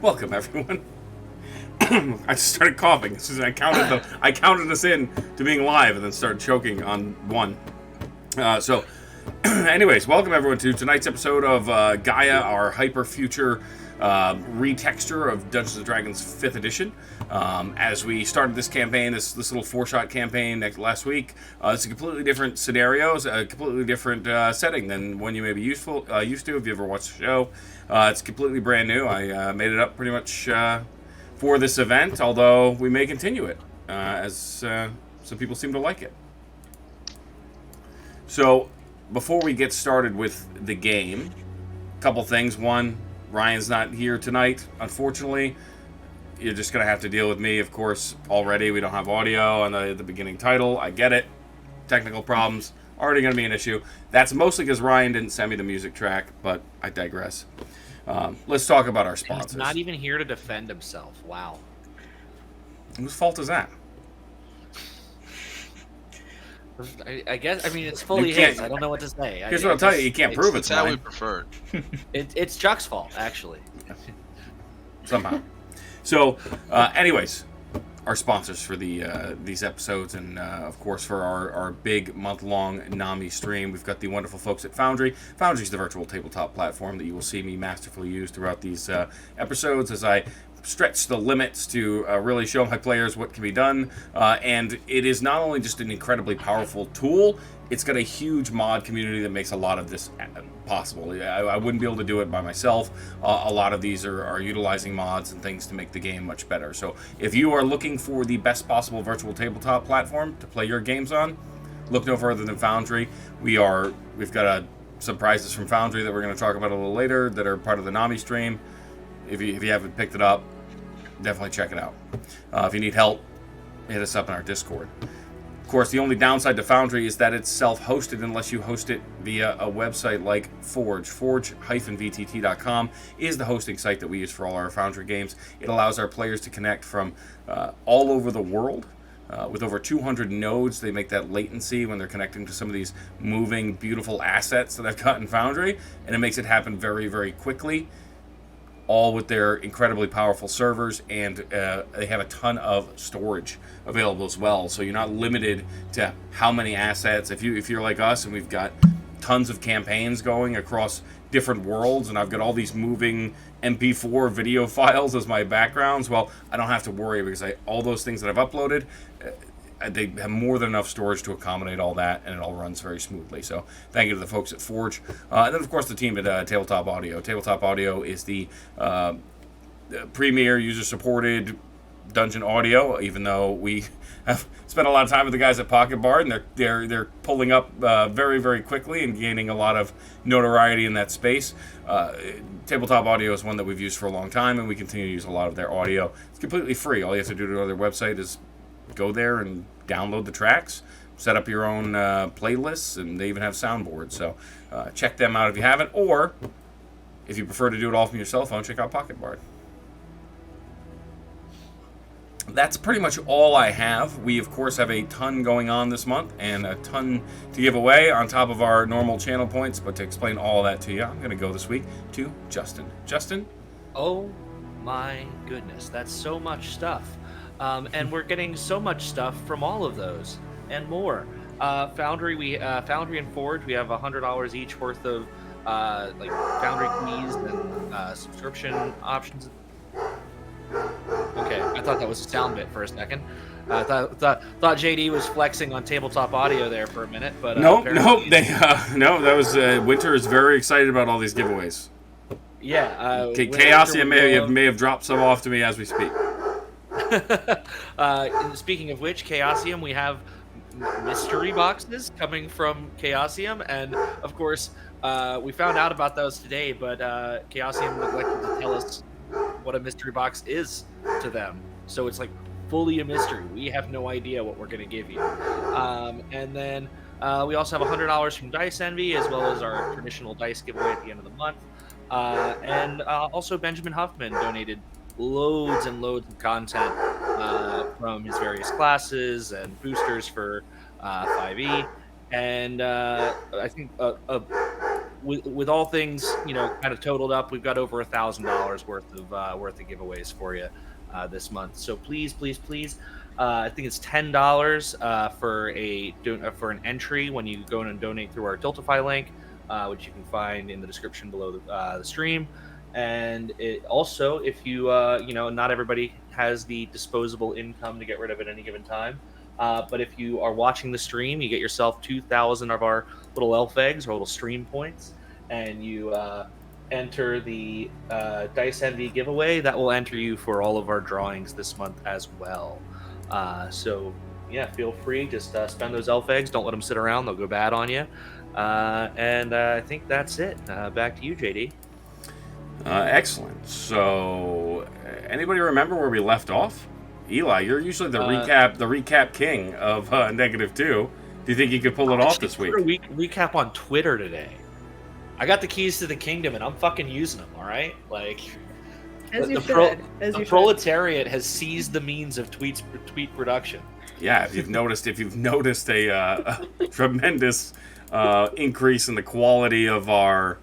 Welcome, everyone. I just started coughing. I counted us in to being live and then started choking on one. Anyways, welcome everyone to tonight's episode of GAIA, our hyper future retexture of Dungeons & Dragons 5th edition. As we started this campaign, this little 4-shot campaign last week, it's a completely different scenarios, a completely different setting than one you may be used to if you ever watched the show. It's completely brand new. I made it up pretty much for this event, although we may continue it as some people seem to like it. So before we get started with the game, a couple things. One, Ryan's not here tonight, unfortunately. You're just going to have to deal with me, of course. Already, we don't have audio on the beginning title. I get it. Technical problems. Already going to be an issue. That's mostly because Ryan didn't send me the music track, but I digress. Let's talk about our sponsors. He's not even here to defend himself. Wow. Whose fault is that? I guess, it's fully his. I don't know what to say. Here's what I'll tell you. You can't prove it's how mine. we prefer it. It's Chuck's fault, actually. Somehow. So, anyways, our sponsors for these episodes and, of course, for our big month-long NAMI stream, we've got the wonderful folks at Foundry. Foundry is the virtual tabletop platform that you will see me masterfully use throughout these episodes as I stretch the limits to really show my players what can be done. And it is not only just an incredibly powerful tool, it's got a huge mod community that makes a lot of this possible. I wouldn't be able to do it by myself. A lot of these are utilizing mods and things to make the game much better. So if you are looking for the best possible virtual tabletop platform to play your games on, look no further than Foundry. We've got some prizes from Foundry that we're going to talk about a little later that are part of the NAMI stream. If you haven't picked it up, definitely check it out. If you need help, hit us up in our Discord. Of course, the only downside to Foundry is that it's self-hosted unless you host it via a website like Forge. Forge-VTT.com is the hosting site that we use for all our Foundry games. It allows our players to connect from all over the world. With over 200 nodes, they make that latency when they're connecting to some of these moving, beautiful assets that I've got in Foundry, and it makes it happen very, very quickly. All with their incredibly powerful servers, and they have a ton of storage available as well. So you're not limited to how many assets. If you're like us and we've got tons of campaigns going across different worlds, and I've got all these moving MP4 video files as my backgrounds, well, I don't have to worry because all those things that I've uploaded, they have more than enough storage to accommodate all that, and it all runs very smoothly. So thank you to the folks at Forge. And then, of course, the team at Tabletop Audio. Tabletop Audio is the premier user-supported dungeon audio, even though we have spent a lot of time with the guys at Pocket Bard, and they're pulling up very, very quickly and gaining a lot of notoriety in that space. Tabletop Audio is one that we've used for a long time, and we continue to use a lot of their audio. It's completely free. All you have to do to go to their website is go there and download the tracks, set up your own playlists, and they even have soundboards. So check them out if you haven't, or if you prefer to do it all from your cell phone, check out Pocket Bard. That's pretty much all I have. We, of course, have a ton going on this month and a ton to give away on top of our normal channel points. But to explain all that to you, I'm going to go this week to Justin. Justin? Oh my goodness, that's so much stuff. And we're getting so much stuff from all of those and more. Foundry and Forge, we have $100 each worth of Foundry keys and subscription options. Okay, I thought that was a sound bit for a second. I thought JD was flexing on Tabletop Audio there for a minute, but no, that was Winter is very excited about all these giveaways. Yeah, Chaosia may have dropped some off to me as we speak. Speaking of which, Chaosium, we have mystery boxes coming from Chaosium, and of course, we found out about those today, but Chaosium neglected to tell us what a mystery box is to them. So it's like fully a mystery. We have no idea what we're going to give you. And then we also have $100 from Dice Envy, as well as our traditional dice giveaway at the end of the month. And also Benjamin Huffman donated loads and loads of content from his various classes and boosters for 5e. And I think with all things, kind of totaled up, we've got over $1,000 worth of giveaways for you this month. So please, please, please, I think it's $10 for an entry when you go in and donate through our Tiltify link, which you can find in the description below the stream. And it also, if you not everybody has the disposable income to get rid of at any given time. But if you are watching the stream, you get yourself 2,000 of our little elf eggs or little stream points, and you enter the Dice Envy giveaway. That will enter you for all of our drawings this month as well. So yeah, feel free. Just spend those elf eggs. Don't let them sit around. They'll go bad on you. And I think that's it. Back to you, JD. Excellent. So, anybody remember where we left off? Eli, you're usually the recap king of -2. Do you think you could pull it off this week? Recap on Twitter today. I got the keys to the kingdom, and I'm fucking using them. All right, like the proletariat has seized the means of tweet production. Yeah, if you've noticed a tremendous increase in the quality of our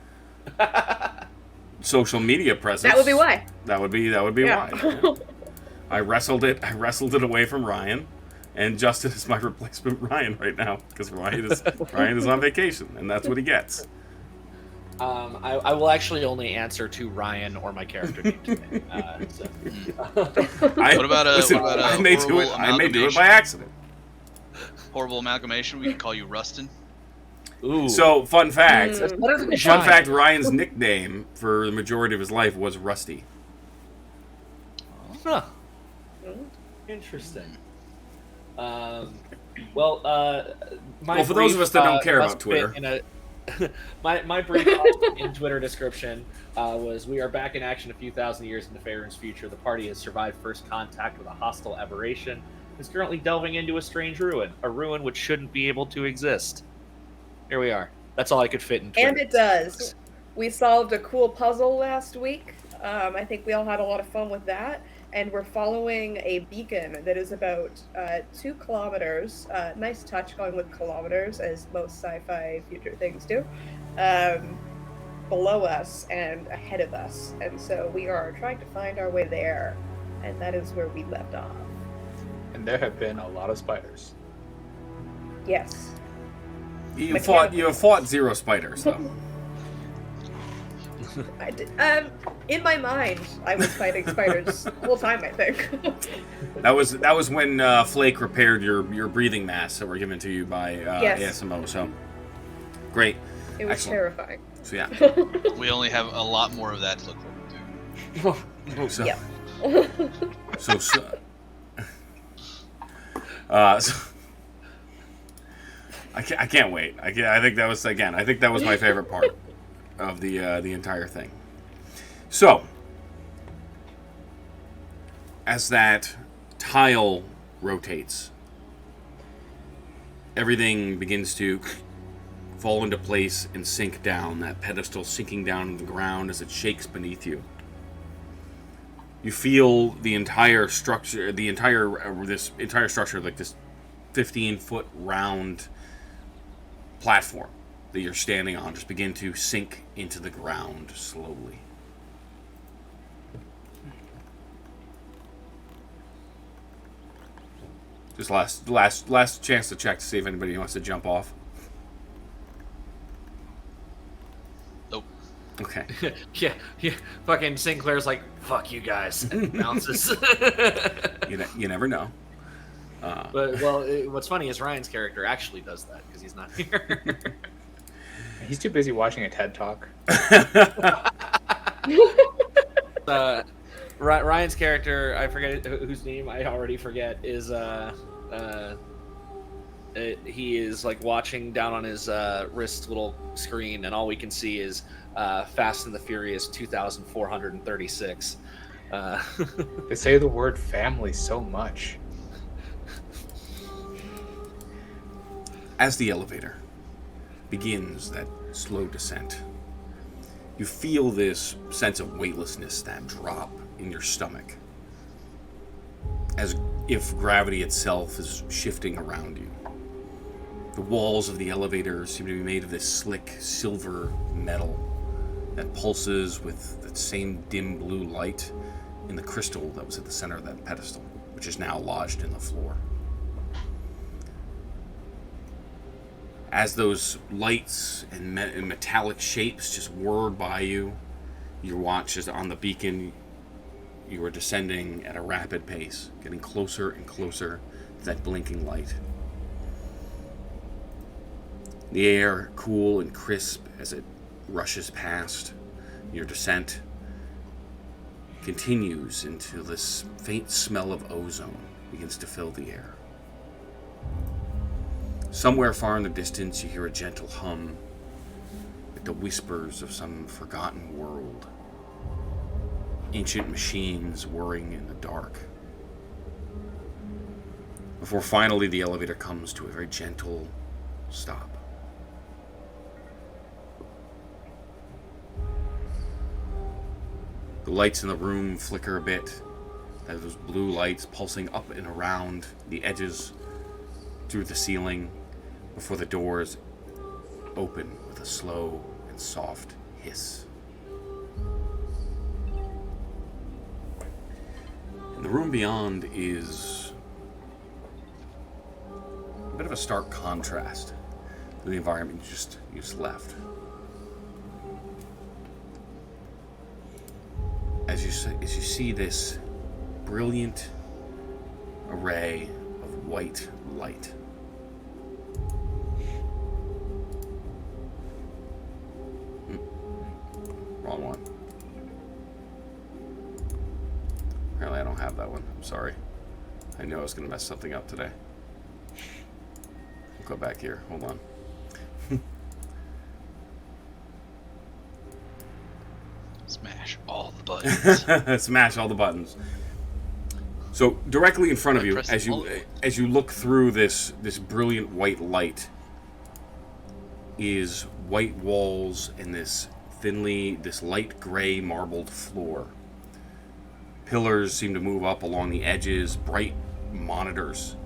social media presence, that would be why. That would be why. Yeah. I wrestled it away from Ryan, and Justin is my replacement Ryan right now because Ryan is on vacation, and that's what he gets. I will actually only answer to Ryan or my character name today. I may do it by accident. Horrible amalgamation. We can call you Rustin. Ooh. So, fun fact. Fun fact, Ryan's nickname for the majority of his life was Rusty. Huh. Interesting. For those of us that don't care about Twitter. My brief in Twitter description was, we are back in action a few thousand years in the Faerun's future. The party has survived first contact with a hostile aberration. Is currently delving into a strange ruin. A ruin which shouldn't be able to exist. Here we are. That's all I could fit in Twitter. And it does. We solved a cool puzzle last week. I think we all had a lot of fun with that. And we're following a beacon that is about 2 kilometers. Nice touch going with kilometers, as most sci-fi future things do. Below us and ahead of us. And so we are trying to find our way there. And that is where we left off. And there have been a lot of spiders. Yes. You have fought 0 spiders, though. I did. In my mind, I was fighting spiders the whole time, I think. That was when Flake repaired your breathing masks that were given to you by ASMO. So great. It was Excellent. terrifying. So yeah, we only have a lot more of that to look forward to. So, yep. so I can't wait. I think that was my favorite part of the entire thing. So, as that tile rotates, everything begins to fall into place and sink down. That pedestal sinking down to the ground as it shakes beneath you. You feel the entire structure, like this 15-foot round platform that you're standing on just begin to sink into the ground slowly. Just last chance to check to see if anybody wants to jump off. Nope. Okay. yeah. Fucking Sinclair's like, fuck you guys. And bounces. You never know. What's funny is Ryan's character actually does that because he's not here. He's too busy watching a TED Talk. Ryan's character, I forget whose name I already forget, is he is like watching down on his wrist little screen, and all we can see is Fast and the Furious 2436. They say the word family so much. As the elevator begins that slow descent, you feel this sense of weightlessness, that drop in your stomach, as if gravity itself is shifting around you. The walls of the elevator seem to be made of this slick silver metal that pulses with that same dim blue light in the crystal that was at the center of that pedestal, which is now lodged in the floor. As those lights and metallic shapes just whir by you, your watch is on the beacon. You are descending at a rapid pace, getting closer and closer to that blinking light. The air cool and crisp as it rushes past. Your descent continues until this faint smell of ozone begins to fill the air. Somewhere far in the distance, you hear a gentle hum, like the whispers of some forgotten world. Ancient machines whirring in the dark. Before finally the elevator comes to a very gentle stop. The lights in the room flicker a bit, as those blue lights pulsing up and around the edges through the ceiling before the doors open with a slow and soft hiss. And the room beyond is a bit of a stark contrast to the environment you just left. As you see this brilliant array of white light. Wrong one. Apparently I don't have that one. I'm sorry. I knew I was going to mess something up today. I'll go back here. Hold on. Smash all the buttons. Smash all the buttons. So directly in front of you, as you look through this brilliant white light, is white walls and this light gray marbled floor. Pillars seem to move up along the edges, bright monitors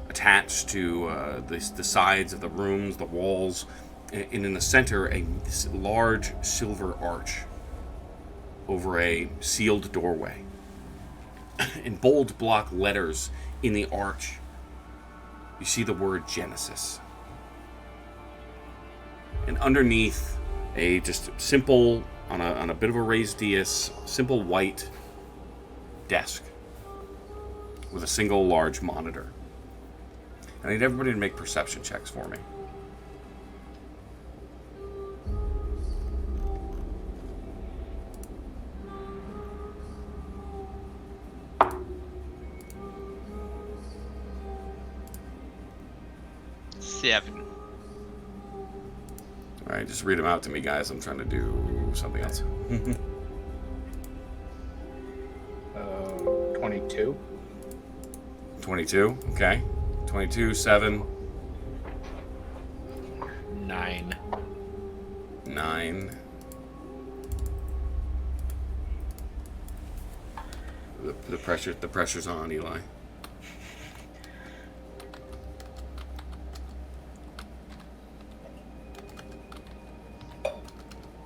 attached to the sides of the rooms, the walls, and in the center, this large silver arch over a sealed doorway. In bold block letters in the arch, you see the word Genesis. And underneath, a just simple, on a bit of a raised dais, simple white desk with a single large monitor. I need everybody to make perception checks for me. Seven. All right, just read them out to me, guys. I'm trying to do something else. 22. 22, okay. 22, 7, 9. 9. The pressure's on, Eli.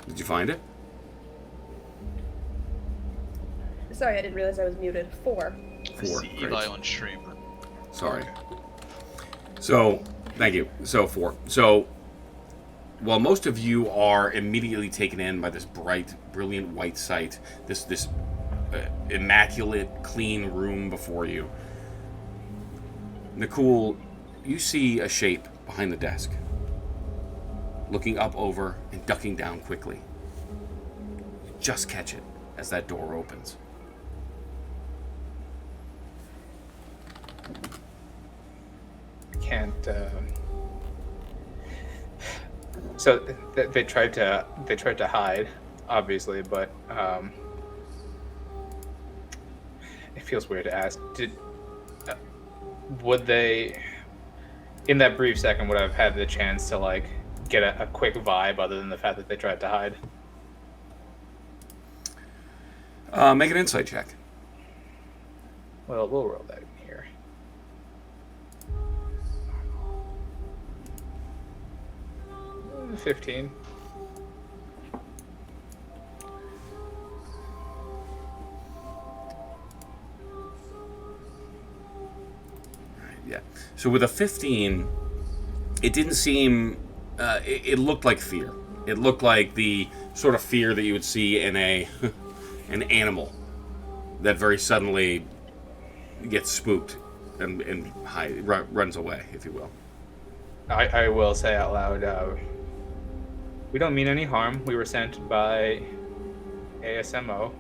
Did you find it? Sorry, I didn't realize I was muted. 4. 4. See Great. Eli on stream. Sorry. So, thank you. So, 4. So, while most of you are immediately taken in by this bright, brilliant white sight, this immaculate, clean room before you, Nicole, you see a shape behind the desk, looking up over and ducking down quickly. You just catch it as that door opens. Can't. So they tried to hide, obviously, but it feels weird to ask. Would they, in that brief second, would I have had the chance to get a quick vibe other than the fact that they tried to hide? Make an insight check. Well, we'll roll that in here. $15. Yeah. So with a 15, it didn't seem. It looked like fear. It looked like the sort of fear that you would see in an animal that very suddenly gets spooked and runs away, if you will. I will say out loud, we don't mean any harm. We were sent by ASMO.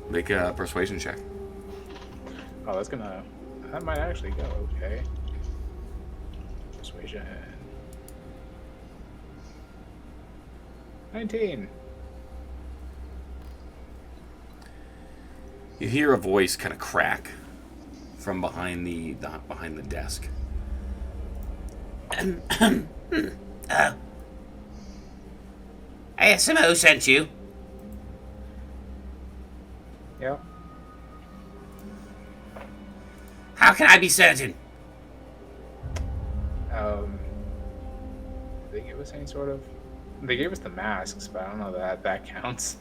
Make a persuasion check. Oh, that might actually go okay. Persuasion. 19. You hear a voice kind of crack from behind the desk. ASMO sent you. Yeah. How can I be certain? They gave us any sort of. They gave us the masks, but I don't know that counts.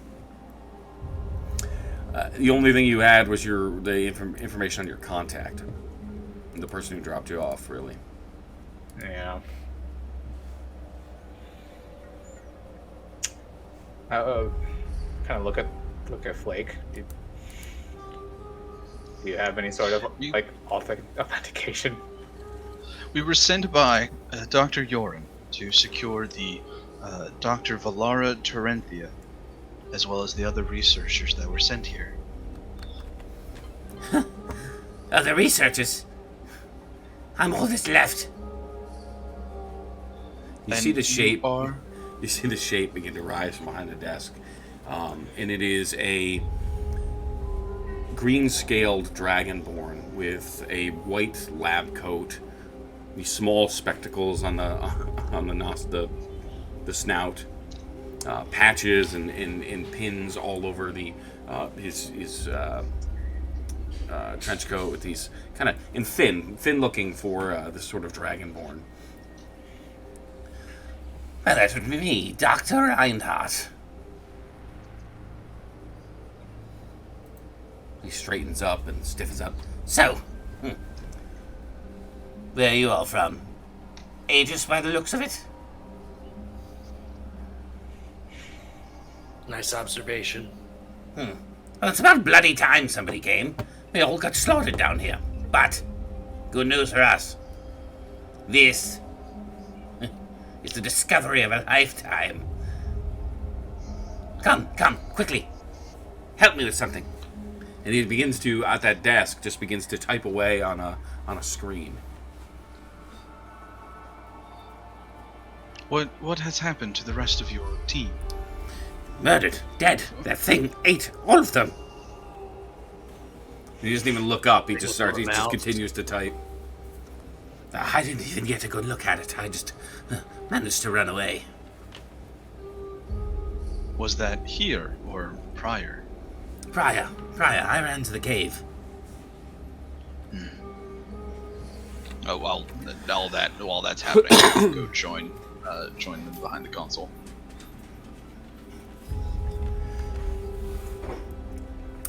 The only thing you had was the information on your contact, the person who dropped you off. Really. Yeah. Kind of look at Flake. Do you have any sort of like authentication? We were sent by Dr. Yoram to secure the Dr. Valara Terenthia, as well as the other researchers that were sent here. Other researchers? I'm all that's left. You see the shape. You see the shape begin to rise from behind the desk, and it is a green-scaled dragonborn with a white lab coat, these small spectacles on the snout, patches and pins all over his trench coat with these kind of thin looking for this sort of dragonborn. Well, that would be me, Dr. Reinhardt. He straightens up and stiffens up. So, where are you all from? Aegis by the looks of it? Nice observation. Well, it's about bloody time somebody came. We all got slaughtered down here. But, good news for us. This is the discovery of a lifetime. Come, quickly. Help me with something. And he begins to, at that desk, just begins to type away on a screen. What has happened to the rest of your team? Murdered, dead. That thing ate all of them. He doesn't even look up. He just continues to type. I didn't even get a good look at it. I just managed to run away. Was that here or prior? Prior. I ran to the cave. Oh, well, while that's happening, I'll go join them behind the console.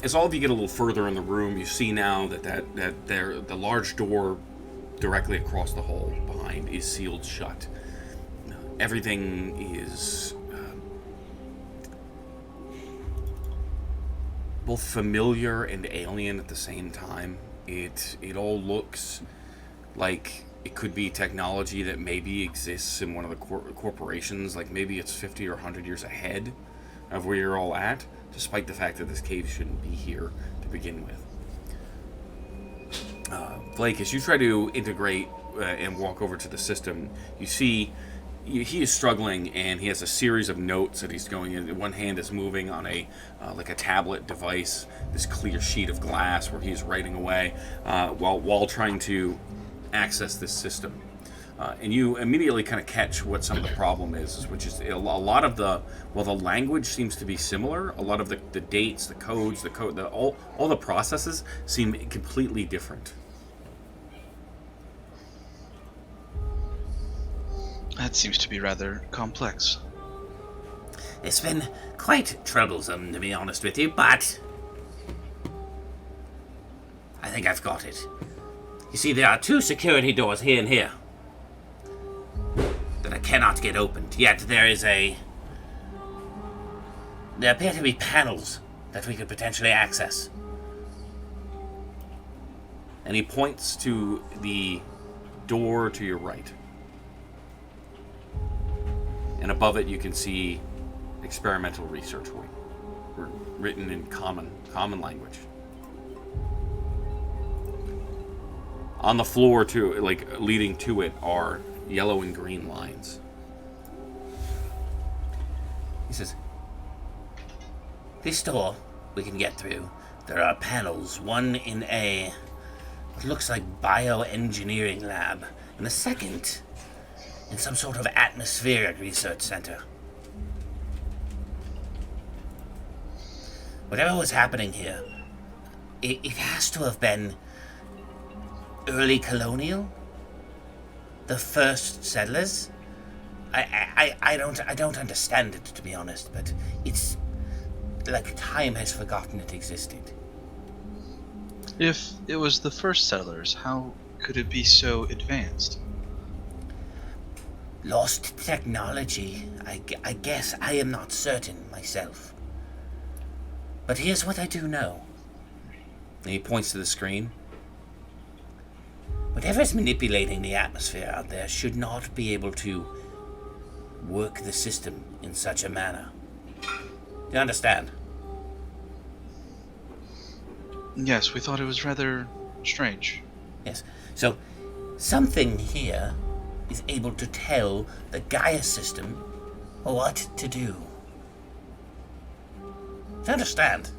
As all of you get a little further in the room, you see now that the large door directly across the hall behind is sealed shut. Everything is both familiar and alien at the same time. It all looks like it could be technology that maybe exists in one of the corporations, like maybe it's 50 or 100 years ahead of where you're all at, despite the fact that this cave shouldn't be here to begin with. Blake, as you try to integrate and walk over to the system, you see he is struggling, and he has a series of notes that he's going in. One hand is moving on a tablet device, this clear sheet of glass where he's writing away while trying to access this system. And you immediately kind of catch what some of the problem is, which is a lot of the language seems to be similar. A lot of the dates, the codes, all the processes seem completely different. That seems to be rather complex. It's been quite troublesome, to be honest with you, but think I've got it. You see, there are 2 security doors here and here that I cannot get opened. Yet there appear to be panels that we could potentially access. And he points to the door to your right. And above it you can see experimental research wing, written in common language. On the floor leading to it are yellow and green lines. He says, this door we can get through. There are panels, one in what looks like bioengineering lab, and the second in some sort of atmospheric research center. Whatever was happening here, it has to have been early colonial? The first settlers? I don't understand it, to be honest, but it's like time has forgotten it existed. If it was the first settlers, how could it be so advanced? Lost technology, I guess. I am not certain myself. But here's what I do know. And he points to the screen. Whatever's manipulating the atmosphere out there should not be able to work the system in such a manner. Do you understand? Yes, we thought it was rather strange. Yes. So, something here is able to tell the GAIA system what to do. Do you understand?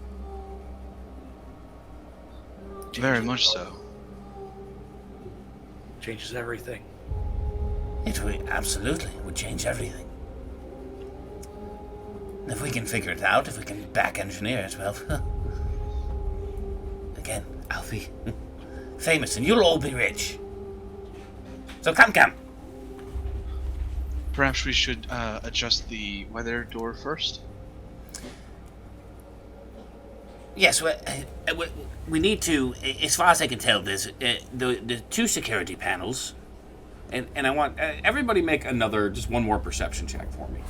Very much so. Changes everything. It would absolutely would change everything. And if we can figure it out, if we can back engineer it, well, again, I'll be famous and you'll all be rich. So come. Perhaps we should adjust the weather door first? Yes, we need to, as far as I can tell, there's the 2 security panels. And I want everybody make just one more perception check for me.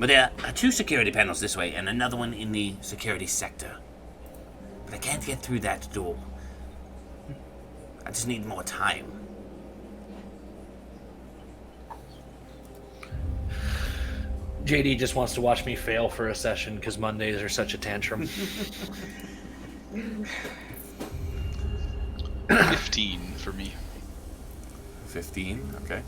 But there are 2 security panels this way and another one in the security sector. But I can't get through that door. I just need more time. JD just wants to watch me fail for a session because Mondays are such a tantrum. 15 for me. 15, okay.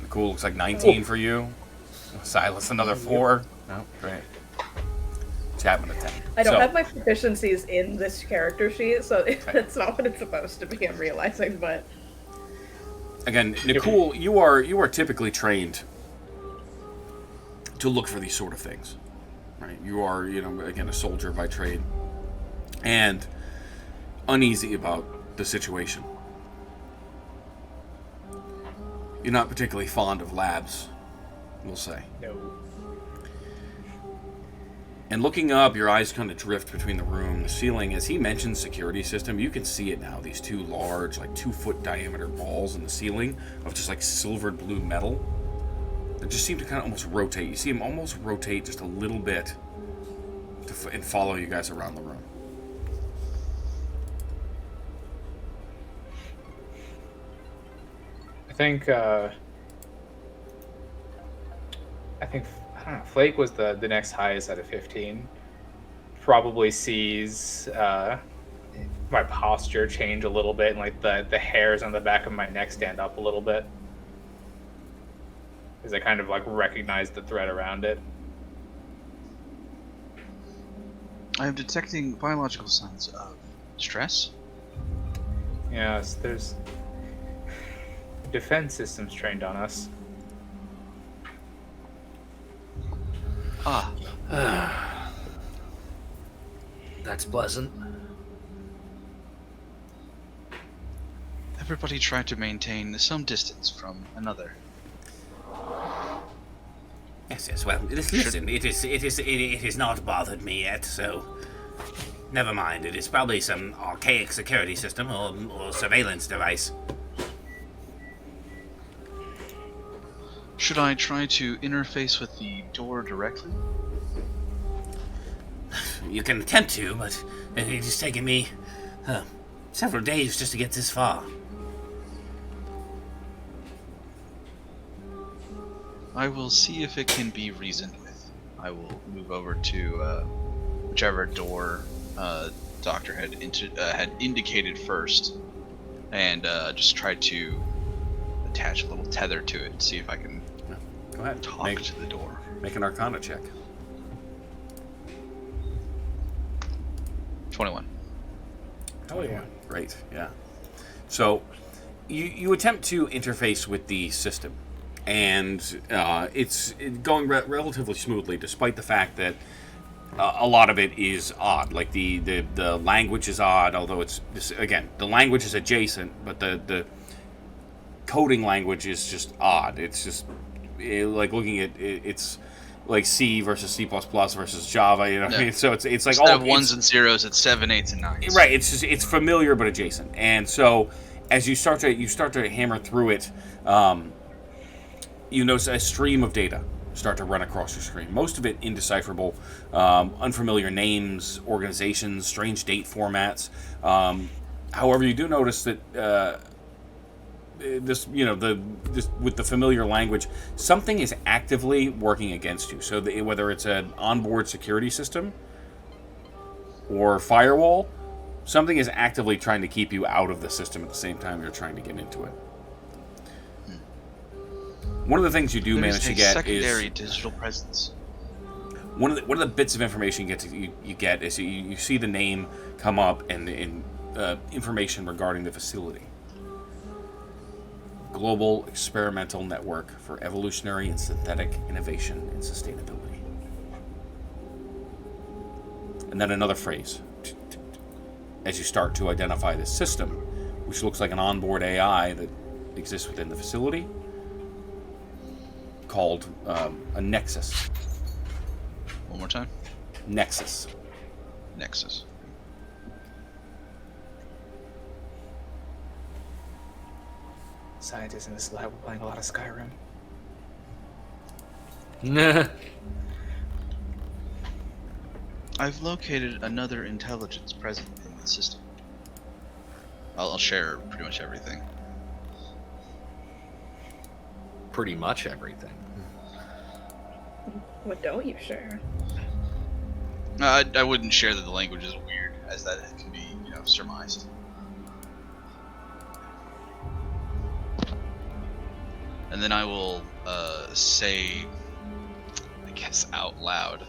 Nicole looks like 19 for you. Silas, another 4. Oh, great. Chapman, a 10. I don't have my proficiencies in this character sheet, so it's not what it's supposed to be, I'm realizing, but... Again, Nicole, you are typically trained to look for these sort of things, right? You are, again, a soldier by trade, and uneasy about the situation. You're not particularly fond of labs, we'll say. No. And looking up, your eyes kind of drift between the room, the ceiling. As he mentions security system, you can see it now. These 2 large, 2-foot diameter balls in the ceiling of just silvered blue metal that just seem to kind of almost rotate. You see them almost rotate just a little bit and follow you guys around the room. I think I don't know, Flake was the next highest out of 15. Probably sees my posture change a little bit, and the hairs on the back of my neck stand up a little bit. Because I kind of recognize the threat around it. I am detecting biological signs of stress. Yes, there's defense systems trained on us. That's pleasant. Everybody try to maintain some distance from another. Yes. Well, listen. It has not bothered me yet. So, Never mind. It is probably some archaic security system or surveillance device. Should I try to interface with the door directly? You can attempt to, but it's taken me several days just to get this far. I will see if it can be reasoned with. I will move over to whichever door Doctor had indicated first, and just try to attach a little tether to it and see if I can Go ahead. talk to the door. Make an Arcana check. 21. Oh yeah. Great, yeah. So you attempt to interface with the system, and it's going relatively smoothly, despite the fact that a lot of it is odd. Like the language is odd, although again, the language is adjacent, but the coding language is just odd. It's just like looking at it's like C versus C++ versus Java, you know what I mean? So it's like Instead all of ones and zeros, it's 7, 8s, and 9s. right. It's familiar but adjacent, and so as you start to hammer through it, you notice a stream of data start to run across your screen. Most of it indecipherable, unfamiliar names, organizations, strange date formats. However, you do notice that this with the familiar language, something is actively working against you. So whether it's an onboard security system or firewall, something is actively trying to keep you out of the system at the same time you're trying to get into it. One of the things you do manage to get secondary digital presence. One of the bits of information you get is you see the name come up and information regarding the facility. Global Experimental Network for Evolutionary and Synthetic Innovation and Sustainability. And then another phrase as you start to identify this system, which looks like an onboard AI that exists within the facility, called a Nexus. One more time. Nexus. Nexus. Scientists in this lab were playing a lot of Skyrim. Nah. I've located another intelligence present in the system. I'll share pretty much everything. Pretty much everything. What don't you share? I wouldn't share that the language is weird, as that it can be, surmised. And then I will say, I guess out loud,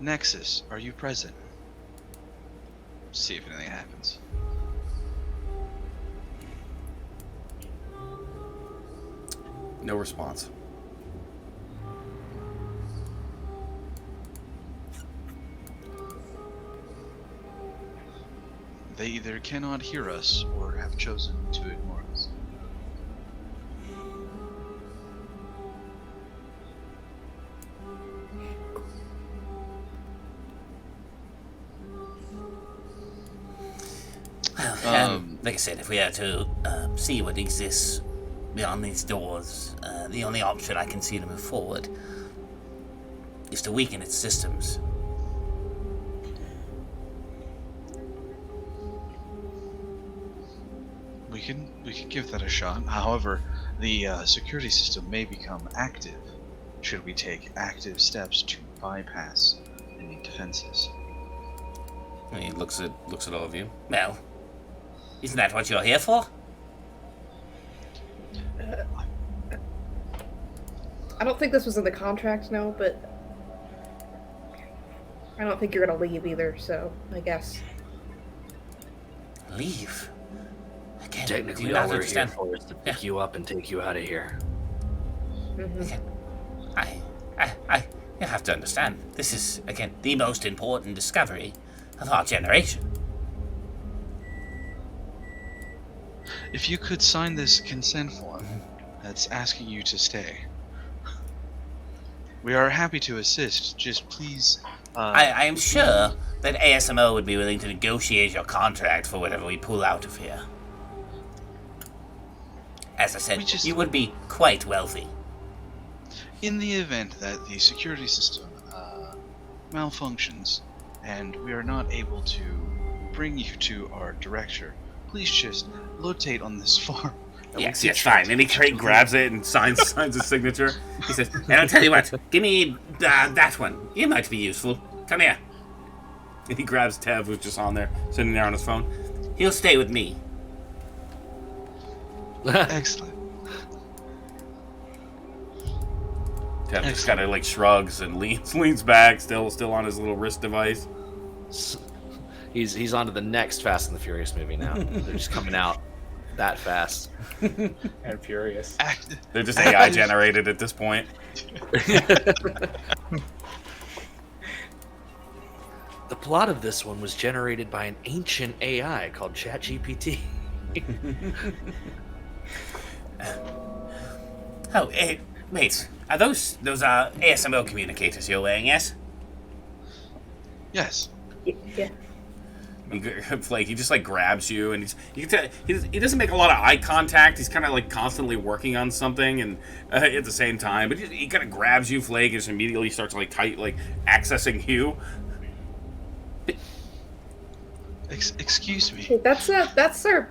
Nexus, are you present? See if anything happens. No response. They either cannot hear us or have chosen to ignore us. Well, like I said, if we are to see what exists beyond these doors, the only option I can see to move forward is to weaken its systems. We can give that a shot. However, the security system may become active should we take active steps to bypass any defenses. He looks at all of you. Well, isn't that what you're here for? I don't think this was in the contract, no, but I don't think you're gonna leave either, so I guess. Leave? Again, do Technically, you all not we're here understand? for is to pick you up and take you out of here. Mhm. You have to understand, this is, again, the most important discovery of our generation. If you could sign this consent form that's asking you to stay. We are happy to assist. Just please. I am sure that ASMO would be willing to negotiate your contract for whatever we pull out of here. As I said, you would be quite wealthy. In the event that the security system malfunctions and we are not able to bring you to our director, please just rotate on this farm. Yes, fine. And he grabs it and signs his signature. He says, and I'll tell you what, give me that one. It might be useful. Come here. And he grabs Tev, who's just on there, sitting there on his phone. He'll stay with me. Excellent. Tev just kind of like shrugs and leans back, still on his little wrist device. He's on to the next Fast and the Furious movie now. They're just coming out that fast. And furious. They're just AI generated at this point. The plot of this one was generated by an ancient AI called ChatGPT. Oh, wait. Are those are ASMO communicators you're wearing, yes? Yes. Yeah. Flake, he just like grabs you, and you can tell he doesn't make a lot of eye contact. He's kind of like constantly working on something, and at the same time, but he kind of grabs you, Flake, and just immediately starts like accessing you. Excuse me. That's our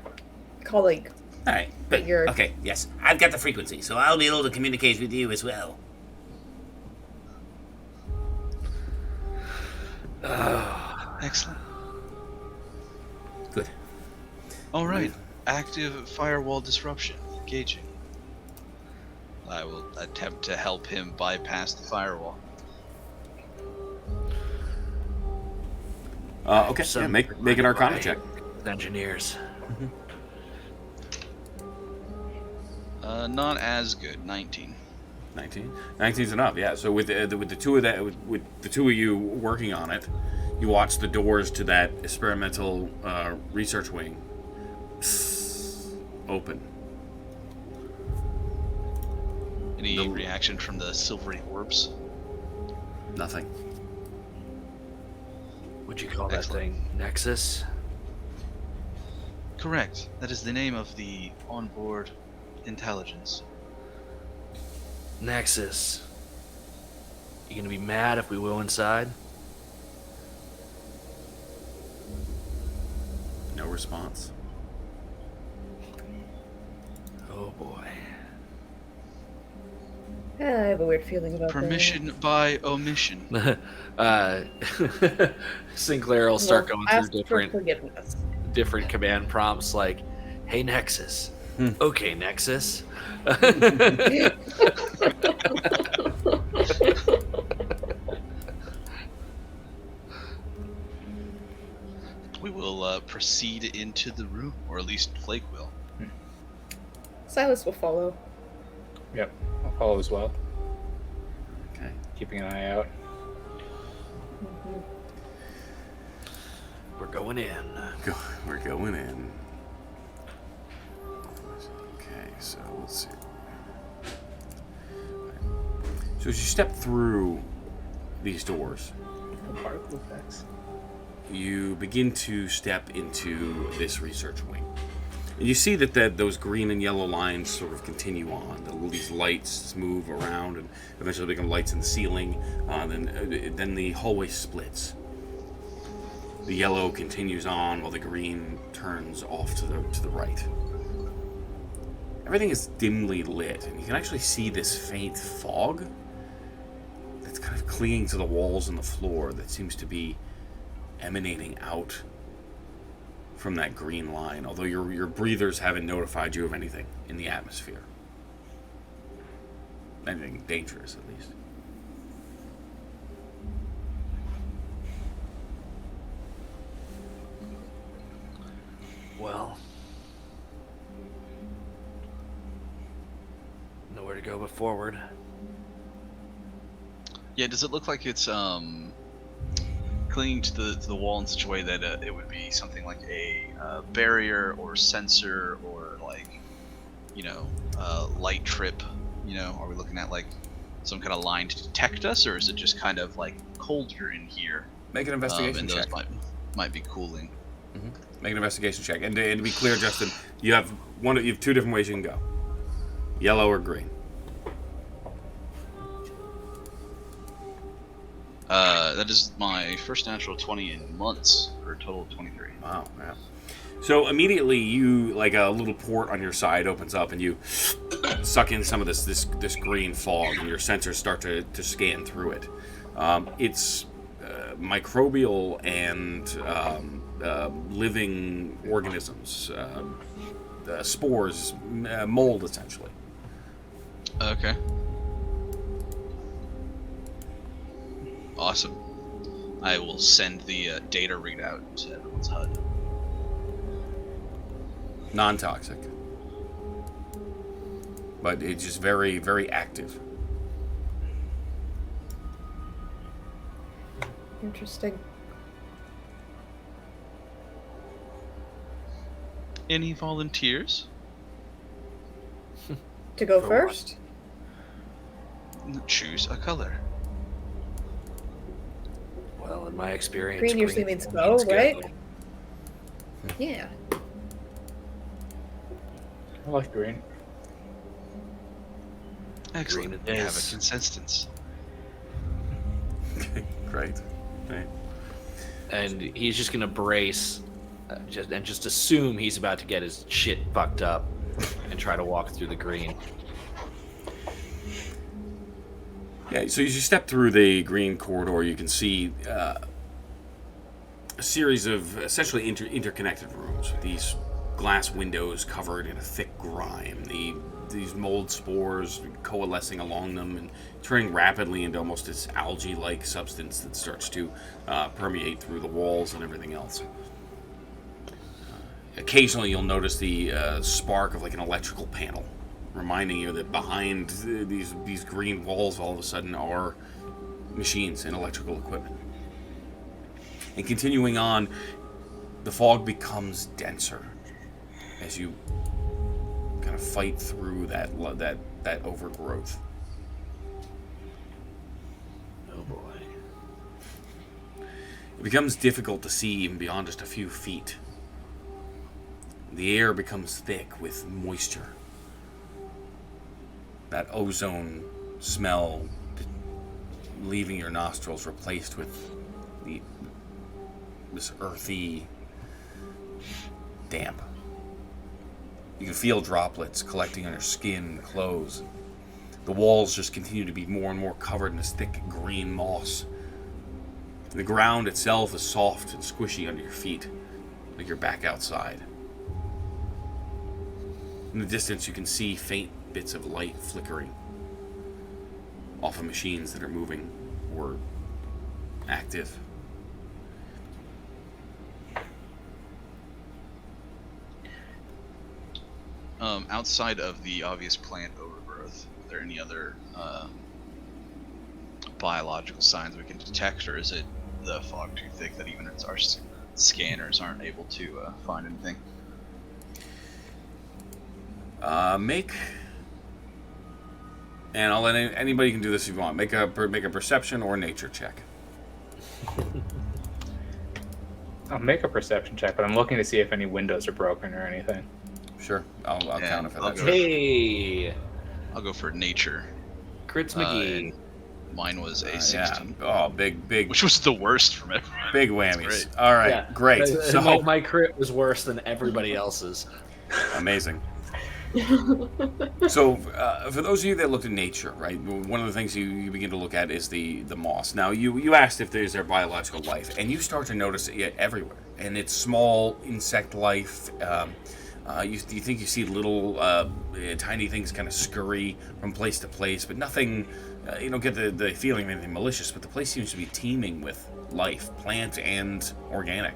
colleague. All right, but okay, yes, I've got the frequency, so I'll be able to communicate with you as well. Excellent. Good. All right. Active firewall disruption. Engaging. I will attempt to help him bypass the firewall. Okay, yeah, make an Arcana check. Engineers. Not as good. 19. 19's enough, yeah. So with the two of you working on it, you watch the doors to that experimental research wing open. Any reaction from the silvery orbs? Nothing. Would you call that Excellent. thing Nexus? Correct. That is the name of the onboard intelligence. Nexus. You gonna be mad if we go inside? No response. Oh boy. I have a weird feeling about Permission by omission. Sinclair will start going ask through for forgiveness. different command prompts like, "Hey Nexus." Okay, Nexus. We will proceed into the room, or at least Flake will. Silas will follow. Yep, I'll follow as well. Okay. Keeping an eye out. We're going in. We're going in. Okay, so let's see. So as you step through these doors, Particle effects. you begin to step into this research wing. And you see that those green and yellow lines sort of continue on. These lights move around and eventually become lights in the ceiling. Then the hallway splits. The yellow continues on while the green turns off to the right. Everything is dimly lit, and you can actually see this faint fog that's kind of clinging to the walls and the floor that seems to be emanating out from that green line, although your breathers haven't notified you of anything in the atmosphere. Anything dangerous, at least. Well, nowhere to go but forward. Yeah, does it look like it's clinging to the wall in such a way that it would be something like a barrier or sensor or like, light trip? Are we looking at like some kind of line to detect us, or is it just kind of like colder in here? Make an investigation And those check. might be cooling. Make an investigation check. And to be clear, Justin, you have two different ways you can go: yellow or green. That is my first natural 20 in months for a total of 23. Wow. Yeah. So immediately, you like a little port on your side opens up, and you suck in some of this green fog, and your sensors start to scan through it. It's microbial and living organisms, spores, mold, essentially. Okay. Awesome. I will send the data readout to everyone's HUD. Non-toxic, but it's just very, very active. Interesting. Any volunteers? To go For first? Choose a color. Well, in my experience, Green usually means go, means right? Yeah. I like green. Excellent. Green it We have a is. consensus. Okay, great. Right. And he's just gonna brace, just assume he's about to get his shit fucked up, and try to walk through the green. Yeah, so as you step through the green corridor, you can see a series of essentially interconnected rooms with these glass windows covered in a thick grime. These mold spores coalescing along them and turning rapidly into almost this algae-like substance that starts to permeate through the walls and everything else. Occasionally, you'll notice the spark of like an electrical panel, reminding you that behind these green walls all of a sudden are machines and electrical equipment. And continuing on, the fog becomes denser as you kind of fight through that overgrowth. Oh boy. It becomes difficult to see even beyond just a few feet. The air becomes thick with moisture. That ozone smell leaving your nostrils, replaced with this earthy damp. You can feel droplets collecting on your skin and clothes. The walls just continue to be more and more covered in this thick green moss. The ground itself is soft and squishy under your feet, like you're back outside. In the distance, you can see faint bits of light flickering off of machines that are moving or active. Outside of the obvious plant overgrowth, are there any other biological signs we can detect, or is it the fog too thick that even our scanners aren't able to find anything? Make, and I'll let anybody can do this if you want. Make a perception or nature check. I'll make a perception check, but I'm looking to see if any windows are broken or anything. Sure, I'll count it for that. Hey, I'll go for nature. Crits McGee. And mine was a Yeah. 16, Oh, big, which was the worst from everyone. big That's whammies. great. All right, Yeah. great. So My crit was worse than everybody else's. amazing. So, for those of you that looked at nature, right, one of the things you begin to look at is the moss. Now, you asked if there's biological life, and you start to notice it everywhere. And it's small insect life. You think you see little tiny things kind of scurry from place to place, but nothing, you don't get the feeling of anything malicious, but the place seems to be teeming with life, plant and organic.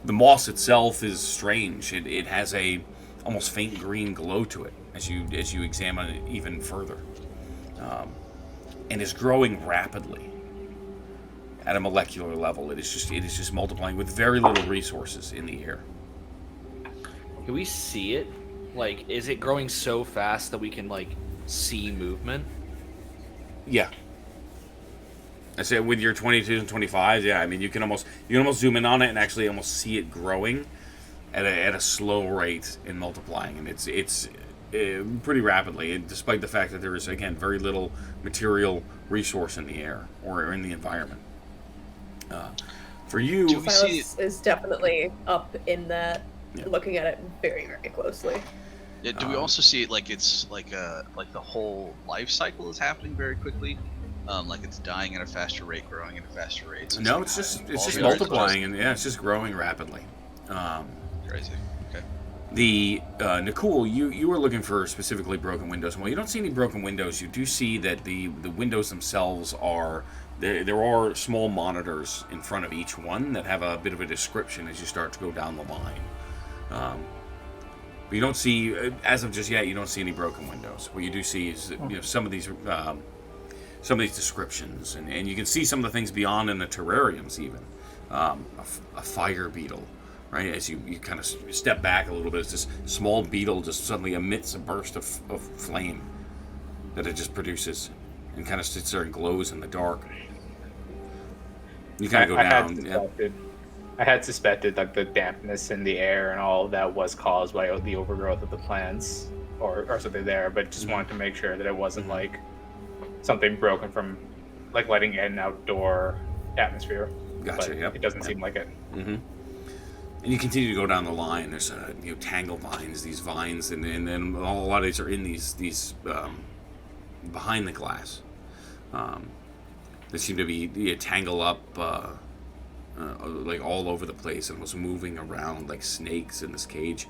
The moss itself is strange. It has a almost faint green glow to it as you examine it even further, and is growing rapidly at a molecular level. It is just multiplying with very little resources in the air. Can we see it? Like, is it growing so fast that we can like see movement? Yeah. I said with your 22s and 25s, yeah. I mean, you can almost zoom in on it and actually almost see it growing at a slow rate and multiplying, and it's pretty rapidly. And despite the fact that there is again very little material resource in the air or in the environment. For you, Do we see Silas is definitely up in that, Yeah. looking at it very, very closely. Yeah, do we also see it like it's like the whole life cycle is happening very quickly? Like it's dying at a faster rate, growing at a faster rate. So no, it's just evolving, or multiplying, and yeah, it's just growing rapidly. crazy. Okay. The Nicole, you were looking for specifically broken windows. Well, you don't see any broken windows. You do see that the windows themselves are there are small monitors in front of each one that have a bit of a description as you start to go down the line. But you don't see, as of just yet, you don't see any broken windows. What you do see is some of these descriptions, and you can see some of the things beyond in the terrariums even. A fire beetle. Right, as you kind of step back a little bit, it's this small beetle just suddenly emits a burst of flame that it just produces and kind of sits there and glows in the dark. You kind of go down. I had suspected like the dampness in the air and all of that was caused by the overgrowth of the plants or something there, but just wanted to make sure that it wasn't like something broken from like letting in outdoor atmosphere. Gotcha. But Yep. it doesn't seem like it. Mm-hmm. And you continue to go down the line. There's tangle vines, these vines, and then a lot of these are in these behind the glass. They seem to be tangle up like all over the place and was moving around like snakes in this cage.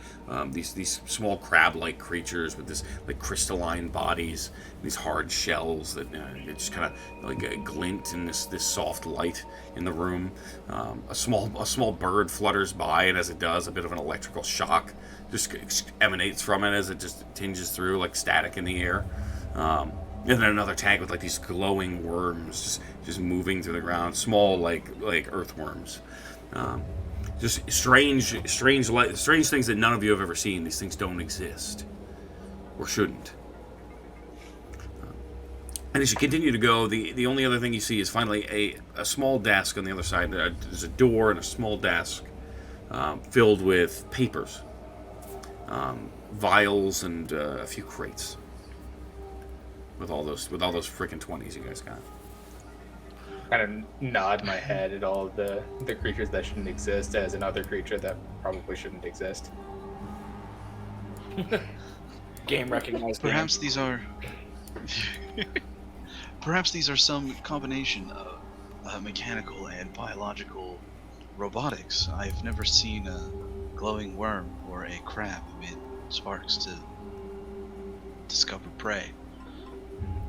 These small crab-like creatures with this like crystalline bodies, these hard shells that just kind of like glint in this soft light in the room. A small bird flutters by, and as it does, a bit of an electrical shock just emanates from it as it just tinges through like static in the air. And then another tank with like these glowing worms just moving through the ground, small like earthworms. Just strange things that none of you have ever seen. These things don't exist, or shouldn't. And as you continue to go, the only other thing you see is finally a small desk on the other side. There's a door and a small desk filled with papers, vials, and a few crates. With all those freaking 20s you guys got. Kind of nod my head at all of the creatures that shouldn't exist as another creature that probably shouldn't exist. Game recognized. Perhaps these are some combination of mechanical and biological robotics. I've never seen a glowing worm or a crab emit sparks to discover prey.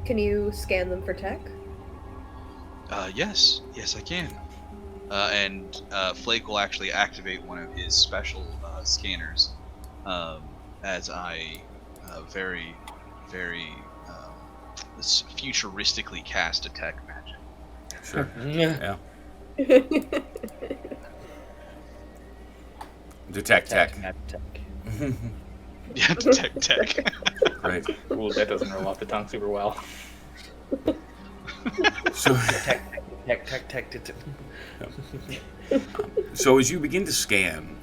Can you scan them for tech? Yes, I can. And Flake will actually activate one of his special scanners as I very futuristically cast detect magic. Sure. Yeah. Detect tech. Yeah, detect tech. Right. Ooh, that doesn't roll off the tongue super well. So, Tech. so as you begin to scan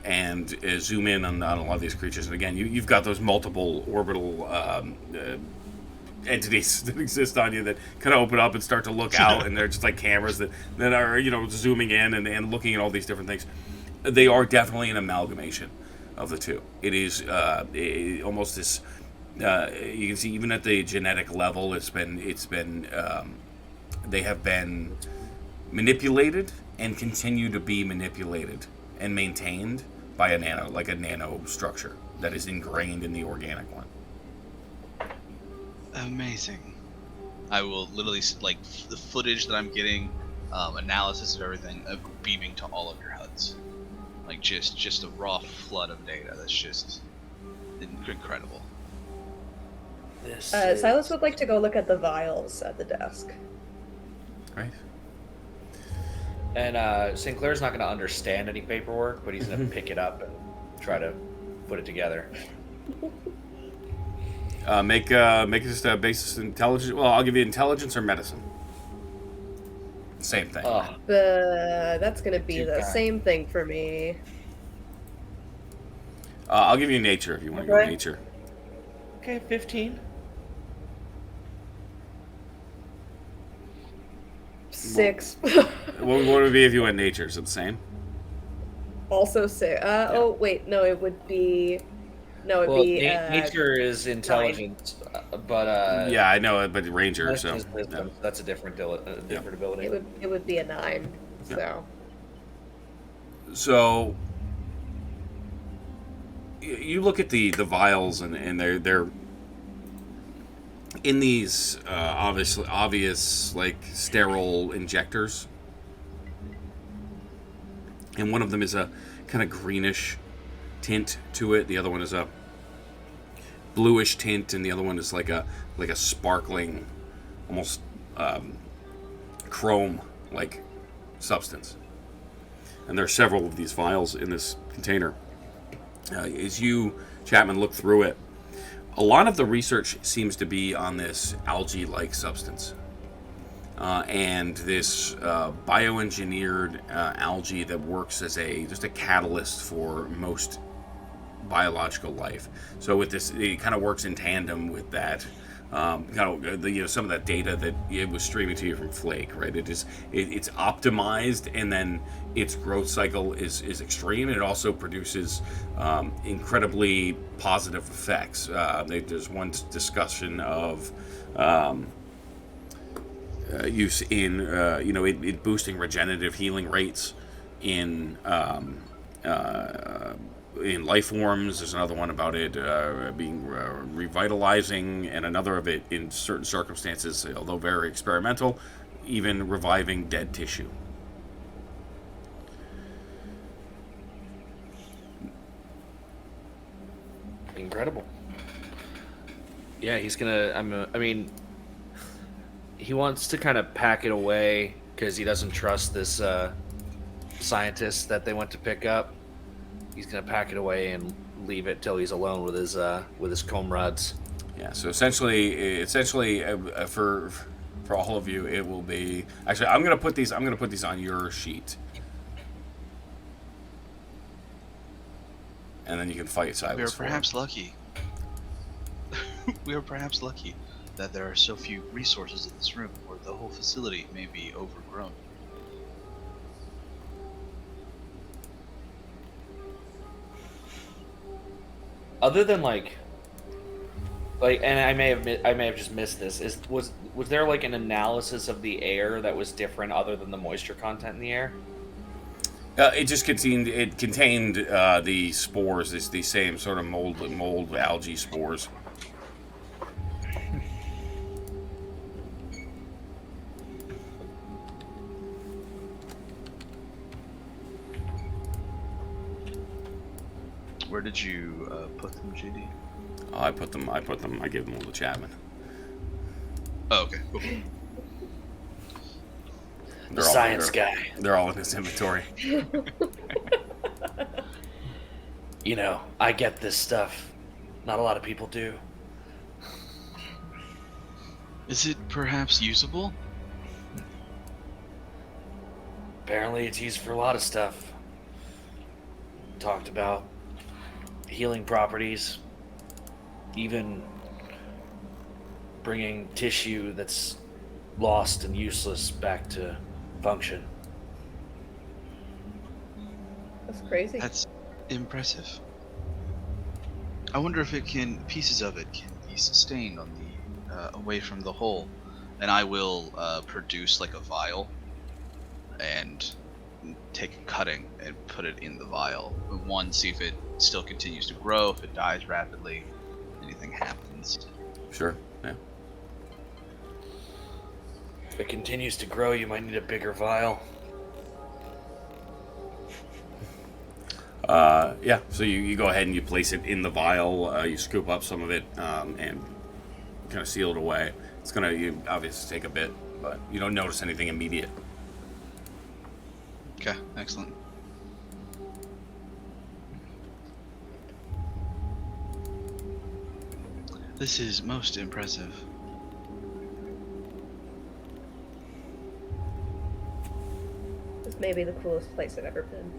and zoom in on a lot of these creatures, and again, you've got those multiple orbital entities that exist on you that kind of open up and start to look out, and they're just like cameras that are zooming in and looking at all these different things. They are definitely an amalgamation of the two. It is almost this. You can see even at the genetic level, it's been they have been manipulated and continue to be manipulated and maintained by a nano structure that is ingrained in the organic one. Amazing. I will literally like the footage that I'm getting, analysis of everything, beaming to all of your HUDs. Like just a raw flood of data that's just incredible. Silas would like to go look at the vials at the desk. Right. And Sinclair's not going to understand any paperwork, but he's going to pick it up and try to put it together. Make just a basis intelligence. Well, I'll give you intelligence or medicine. Same thing. Oh, That's gonna be Too the kind. same thing for me. I'll give you nature if you want to go Okay. nature. okay, 15. 6. What would it be if you went nature? Is it the same? Also 6. Oh wait, no, it would be. No, it'd Well, be. nature is intelligence, but Yeah, I know it, but ranger. medicine So is wisdom. yeah. That's a different different ability. It would be a 9. So. So you look at the vials and they're in these obvious like sterile injectors, and one of them is a kind of greenish tint to it. The other one is a bluish tint, and the other one is like a sparkling, almost chrome like substance. And there are several of these vials in this container. As you, Chapman, look through it, a lot of the research seems to be on this algae-like substance. And this bioengineered algae that works as just a catalyst for most biological life. So with this, it kind of works in tandem with that. Some of that data that it was streaming to you from Flake, right? It's optimized, and then its growth cycle is extreme. It also produces incredibly positive effects. There's one discussion of use in it boosting regenerative healing rates in life forms. There's another one about it being revitalizing, and another of it in certain circumstances, although very experimental, even reviving dead tissue. Incredible. Yeah, he's gonna. I mean, he wants to kind of pack it away because he doesn't trust this scientist that they went to pick up. He's gonna pack it away and leave it till he's alone with his comrades. Yeah. So essentially, for all of you, it will be. Actually, I'm gonna put these on your sheet, and then you can fight Silas. We are for it. perhaps lucky. We are perhaps lucky that there are so few resources in this room, or the whole facility may be overgrown. Other than like, and I may have just missed this. Was there like an analysis of the air that was different other than the moisture content in the air? It just contained the spores, the same sort of mold algae spores. Where did you put them, JD? I gave them all to Chapman. Oh, okay. Cool. The science guy. They're all in his inventory. You know, I get this stuff. Not a lot of people do. Is it perhaps usable? Apparently, it's used for a lot of stuff. Talked about healing properties, even bringing tissue that's lost and useless back to function. That's crazy. That's impressive. I wonder if pieces of it can be sustained on the away from the hole, and I will produce like a vial and take a cutting and put it in the vial. One, see if it still continues to grow, if it dies rapidly, anything happens. Sure. Yeah. If it continues to grow, you might need a bigger vial. Yeah. So you go ahead and you place it in the vial. You scoop up some of it and kind of seal it away. It's gonna obviously take a bit, but you don't notice anything immediate. Okay, excellent. This is most impressive. This may be the coolest place I've ever been.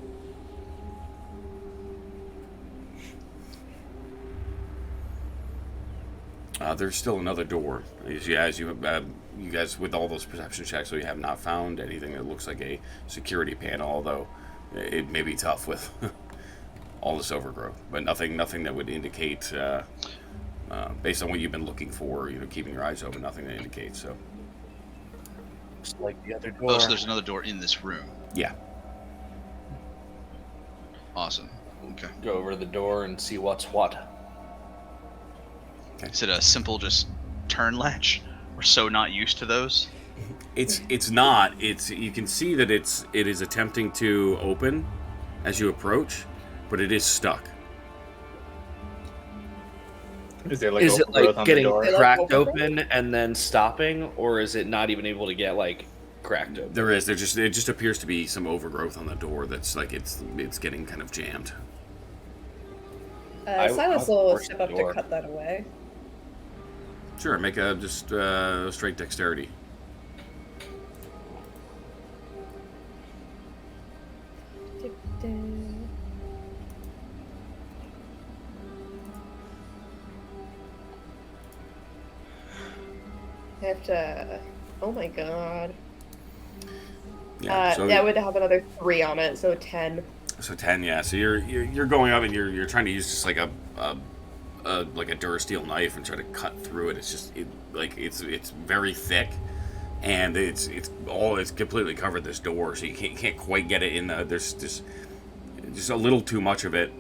There's still another door. As you guys, with all those perception checks, so you have not found anything that looks like a security panel, although it may be tough with all this overgrowth. But nothing that would indicate, based on what you've been looking for, keeping your eyes open, nothing that indicates so. Just like the other door. Oh, so there's another door in this room. Yeah. Awesome. Okay. Go over to the door and see what's what. Is it a simple just turn latch? We're so not used to those. It's not. You can see that it is attempting to open as you approach, but it is stuck. Is there like Is it overgrowth like on getting the door? cracked open and then stopping, or is it not even able to get like cracked open? There is. It just appears to be some overgrowth on the door that's like it's getting kind of jammed. Silas I'll will force step the up to door. cut that away. Sure, make a straight dexterity. I have to. Oh my god. Yeah. So that would have another 3 on it, so 10. So 10, yeah. So you're going up and you're trying to use just like a Durasteel knife and try to cut through it. It's just it's very thick, and it's completely covered this door, so you can't quite get it in. There's just a little too much of it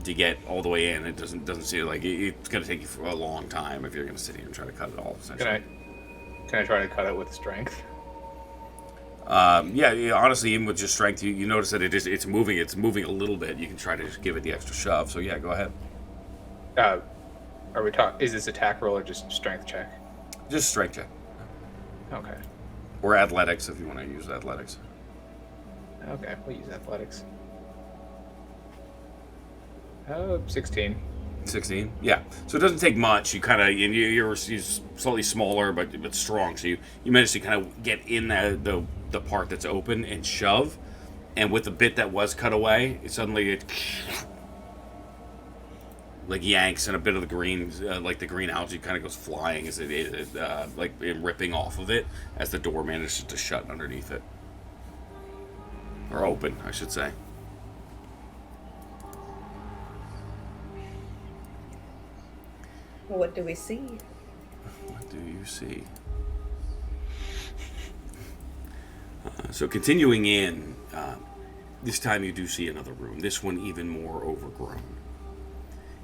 to get all the way in. It doesn't seem like it's going to take you for a long time if you're going to sit here and try to cut it all. Essentially. Can I try to cut it with strength? Yeah, honestly, even with just strength, you notice that it's moving a little bit. You can try to just give it the extra shove. So yeah, go ahead. Are we is this attack roll or just strength check? Just strength check. Okay. Or athletics if you want to use athletics. Okay, we'll use athletics. 16. 16. Yeah. So it doesn't take much. You kind of you're slightly smaller but strong. So you manage to kind of get in the part that's open and shove, and with the bit that was cut away, suddenly it like yanks, and a bit of the green, like the green algae, kind of goes flying as it like ripping off of it as the door manages to shut underneath it, or open, I should say. What do we see? What do you see? So continuing in, this time you do see another room. This one even more overgrown.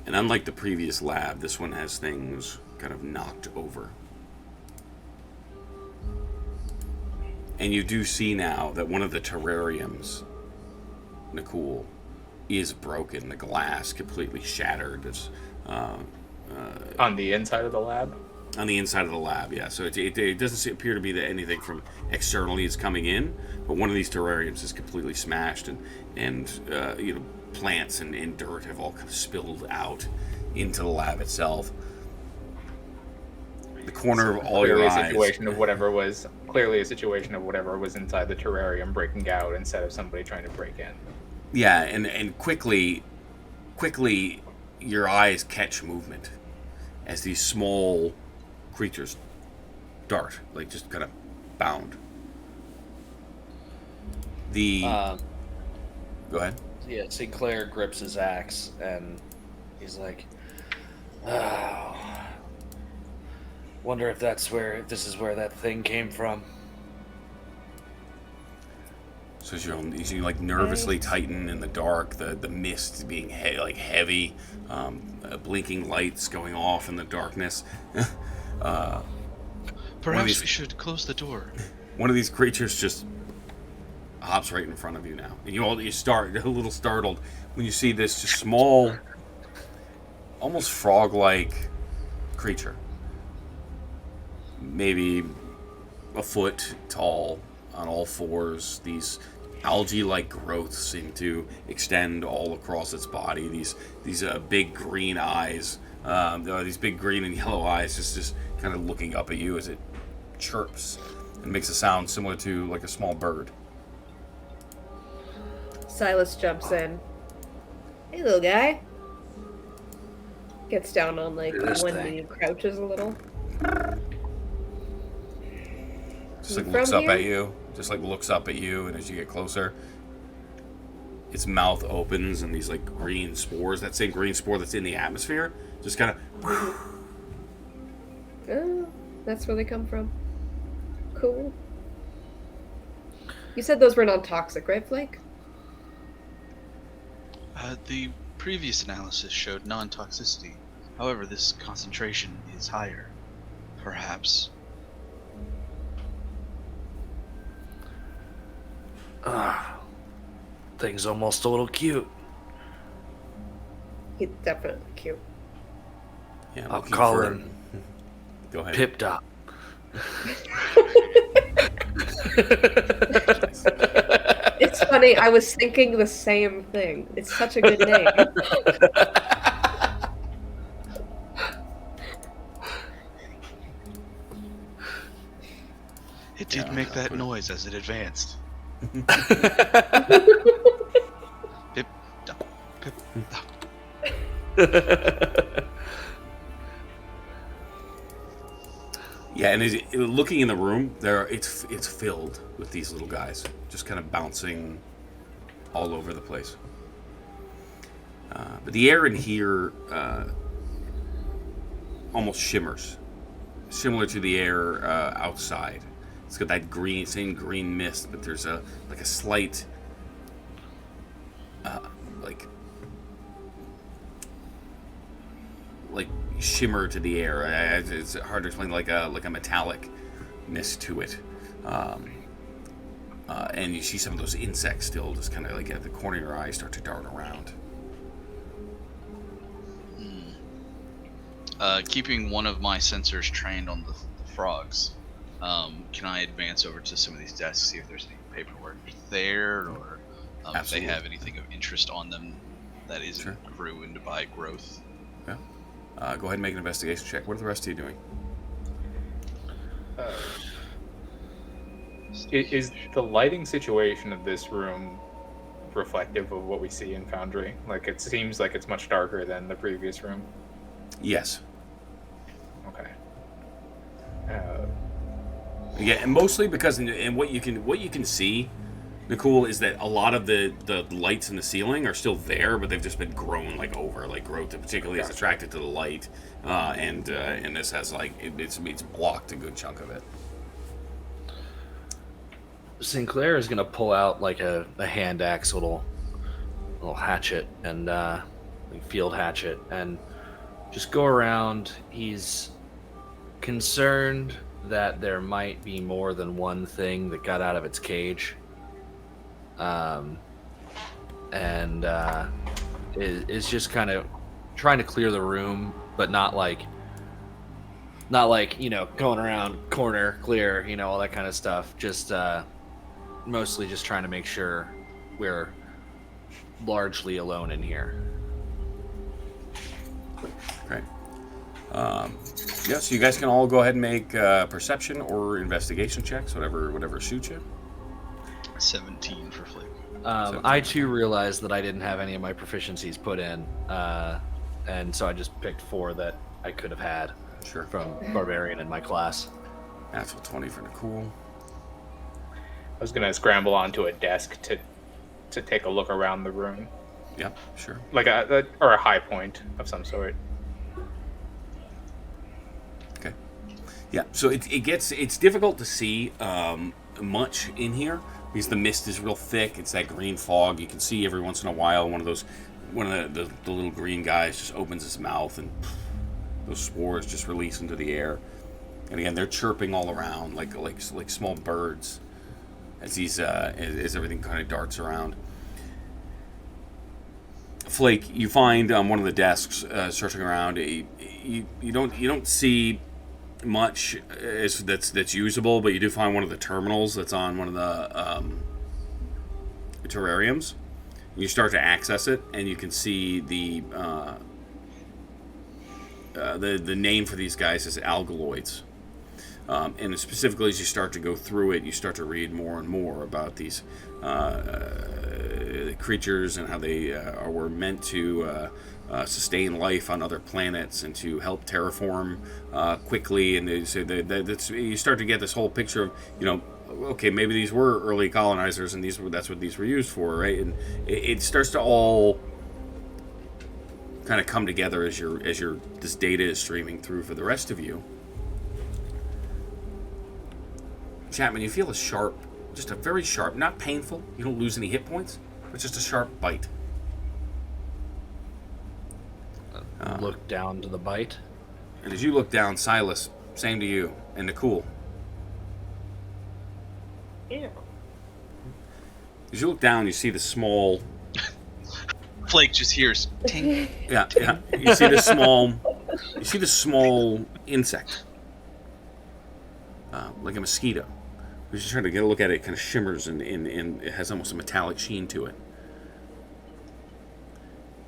And unlike the previous lab, this one has things kind of knocked over. And you do see now that one of the terrariums, Nakul, is broken. The glass completely shattered. It's On the inside of the lab? on the inside of the lab, yeah. So it doesn't appear to be that anything from externally is coming in, but one of these terrariums is completely smashed, and plants and dirt have all kind of spilled out into the lab itself. The corner of all your eyes. Clearly a situation of whatever was inside the terrarium breaking out instead of somebody trying to break in. Yeah, and quickly, your eyes catch movement as these small creatures dart, like just kind of bound. Go ahead. Yeah, Sinclair grips his axe and he's like, "Oh, wonder if this is where that thing came from." So as you like nervously tighten in the dark, the mist being heavy, blinking lights going off in the darkness. Perhaps we should close the door. One of these creatures just hops right in front of you now, and you start a little startled when you see this just small, almost frog-like creature, maybe a foot tall, on all fours. These algae-like growths seem to extend all across its body. These big green eyes There are these big green and yellow eyes just kind of looking up at you as it chirps and makes a sound similar to like a small bird. Silas jumps in. Hey, little guy. Gets down on like This one thing. knee, crouches a little. Just like You looks from up at here? you. Just like looks up at you, and as you get closer, its mouth opens, and these like green spores, that same green spore that's in the atmosphere, just kind of. Oh, that's where they come from. Cool. You said those were non-toxic, right, Flake? The previous analysis showed non-toxicity. However, this concentration is higher. Perhaps. Thing's almost a little cute. He's definitely cute. Yeah, I'll looking call for him Go ahead. Pip Dot. It's funny, I was thinking the same thing. It's such a good name. It did Yeah, make I'll that put it- noise as it advanced. Pip, dop, pip, dop. Yeah, and looking in the room, it's filled with these little guys, just kind of bouncing all over the place. But the air in here almost shimmers, similar to the air outside. It's got that same green mist, but there's a slight like shimmer to the air. It's hard to explain, like a metallic mist to it. And you see some of those insects still just kind of like at the corner of your eye start to dart around. Keeping one of my sensors trained on the frogs, can I advance over to some of these desks, see if there's any paperwork there, or if they Absolutely. have anything of interest on them that isn't Sure. ruined by growth? Yeah. Go ahead and make an investigation check. What are the rest of you doing? Is the lighting situation of this room reflective of what we see in Foundry? Like, it seems like it's much darker than the previous room. Yes. Okay. Yeah, and mostly because and what you can see, Nicole, is that a lot of the lights in the ceiling are still there, but they've just been grown like over, like growth that particularly is Gotcha. attracted to the light, and this has like it's blocked a good chunk of it. Sinclair is gonna pull out like a hand axe, little hatchet, and like field hatchet, and just go around. He's concerned that there might be more than one thing that got out of its cage, and is just kind of trying to clear the room, but not like going around corner clear, all that kind of stuff. Just mostly just trying to make sure we're largely alone in here. Okay. Yeah, so you guys can all go ahead and make perception or investigation checks, whatever suits you. 17 for Flake. I too realized that I didn't have any of my proficiencies put in, and so I just picked 4 that I could have had Sure. from Barbarian in my class. Natural 20 for Nicole. I was gonna scramble onto a desk to take a look around the room, Yeah, sure. like a high point of some sort. Okay. Yeah, so it's difficult to see much in here because the mist is real thick. It's that green fog. You can see every once in a while one of the little green guys just opens his mouth and those spores just release into the air. And again, they're chirping all around like small birds as as everything kind of darts around. Flake, you find on one of the desks searching around. You don't see much that's usable, but you do find one of the terminals that's on one of the terrariums. You start to access it, and you can see the name for these guys is algaloids. And specifically, as you start to go through it, you start to read more and more about these creatures and how they were meant to sustain life on other planets and to help terraform quickly. And they say that's, you start to get this whole picture of, okay, maybe these were early colonizers and that's what these were used for, right? And it starts to all kind of come together as this data is streaming through for the rest of you. Chapman, you feel a sharp, just a very sharp, not painful, you don't lose any hit points, but just a sharp bite. Look down to the bite. And as you look down, Silas, same to you, and Nicole. Yeah. As you look down, you see the small... Flake just hears ting. Yeah. You see this small insect. Like a mosquito. You're just trying to get a look at it. It kind of shimmers and it has almost a metallic sheen to it.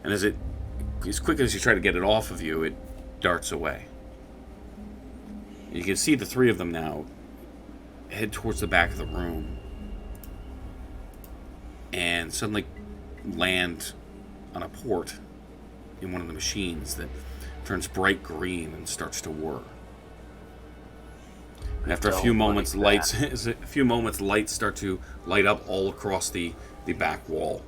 And as quick as you try to get it off of you, it darts away. You can see the three of them now head towards the back of the room and suddenly land on a port in one of the machines that turns bright green and starts to whir. And after a few moments, lights start to light up all across the back wall.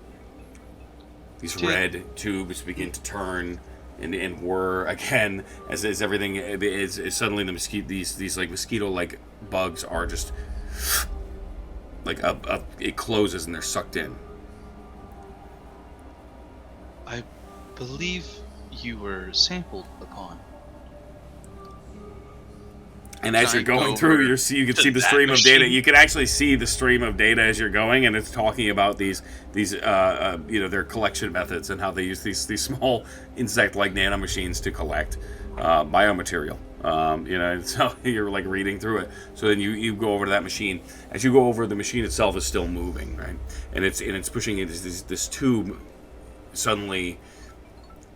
These red tubes begin to turn and whir again as everything is suddenly the mosquito. These like mosquito-like bugs are just like it closes and they're sucked in. I believe you were sampled upon. And as you're going through, you can see the stream of data. You can actually see the stream of data as you're going, and it's talking about these their collection methods and how they use these small insect-like nanomachines to collect biomaterial. So you're like reading through it. So then you go over to that machine. As you go over, the machine itself is still moving, right? And it's pushing it. This tube suddenly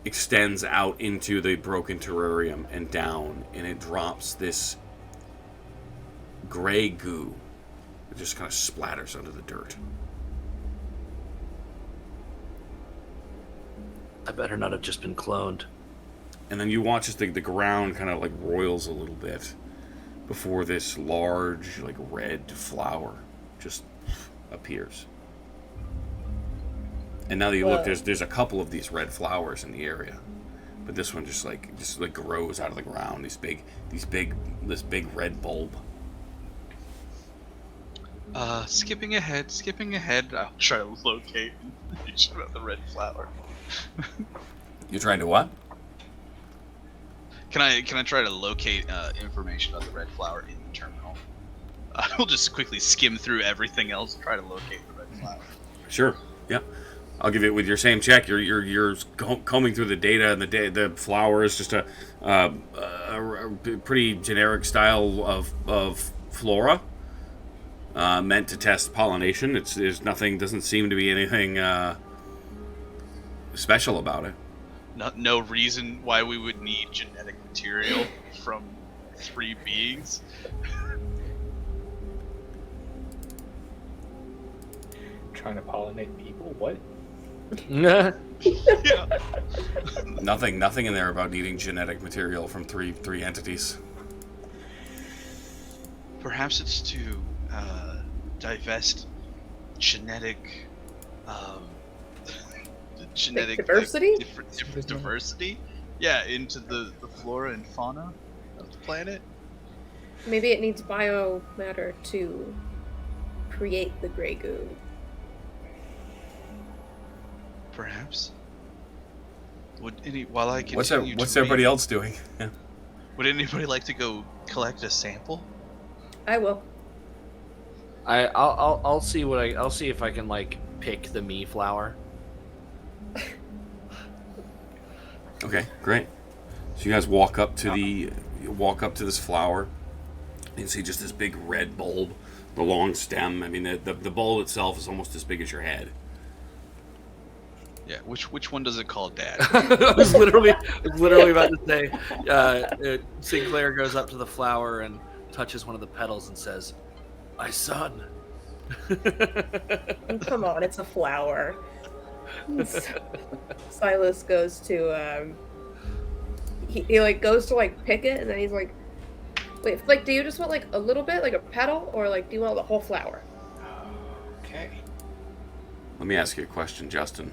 extends out into the broken terrarium and down, and it drops this gray goo. It just kind of splatters under the dirt. I better not have just been cloned. And then you watch as the ground kind of like roils a little bit before this large, like red flower just appears. And now that you look, there's a couple of these red flowers in the area, but this one just grows out of the ground. This big red bulb. Skipping ahead. I'll try to locate information about the red flower. You're trying to what? Can I try to locate information about the red flower in the terminal? I will just quickly skim through everything else and try to locate the red flower. Sure. Yep. I'll give it with your same check. You're combing through the data, and the flower is just a pretty generic style of flora meant to test pollination. There's nothing, doesn't seem to be anything special about it. No reason why we would need genetic material from three beings. Trying to pollinate people? What? Yeah. Nothing in there about needing genetic material from three entities. Perhaps it's to divest genetic diversity? Diversity? Yeah, into the flora and fauna of the planet. Maybe it needs biomatter to create the gray goo. Perhaps. While I What's continue everybody else doing? Yeah. Would anybody like to go collect a sample? I will. I'll see I'll see if I can like pick the me flower. Okay, great. So you guys walk up to this flower. You can see just this big red bulb, the long stem. I mean, the bulb itself is almost as big as your head. Yeah, which one does it call Dad? I was literally about to say. Sinclair goes up to the flower and touches one of the petals and says, "My son." Oh, come on, it's a flower. Silas goes to he like goes to like pick it, and then he's like, wait, like, do you just want like a little bit, like a petal, or like do you want the whole flower? Okay. Let me ask you a question, Justin.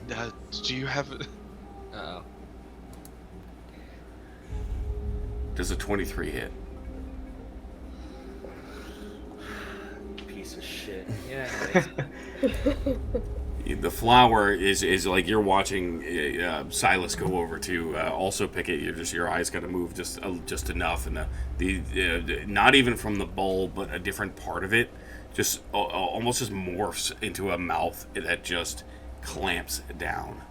Do you have? Uh-oh. Does a 23 hit? Piece of shit. Yeah. The flower is like you're watching Silas go over to also pick it. Your eyes got to move just enough, and the not even from the bulb, but a different part of it, just almost just morphs into a mouth that just clamps down.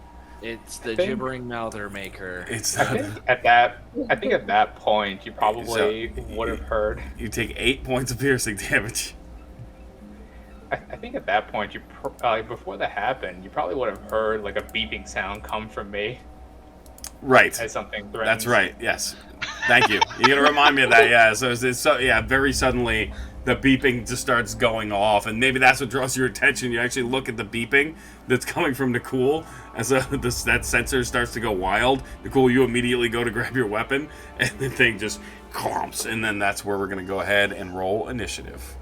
It's the gibbering mouther maker. It's I think at that point you probably would have heard. You take 8 points of piercing damage. I think at that point you before that happened, you probably would have heard like a beeping sound come from me. Right. As something threatens. That's right. Yes. Thank you. You're gonna remind me of that. Yeah. So very suddenly the beeping just starts going off, and maybe that's what draws your attention. You actually look at the beeping that's coming from Nicole, as that sensor starts to go wild. Nicole, you immediately go to grab your weapon, and the thing just clomps, and then that's where we're gonna go ahead and roll initiative.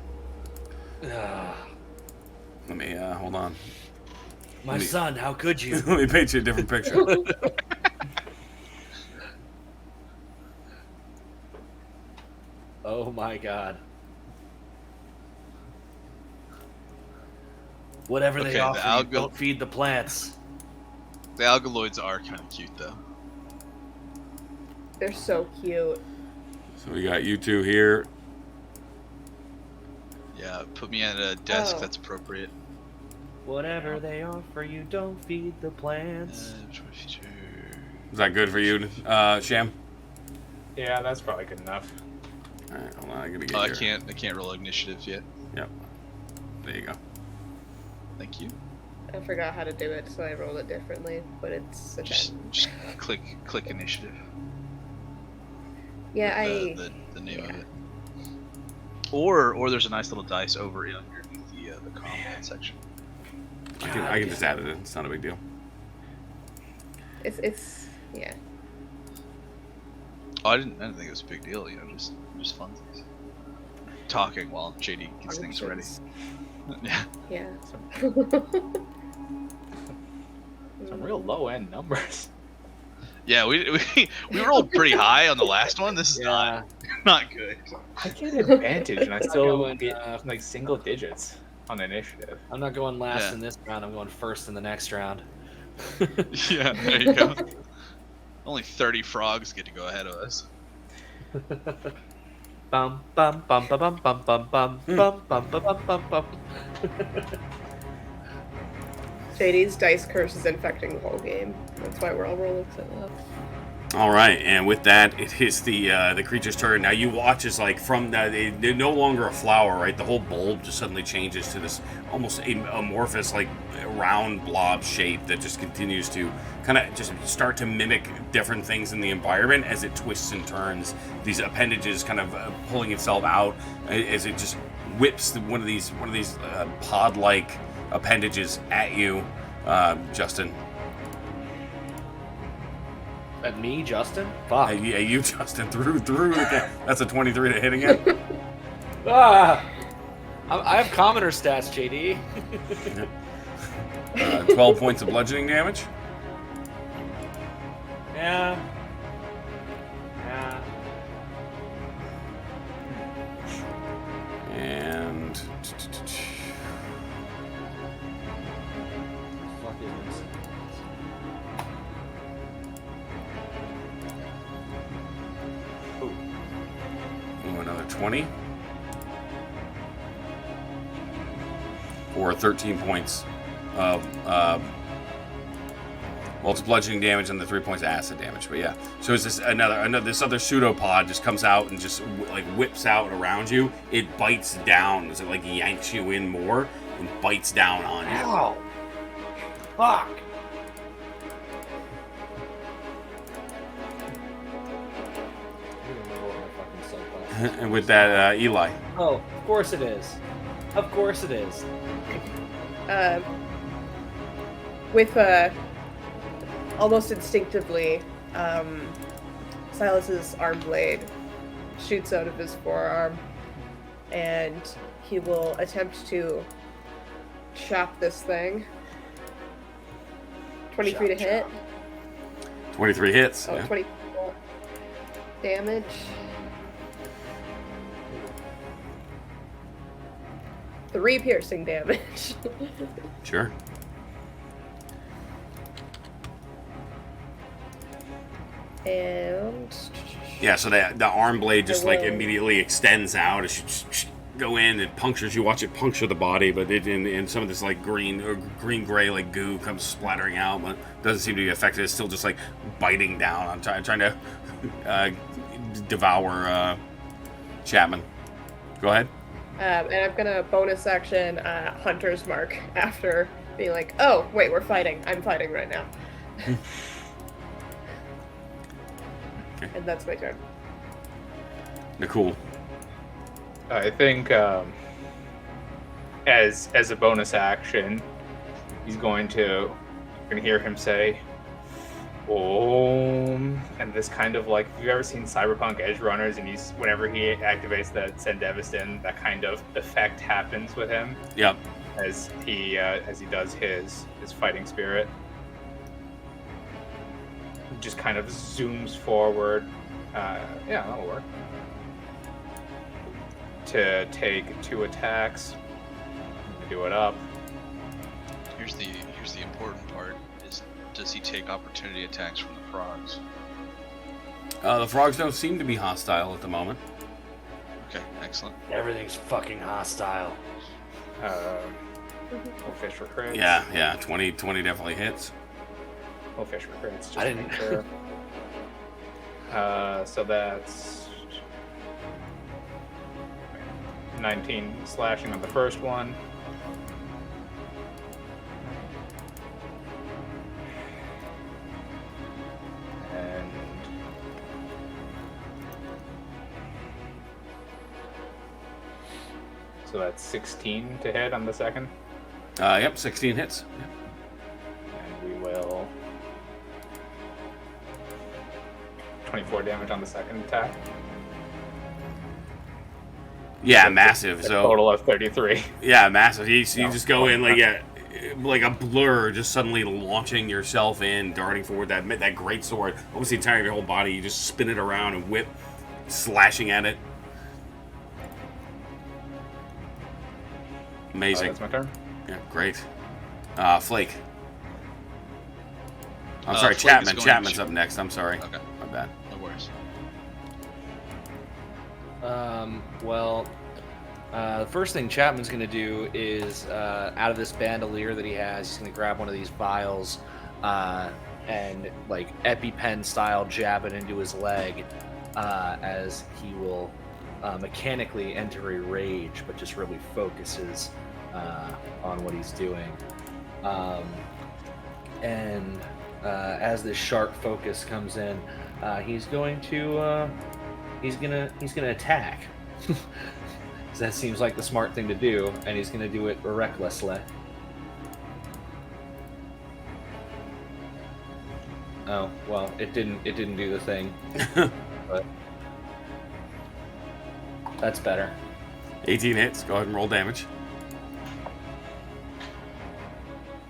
Let me hold on. My son, how could you? Let me paint you a different picture. Oh my god. Whatever they Okay, offer, you don't feed the plants. The algaloids are kind of cute, though. They're so cute. So we got you two here. Yeah, put me at a desk Oh. that's appropriate. Whatever they offer, you don't feed the plants. Is that good for you, Sham? Yeah, that's probably good enough. All right, hold on. I'm gonna get. I can't roll initiative yet. Yep. There you go. Thank you. I forgot how to do it, so I rolled it differently, but it's a 10. Just click initiative. Yeah, The name of it. Or there's a nice little dice over it underneath the combat section. I can just add it in. It's not a big deal. it's yeah. Oh, I didn't think it was a big deal. Just fun things. Talking while JD gets things ready. Yeah. Yeah. Some real low end numbers. Yeah, we rolled pretty high on the last one. This is not good. I get advantage and I still going, get like single digits on initiative. I'm not going last in this round. I'm going first in the next round. Yeah, there you go. Only 30 frogs get to go ahead of us. Bum bum bum bum bum bum bum bum bum bum bum bum bum. JD's dice curse is infecting the whole game. That's why we're all rolling so well. All right, and with that, it is the creature's turn. Now you watch as like from that they're no longer a flower, right? The whole bulb just suddenly changes to this almost amorphous, like round blob shape that just continues to kind of just start to mimic different things in the environment as it twists and turns. These appendages kind of pulling itself out as it just whips one of these pod-like appendages at you, Justin. At me, Justin? Fuck. Yeah, you, Justin, through. That's a 23 to hit again. I have commoner stats, JD. 12 points of bludgeoning damage. Yeah. And Fuck is this? ooh, another 20. Or 13 points of well, it's bludgeoning damage and the 3 points of acid damage. But yeah, so it's this this other pseudopod just comes out and just like whips out around you. It bites down as it like yanks you in more and bites down on you. Ow! Fuck! And with that, Eli. Oh, of course it is. Of course it is. With almost instinctively, Silas's arm blade shoots out of his forearm, and he will attempt to chop this thing. 23 to hit. 23 hits. Oh, Yeah. 24 damage. Three piercing damage. Sure. And Yeah, so the arm blade just like will- immediately extends out. It should go in, it punctures. You watch it puncture the body, but it in some of this like green or green gray like goo comes splattering out, but doesn't seem to be affected. It's still just like biting down. I'm trying to devour Chapman. Go ahead. and I'm gonna bonus action Hunter's Mark after being like, oh wait, we're fighting. I'm fighting right now. Okay. And that's my turn. Nicole. I think as a bonus action, he's going to. You're gonna hear him say, "Om," and this kind of like. Have you ever seen Cyberpunk Edge Runners? And he's whenever he activates that Send Deviston, that kind of effect happens with him Yep. as he does his fighting spirit. Just kind of zooms forward. Yeah, that'll work. To take 2 attacks. Do it up. Here's the important part: is does he take opportunity attacks from the frogs? The frogs don't seem to be hostile at the moment. Okay, excellent. Everything's fucking hostile. We'll fish for crits. Yeah. 20 definitely hits. We'll fish for crits. Just I to didn't- make sure. So that's 19 slashing on the first one. And so that's 16 to hit on the second. Yep, 16 hits. Yep. And we will 24 damage on the second attack. Yeah, massive. A So total of 33. yeah, massive. You No. just go in like a blur, just suddenly launching yourself in, darting forward that great sword. Almost the entire of your whole body. You just spin it around and whip, slashing at it. Amazing. That's my turn. Yeah, great. Flake. I'm sorry, Flake is Chapman. going Chapman's to- up next. I'm sorry. Okay, My bad. no worries. The first thing Chapman's going to do is, out of this bandolier that he has, he's going to grab one of these vials and, like, EpiPen style jab it into his leg as he will mechanically enter a rage, but just really focuses on what he's doing. And as this sharp focus comes in, he's going to attack. That seems like the smart thing to do, and he's going to do it recklessly. Oh well, it didn't do the thing, but that's better. 18 hits. Go ahead and roll damage.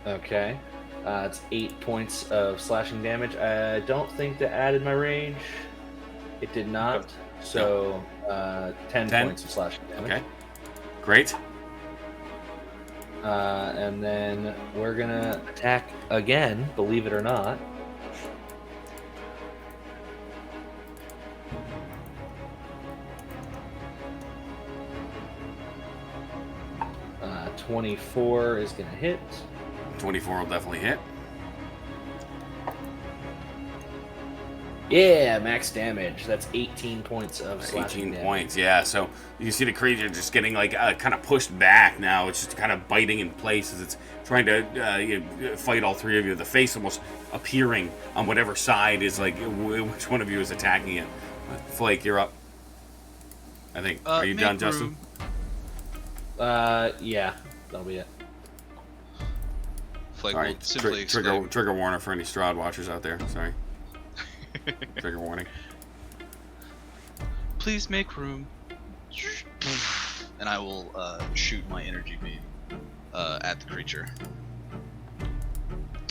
Okay, it's 8 points of slashing damage. I don't think that added my range. It did not. So 10 points of slashing damage. Okay. Great. And then we're gonna attack again, believe it or not. 24 is gonna hit. 24 will definitely hit. Yeah, max damage. That's 18 points of slashing 18 damage. points, yeah. So you see the creature just getting like kind of pushed back now. It's just kind of biting in place as it's trying to fight all three of you. The face almost appearing on whatever side is like which one of you is attacking it. Flake, you're up. I think. Are you make done, Justin? room. Yeah, that'll be it. Flake All will right. simply exclaim, Trigger warner for any Strahd watchers out there. Sorry. Trigger warning. please make room. And I will shoot my energy beam at the creature.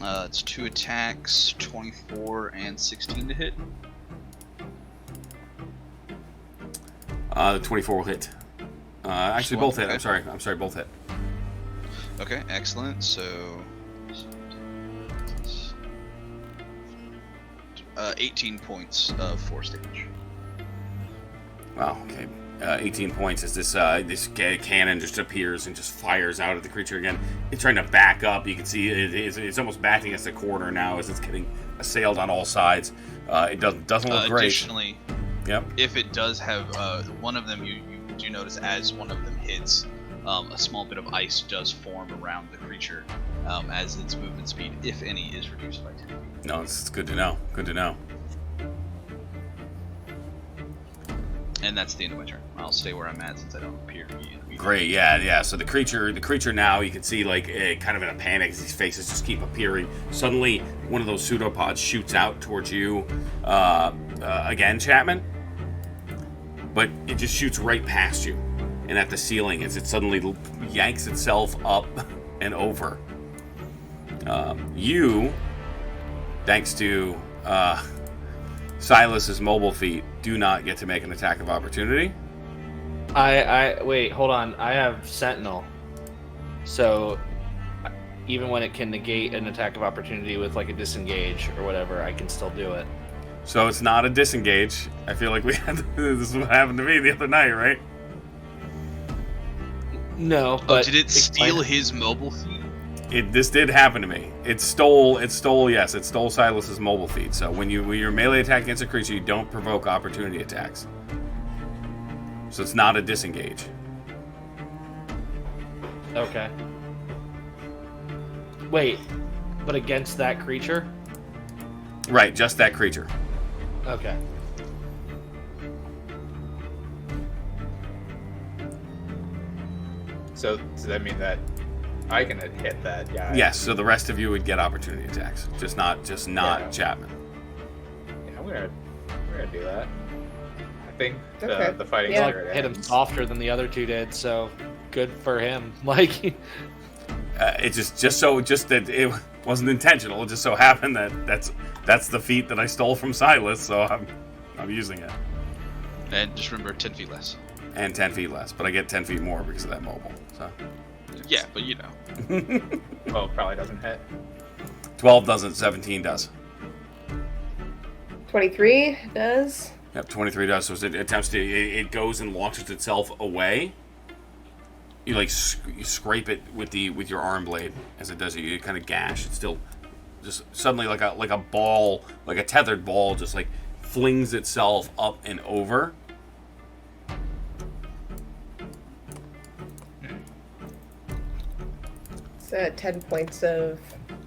It's 2 attacks, 24 and 16 to hit. The 24 will hit. Actually, both hit. Okay. I'm sorry, both hit. Okay, excellent. So 18 points of force damage. Wow. Okay. 18 points as this cannon just appears and just fires out at the creature again. It's trying to back up. You can see it's almost backing against the corner now as it's getting assailed on all sides. It doesn't look great. Additionally, Yep. if it does have one of them, you do notice as one of them hits, a small bit of ice does form around the creature as its movement speed, if any, is reduced by 10 feet. No, it's good to know. Good to know. And that's the end of my turn. I'll stay where I'm at since I don't appear to be in. Great, yeah. So the creature now, you can see like kind of in a panic as these faces just keep appearing. Suddenly, one of those pseudopods shoots out towards you again, Chapman. But it just shoots right past you and at the ceiling as it suddenly yanks itself up and over. You, thanks to Silas's mobile feat, do not get to make an attack of opportunity. I wait, hold on. I have Sentinel, so even when it can negate an attack of opportunity with like a disengage or whatever, I can still do it. So it's not a disengage. I feel like we had this is what happened to me the other night, right? No, Oh, but did it steal explain- his mobile feed? This did happen to me. It stole Silas's mobile feed. So when you're melee attack against a creature, you don't provoke opportunity attacks. So it's not a disengage. Okay. Wait, but against that creature? Right, just that creature. Okay. So does that mean that I can hit that guy? Yes, so the rest of you would get opportunity attacks. Just not Yeah. Chapman. Yeah, we're gonna do that. I think Okay. the fighting Yeah. spirit Hit him ends. softer than the other two did, so good for him. Like, It's just that it wasn't intentional. It just so happened that that's the feat that I stole from Silas, so I'm using it. And just remember, 10 feet less. And 10 feet less, but I get 10 feet more because of that mobile. So Yeah, but you know. Well, probably doesn't hit. 12 doesn't, 17 does. 23 does. Yep, 23 does. So it attempts to, it goes and launches itself away. You like you scrape it with your arm blade as it does it. You kind of gash. It's still just suddenly like a ball, like a tethered ball, just like flings itself up and over. It's 10 points of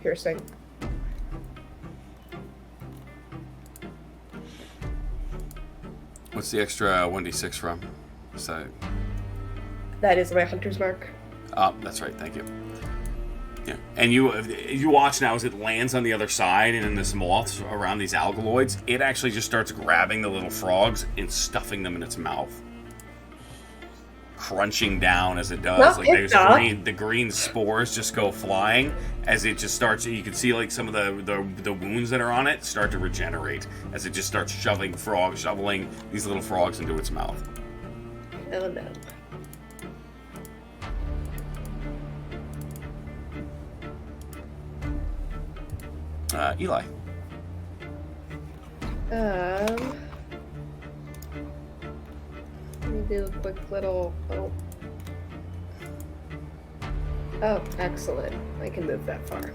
piercing. What's the extra 1d6 from? So, That is my hunter's mark. that's right. Thank you. Yeah, and you watch now as it lands on the other side, and in this moth around these alkaloids, it actually just starts grabbing the little frogs and stuffing them in its mouth, crunching down as it does. Well, Like it's the green spores just go flying as it just starts. You can see like some of the wounds that are on it start to regenerate as it just starts shoveling these little frogs into its mouth. Oh no. Eli. Let me do a quick little. Oh, excellent. I can move that far.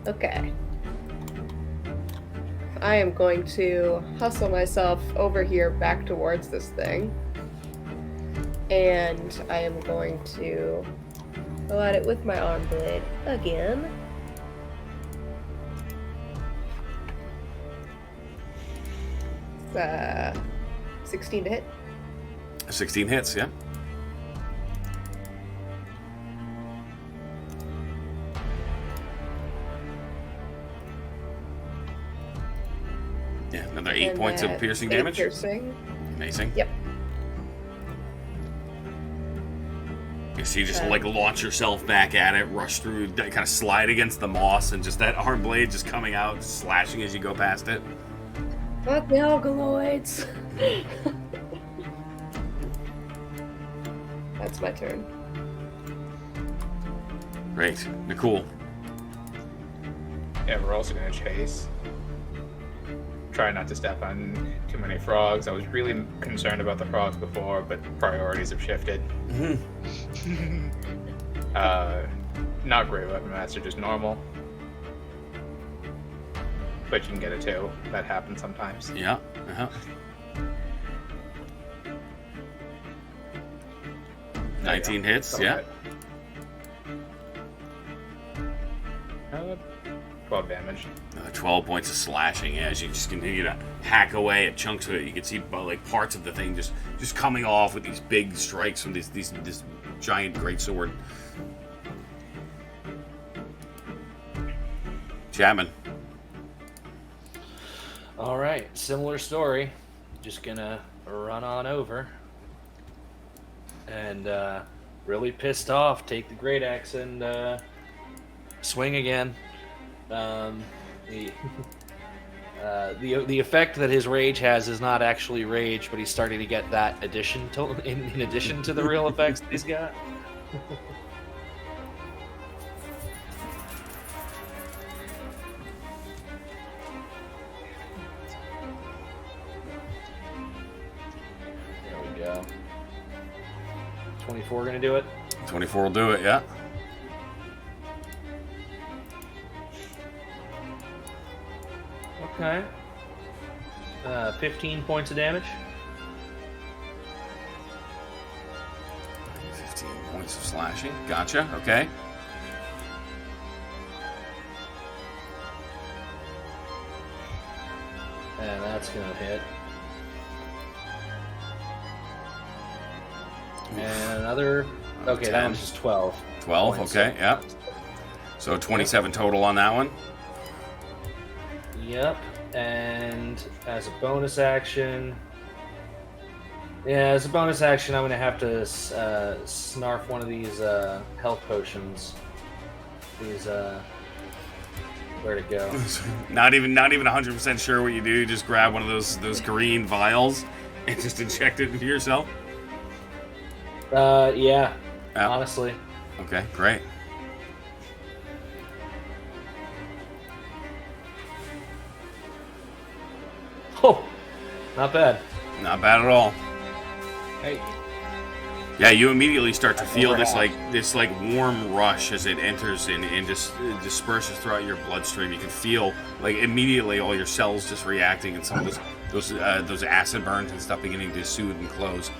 Okay. I am going to hustle myself over here back towards this thing. And I am going to go at it with my arm blade again. It's 16 to hit. 16 hits, yeah. Yeah, another 8 And points of that's piercing 8 damage. Piercing. Amazing. Yep. You see, you just Okay. like launch yourself back at it, rush through, kind of slide against the moss, and just that arm blade just coming out, slashing as you go past it. Not the alkaloids. That's my turn. Great. Nicole. Yeah, we're also gonna chase. Try not to step on too many frogs. I was really concerned about the frogs before, but priorities have shifted. Not great weapon master, just normal. But you can get it too. That happens sometimes. Yeah. Uh-huh. 19 hits, yeah. 12 damage. 12 points of slashing as you just continue to hack away at chunks of it. You can see like parts of the thing just coming off with these big strikes from this giant greatsword. Chapman. All right, similar story. Just gonna run on over and really pissed off. Take the great axe and swing again. The effect that his rage has is not actually rage, but he's starting to get that addition to in addition to the real effects that he's got. There we go. 24 gonna do it. 24 will do it, yeah. Okay. 15 points of damage. 15 points of slashing. Gotcha, okay. And that's gonna hit. And another. Okay, 10. that one's just 12. 12, points. okay, yeah. So 27 total on that one. Yep. And as a bonus action. Yeah, as a bonus action, I'm gonna have to snarf one of these health potions. These where to go? Not even 100% sure what you do. Just grab one of those green vials and just inject it into yourself. Yeah. Yeah. Honestly. Okay, great. Oh, not bad. Not bad at all. Hey, Yeah, you immediately start to feel this warm rush as it enters and just disperses throughout your bloodstream. You can feel like immediately all your cells just reacting, and some of those acid burns and stuff beginning to soothe and close.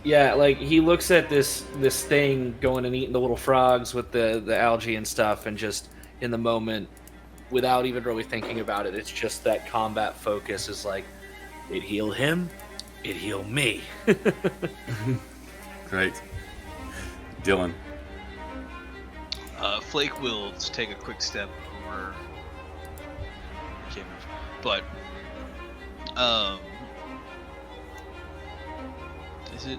Yeah, like he looks at this thing going and eating the little frogs with the algae and stuff, and just in the moment, without even really thinking about it, it's just that combat focus is like, it healed him, it healed me. Great. Dylan. Flake will take a quick step over. Can't move. But is it?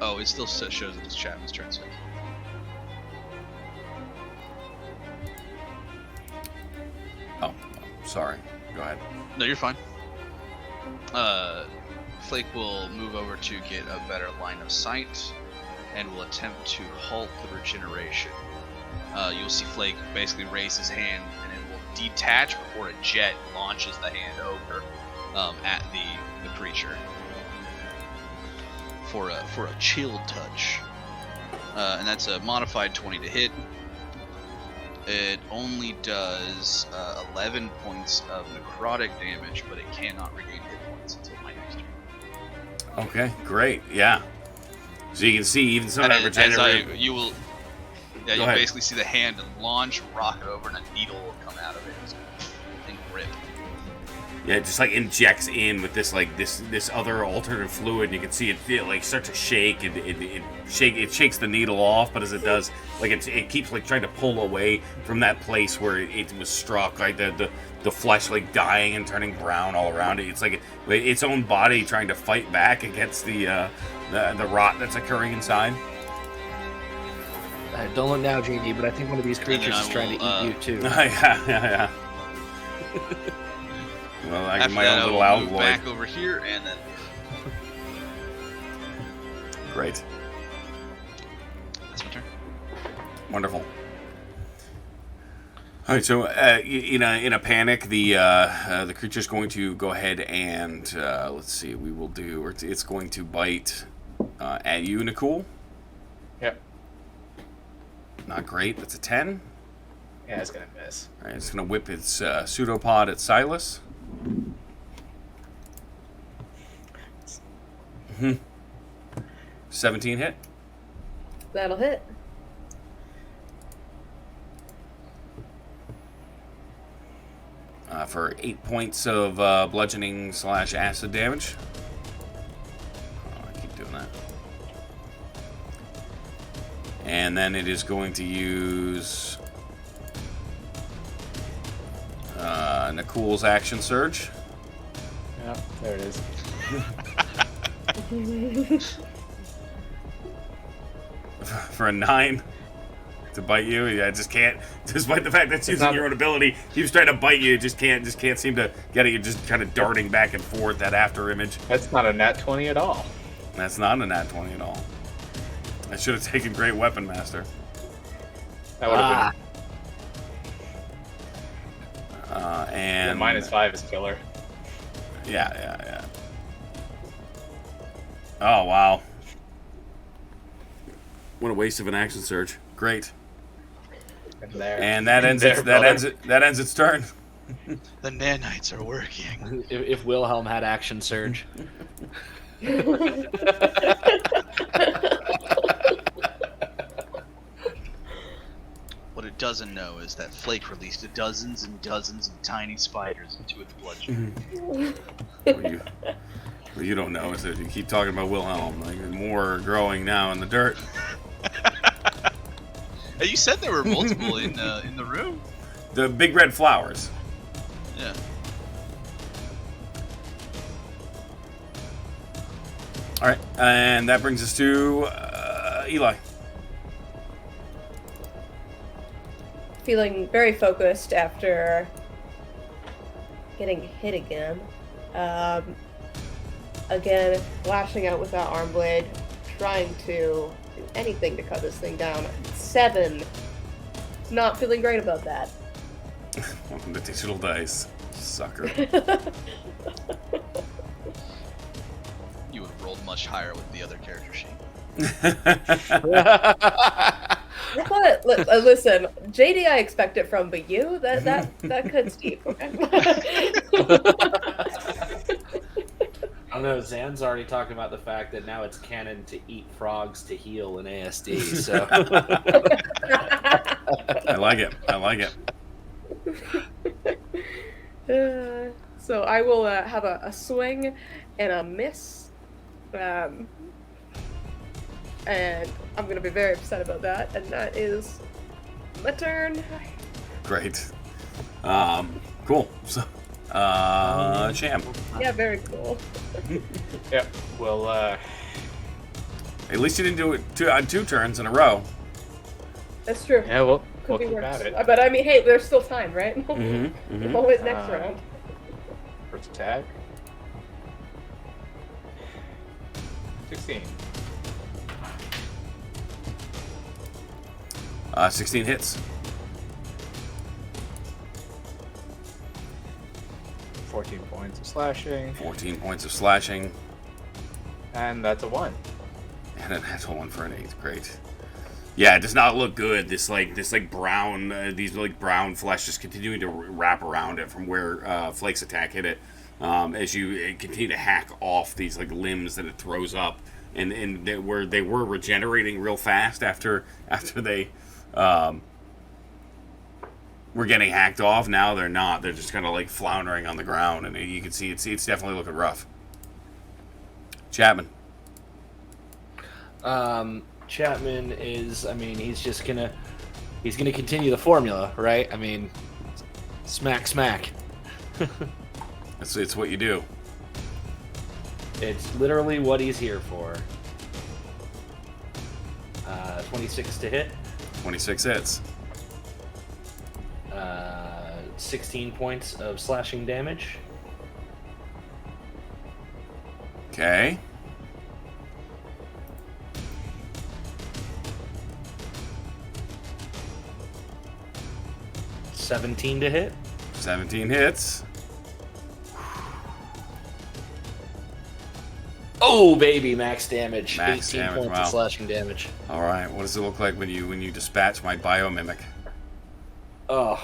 Oh, it still shows that it's Chapman's turn. So. Oh, sorry. Go ahead. No, you're fine. Flake will move over to get a better line of sight and will attempt to halt the regeneration. You'll see Flake basically raise his hand and it will detach before a jet launches the hand over at the creature for a chilled touch. And that's a modified 20 to hit. It only does 11 points of necrotic damage, but it cannot regain hit points until my next turn. Okay, great. Yeah. So you can see even some of that regeneration. You will ahead. basically see the hand launch, rocket over, and a needle will come out of it and grip. Yeah, it just like injects in with this like this other alternative fluid, and you can see it like start to shake, and it shakes the needle off. But as it does, like it keeps like trying to pull away from that place where it was struck, like the flesh like dying and turning brown all around it. It's like its own body trying to fight back against the rot that's occurring inside. Don't look now, JD, but I think one of these creatures is trying to eat you too. Yeah. Well, I get After my that, own I little will move alkaloid. back over here, and then Great. that's my turn. Wonderful. All right, so in a panic, the creature's going to go ahead and let's see. We will do. Or it's going to bite at you, Nicole. Yep. Not great. That's a 10. Yeah, it's gonna miss. All right, it's going to whip its pseudopod at Silas. 17 hit. That'll hit. For 8 points of bludgeoning / acid damage. Oh, I keep doing that. And then it is going to use Nicole's action surge Yep, there it is. for a 9 to bite you. Yeah, I just can't. Despite the fact that it's using your own ability, he was trying to bite you. Just can't seem to get it. You're just kind of darting back and forth. That after image. That's not a nat 20 at all. That's not a nat 20 at all. I should have taken Great Weapon Master. That would have been. And Yeah, -5 is killer. Yeah. Oh wow! What a waste of an action surge. Great. And there. And that ends There, that ends its turn. The nanites are working. If Wilhelm had action surge. What it doesn't know is that Flake released dozens and dozens of tiny spiders into its bloodstream. What you don't know is that you keep talking about Wilhelm. Like more are growing now in the dirt. Hey, you said there were multiple in the room. The big red flowers. Yeah. All right, and that brings us to Eli. Feeling very focused after getting hit again. Again, lashing out with that arm blade, trying to do anything to cut this thing down. 7. Not feeling great about that. Welcome to digital dice, sucker. You would have rolled much higher with the other character sheet. But listen, JD, I expect it from, but you, that cuts deep. Okay. I don't know. Zan's already talking about the fact that now it's canon to eat frogs to heal in ASD. So I like it. So I will have a swing and a miss, and I'm gonna be very upset about that. And that is my turn. Great. Cool. So, Sham. Yeah, very cool. Yep. Well, At least you didn't do it on 2 turns in a row. That's true. yeah, we'll Could be keep worse. at it. But I mean, hey, there's still time, right? Mm-hmm. Always next round. First attack. 16. 16 hits. 14 points of slashing. 14 points of slashing. And that's a 1. And a natural 1 for an 8. Great. Yeah, it does not look good. This brown, these brown flesh just continuing to wrap around it from where Flake's attack hit it. As you continue to hack off these limbs that it throws up, and they were regenerating real fast after they were getting hacked off. Now they're not. They're just kind of like floundering on the ground, and you can see it's definitely looking rough. Chapman. Chapman is, I mean, he's gonna continue the formula, right? I mean, smack. It's what you do. It's literally what he's here for. 26 to hit. 26 hits. 16 points of slashing damage. Okay. $17 to hit. 17 hits. Oh baby, max damage. Max 18 damage, points wow. of slashing damage. All right. What does it look like when you dispatch my biomimic? Oh,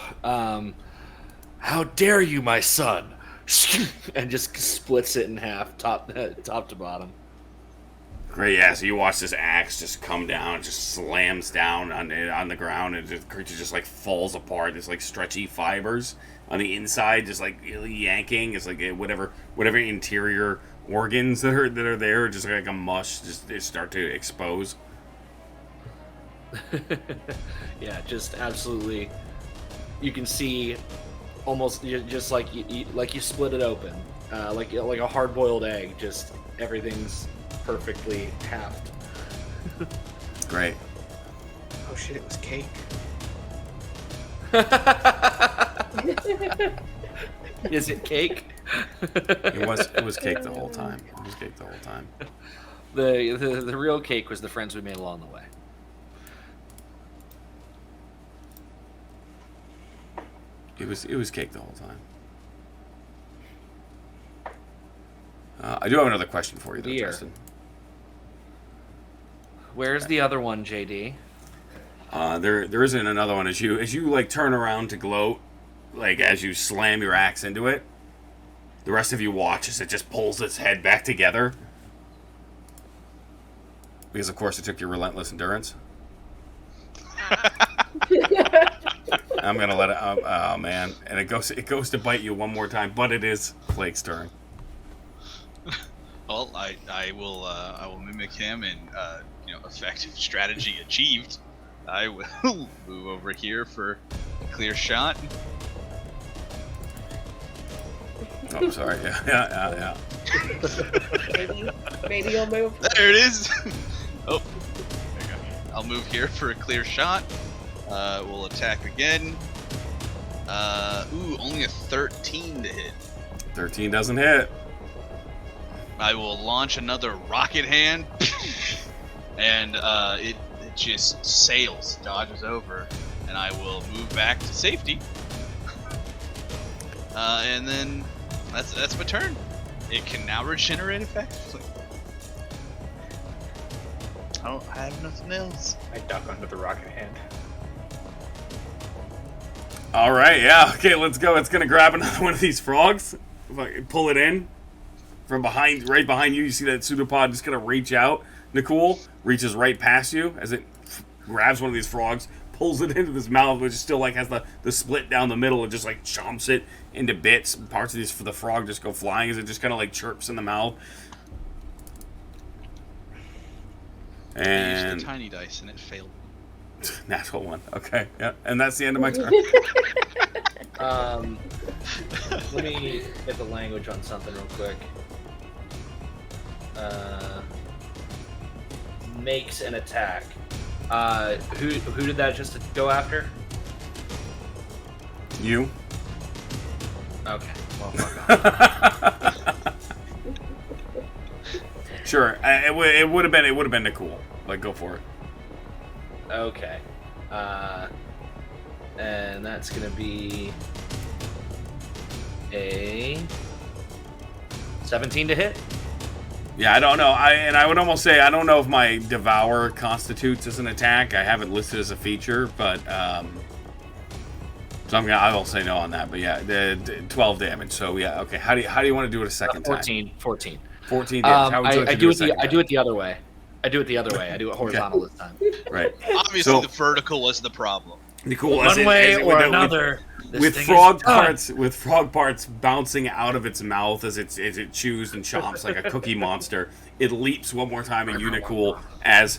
how dare you, my son? And just splits it in half, top to bottom. Great, yeah. So you watch this axe just come down, it just slams down on the ground, and the creature just like falls apart. There's like stretchy fibers on the inside, just like yanking. It's like whatever interior organs that are there, just like a mush, just they start to expose. Yeah, just absolutely. You can see almost just like you split it open, like a hard-boiled egg. Just everything's perfectly halved. Great. Oh shit! It was cake. Is it cake? It was cake the whole time. It was cake the whole time. The real cake was the friends we made along the way. It was cake the whole time. I do have another question for you, though, Dear. Justin. Where's the other one, JD? There isn't another one. As you like turn around to gloat, like as you slam your axe into it, the rest of you watch as it just pulls its head back together. Because of course it took your relentless endurance. I'm gonna let it. Oh man! And it goes to bite you one more time, but it is Flake's turn. Well, I will mimic him and effective strategy achieved. I will move over here for a clear shot. Oh, sorry. Yeah. Maybe you'll move. There it is. Oh, there you go. I'll move here for a clear shot. We'll attack again. Only a 13 to hit. 13 doesn't hit. I will launch another rocket hand, and it just sails, dodges over, and I will move back to safety. And then that's my turn. It can now regenerate effectively. I don't have nothing else. I duck under the rocket hand. All right, yeah. Okay, let's go. It's gonna grab another one of these frogs. If I pull it in from behind, right behind you, you see that pseudopod just gonna reach out. Nicole reaches right past you as it grabs one of these frogs, pulls it into this mouth, which still like has the split down the middle, and just like chomps it into bits. Parts of these for the frog just go flying as it just kind of like chirps in the mouth. I And used the tiny dice and it failed. natural one. Okay, yeah, and that's the end of my turn. Let me get the language on something real quick. Makes an attack. Who did that just go after? You. Okay. Well, fuck off. Sure. It would have been Nicole. Like, go for it. Okay. And that's gonna be a 17 to hit. Yeah, I don't know. I would almost say I don't know if my Devour constitutes as an attack. I have it listed as a feature, but so I will say no on that. But yeah, the 12 damage. So yeah, okay. How do you want to do it a second 14. time? 14. 14 damage. How would you like to do it a second I time? do it the other way. I do it horizontal this time. Right. Obviously, So- the vertical was the problem. Nicole, One way or another. This with thing frog is done. parts, with frog parts bouncing out of its mouth as it chews and chomps like a cookie monster. It leaps one more time at Unicool as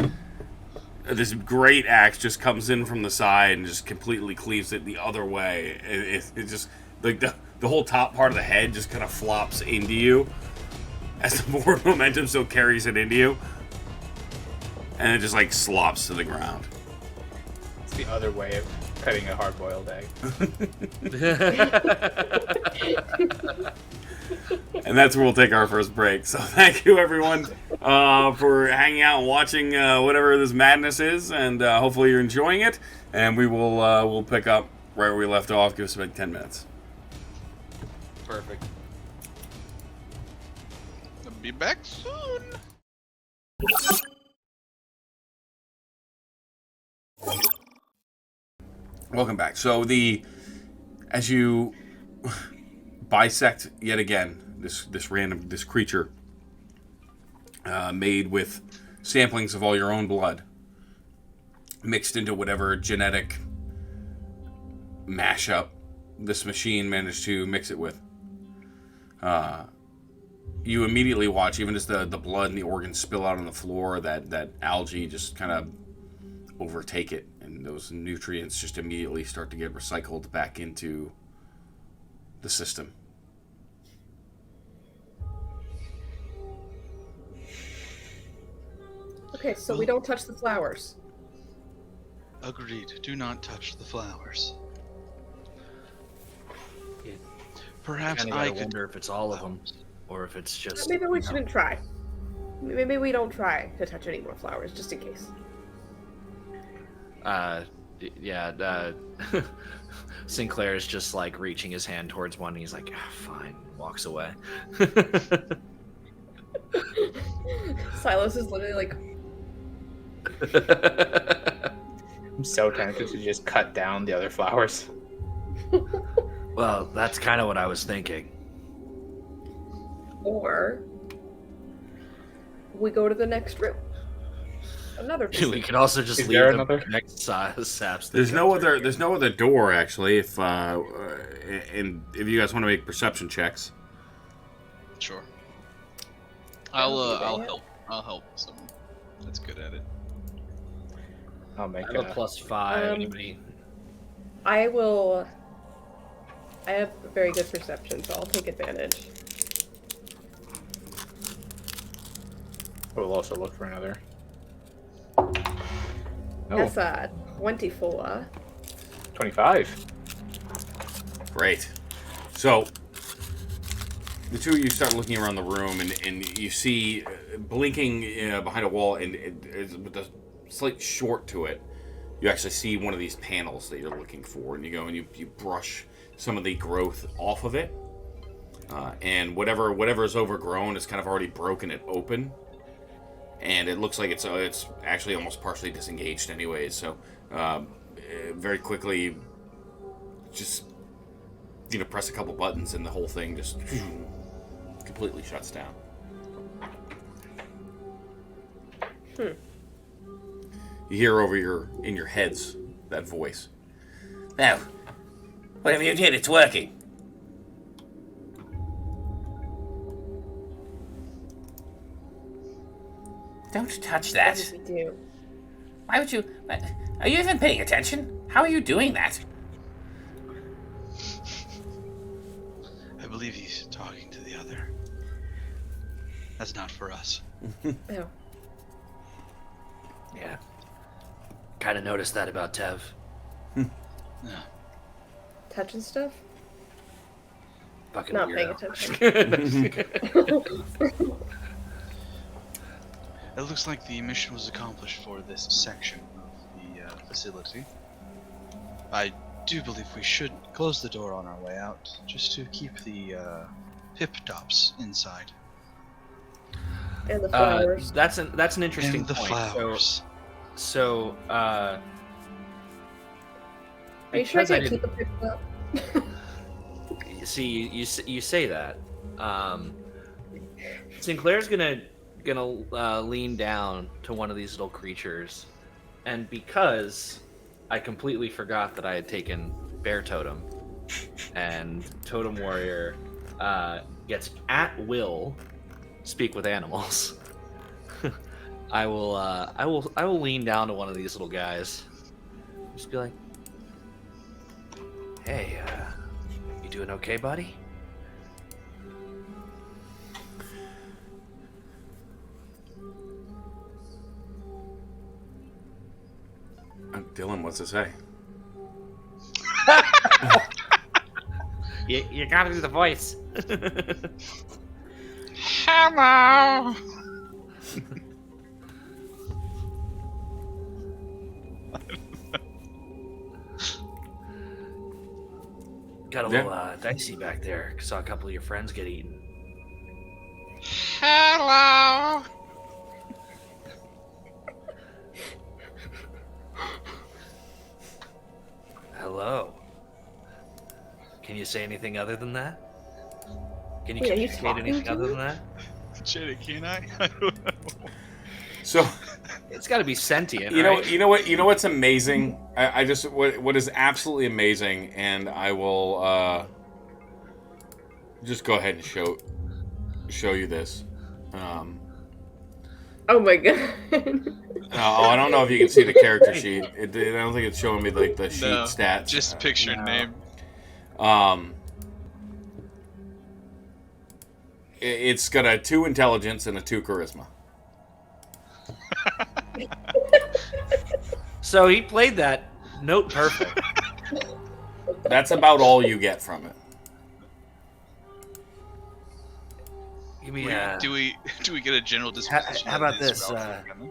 this great axe just comes in from the side and just completely cleaves it the other way. It just like the whole top part of the head just kind of flops into you as the forward momentum still carries it into you, and it just like slops to the ground. It's the other way of cutting a hard-boiled egg. And that's where we'll take our first break. So thank you, everyone, for hanging out and watching whatever this madness is, and hopefully you're enjoying it. And we will we'll pick up right where we left off. Give us about 10 minutes. Perfect. I'll be back soon. Welcome back. So as you bisect yet again this creature made with samplings of all your own blood mixed into whatever genetic mashup this machine managed to mix it with, you immediately watch, even as the blood and the organs spill out on the floor, that algae just kind of overtake it, and those nutrients just immediately start to get recycled back into the system. Okay, so we don't touch the flowers. Agreed. Do not touch the flowers. Yeah. Perhaps I I gotta could. wonder if it's all of them, or if it's just. Maybe we you know. shouldn't try. Maybe we don't try to touch any more flowers, just in case. Yeah. Sinclair is just like reaching his hand towards one. And he's like, "Fine," walks away. Silas is literally like, I'm so tempted to just cut down the other flowers. Well, that's kind of what I was thinking. or we go to the next room. Another. We could also just Is leave there them another? next saps. There's no other door actually. If and if you guys want to make perception checks, Sure. I'll I'll do that. help. I'll help someone that's good at it. I'll make I have a a +5. Anybody? I have very good perception, so I'll take advantage. We'll also look for another. Oh, That's a 24. 25. great. So the two of you start looking around the room, and you see blinking behind a wall, and with a slight short to it, you actually see one of these panels that you're looking for, and you go and you brush some of the growth off of it, and whatever is overgrown is kind of already broken it open, and it looks like it's actually almost partially disengaged anyways. So very quickly, just press a couple buttons, and the whole thing just completely shuts down. You hear in your heads that voice. Now, whatever you did, it's working. Don't touch What that. did we do? Why would you? Are you even paying attention? How are you doing that? I believe he's talking to the other. That's not for us. Oh. Yeah. Kind of noticed that about Tev. Yeah. Touching stuff? Fucking Not paying weirdo. attention. It looks like the mission was accomplished for this section of the facility. I do believe we should close the door on our way out, just to keep the hip tops inside. And the flowers. That's an interesting And the point. flowers. So Are you sure I because I can keep didn't a picture up? see you say that. Sinclair's gonna lean down to one of these little creatures, and because I completely forgot that I had taken Bear Totem, and Totem Warrior gets at will speak with animals. I will lean down to one of these little guys. Just be like, "Hey, you doing okay, buddy?" Dylan, what's it say? You gotta do the voice. Hello. Got a little dicey back there. Saw a couple of your friends get eaten. Hello. Hello. Can you say anything other than that? Can you Wait, are you communicate talking anything to other me? than that? Jenny, can I? I don't know. So, It's got to be sentient, you right? know what's amazing? I just what is absolutely amazing, and I will just go ahead and show you this. Oh my god. I don't know if you can see the character sheet. I don't think it's showing me like the sheet No, stats. just picture and name. It's got a 2 intelligence and a 2 charisma. So he played that note perfect. That's about all you get from it. Give me Do we get a general disposition? how of about his this, mouth again?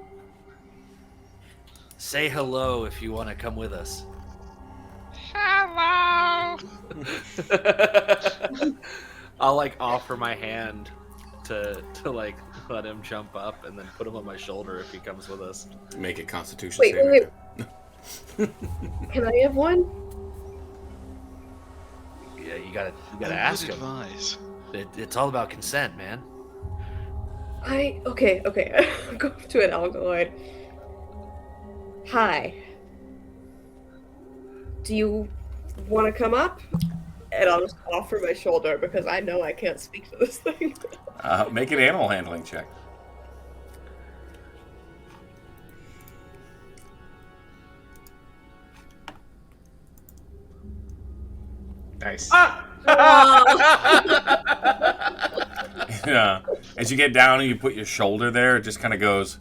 say hello if you want to come with us. Hello. I'll like offer my hand to like let him jump up and then put him on my shoulder if he comes with us. Make a Constitution Wait, saving wait, throw. Can I have one? Yeah, you gotta I ask would him. advise. It's all about consent, man. Okay. I'm going to an alkaloid. Hi. Do you want to come up? And I'll just offer my shoulder because I know I can't speak to this thing. Make an animal handling check. Nice. Yeah. As you get down and you put your shoulder there, it just kind of goes,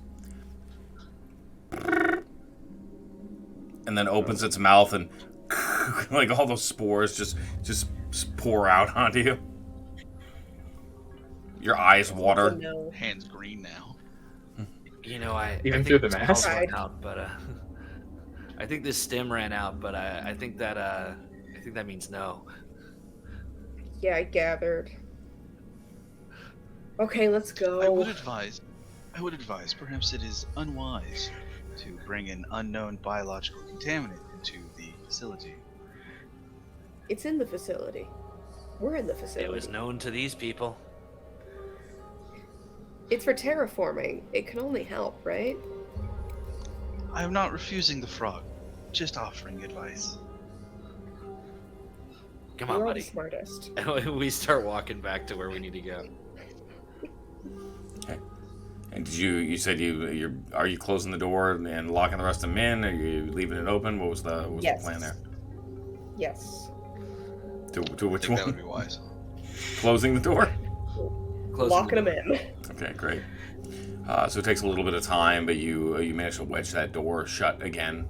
and then opens its mouth, and like all those spores just pour out onto you. Your eyes water. No. Hands green now. You know, I Even I through think the this mask? pulse ran out, but I think this stim ran out, but I think that means no. Yeah, I gathered. Okay, let's go. I would advise perhaps it is unwise to bring an unknown biological contaminant into the facility. It's in the facility. We're in the facility. It was known to these people. It's for terraforming. It can only help, right? I am not refusing the frog, just offering advice. Come You're on, all the buddy. smartest. We start walking back to where we need to go. Okay. And did you said are you closing the door and locking the rest of them in? Are you leaving it open? What was the Yes. plan there? Yes. To I which think that one? would be wise. Closing the door? Closing Locking the them in. Okay, great. So it takes a little bit of time, but you manage to wedge that door shut again,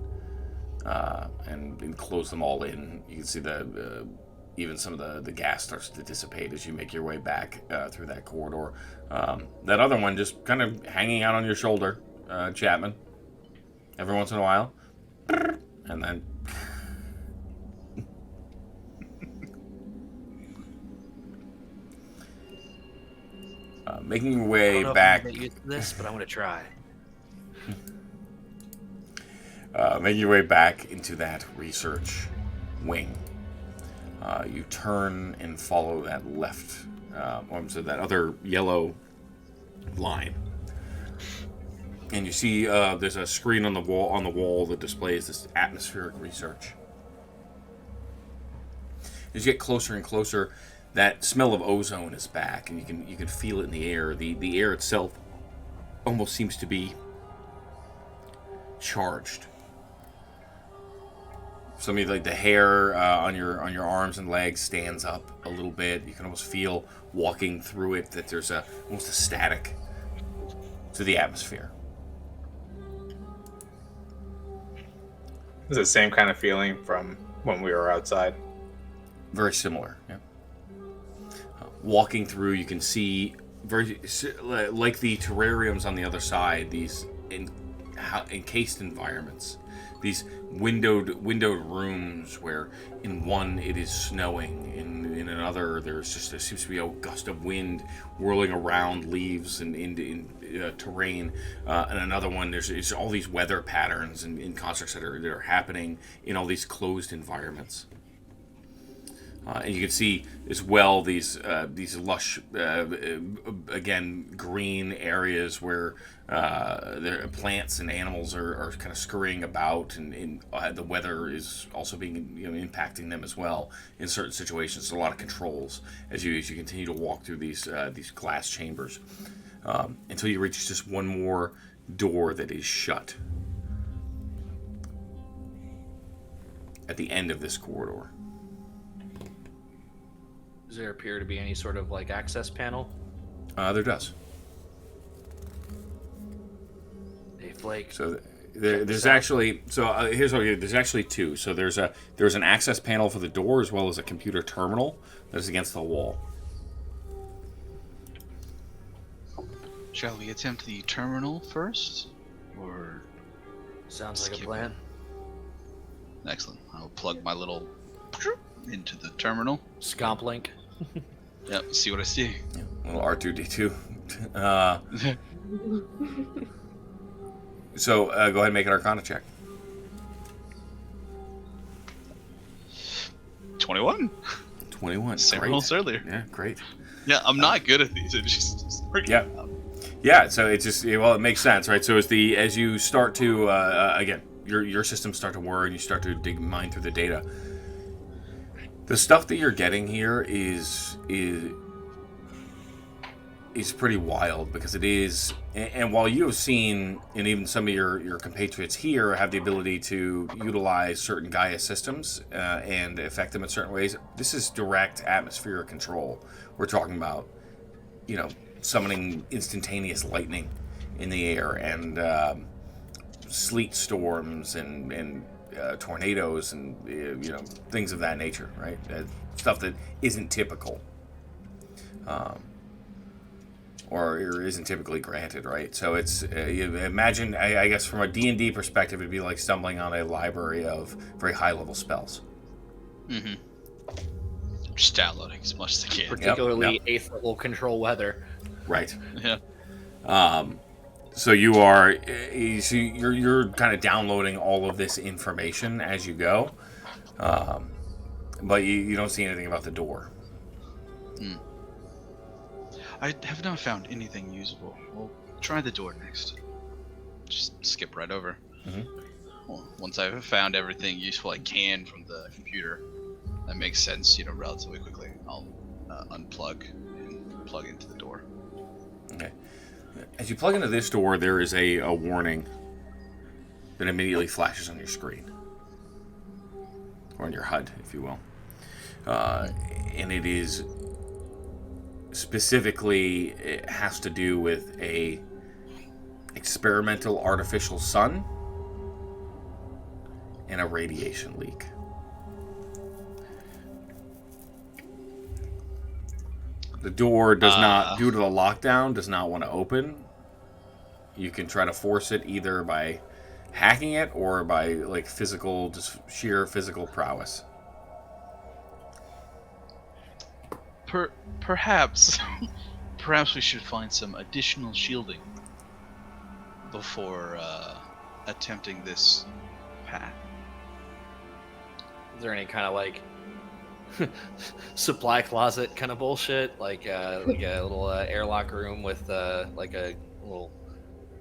and close them all in. You can see even some of the gas starts to dissipate as you make your way back through that corridor. That other one just kind of hanging out on your shoulder, Chapman, every once in a while, and then making your I way don't know back. if I'm gonna get used to this, but I'm gonna try. Making your way back into that research wing. You turn and follow that left, so that other yellow line. And you see there's a screen on the wall that displays this atmospheric research. As you get closer and closer, that smell of ozone is back, and you can feel it in the air. The air itself almost seems to be charged. Some of like the hair on your arms and legs stands up a little bit. You can almost feel walking through it that there's almost a static to the atmosphere. It's the same kind of feeling from when we were outside. Very similar. Yeah. Walking through, you can see very like the terrariums on the other side. These encased environments. These windowed rooms where in one it is snowing, in another there seems to be a gust of wind whirling around leaves and in terrain, and another one there's all these weather patterns and constructs that are happening in all these closed environments. And you can see as well these lush, again, green areas where there plants and animals are kind of scurrying about, and the weather is also being impacting them as well in certain situations. So a lot of controls as you continue to walk through these glass chambers until you reach just one more door that is shut at the end of this corridor. Does there appear to be any sort of like access panel? There does. Hey, Flake. So there's actually here's what there's actually two. So there's an access panel for the door as well as a computer terminal that is against the wall. Shall we attempt the terminal first, or Sounds like a skip plan. excellent? I'll plug my little into the terminal. Scomp link. Yep. See what I see. Little R2D2. So go ahead and make an Arcana check. 21. 21. Same Great. rolls earlier. Yeah, great. Yeah, I'm not good at these. It's just working Yeah. out. Yeah, so it just it makes sense, right? So as you start to again, your systems start to whir and you start to mine through the data. The stuff that you're getting here is pretty wild because it is, and while you have seen, and even some of your compatriots here have the ability to utilize certain GAIA systems and affect them in certain ways, this is direct atmospheric control. We're talking about, summoning instantaneous lightning in the air and sleet storms and tornadoes and things of that nature, right? Stuff that isn't typical, or isn't typically granted, right? So it's you imagine, I guess, from a D&D perspective, it'd be like stumbling on a library of very high-level spells. Mm-hmm. Just downloading as much as I can. Particularly Yep. 8th level control weather. Right. Yeah. So you're kind of downloading all of this information as you go, but you don't see anything about the door. I have not found anything usable. We'll try the door next. Just skip right over. Mhm. Well, once I've found everything useful I can from the computer, that makes sense, relatively quickly, I'll unplug and plug into the door. Okay. As you plug into this door, there is a warning that immediately flashes on your screen, or on your HUD, if you will, and it is specifically, it has to do with a experimental artificial sun and a radiation leak. The door does not, due to the lockdown, does not want to open. You can try to force it either by hacking it or by just sheer physical prowess. Perhaps we should find some additional shielding before attempting this path. Is there any kind of supply closet kind of bullshit, like a little airlock room with like a little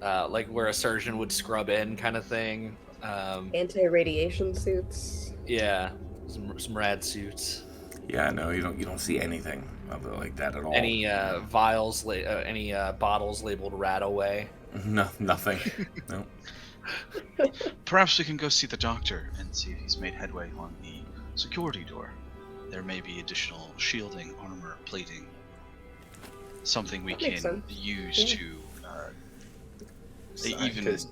like where a surgeon would scrub in, kind of thing. Anti-radiation suits. Yeah, some rad suits. Yeah, no, you don't see anything of it like that at all. Any vials, any bottles labeled "rat away." No, nothing. No. Perhaps we can go see the doctor and see if he's made headway on the security door. There may be additional shielding, armor, plating. Something we That makes can sense. use Yeah. to Sorry, even. 'cause-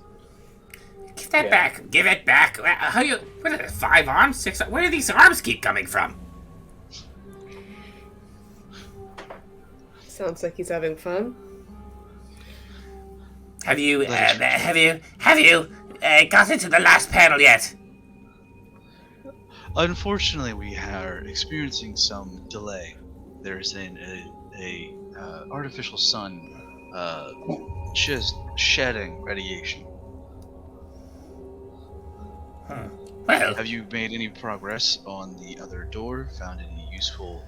Give that Yeah. back. Give it back. How you? What are it, 5 arms? 6? Where do these arms keep coming from? Sounds like he's having fun. Have you? Let us- Have you got into the last panel yet? Unfortunately, we are experiencing some delay. There's a artificial sun just shedding radiation. Well, Have you made any progress on the other door? Found any useful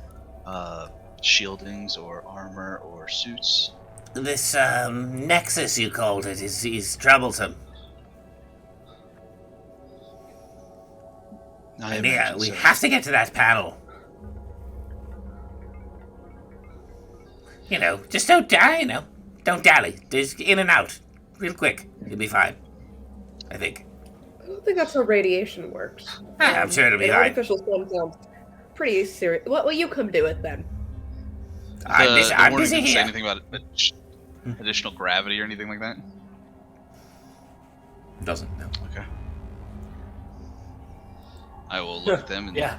shieldings or armor or suits? this nexus you called it is troublesome. I And yeah, imagine we so. have to get to that panel. You know, just don't die. You know, don't dally. Just in and out, real quick. You'll be fine. I think. I don't think that's how radiation works. I'm sure it'll be an fine. artificial sun sounds pretty serious. What will you come do it then? I'm busy, I'm warning busy didn't say here. anything about additional gravity or anything like that. Doesn't. No. Okay. I will look at them and Yeah,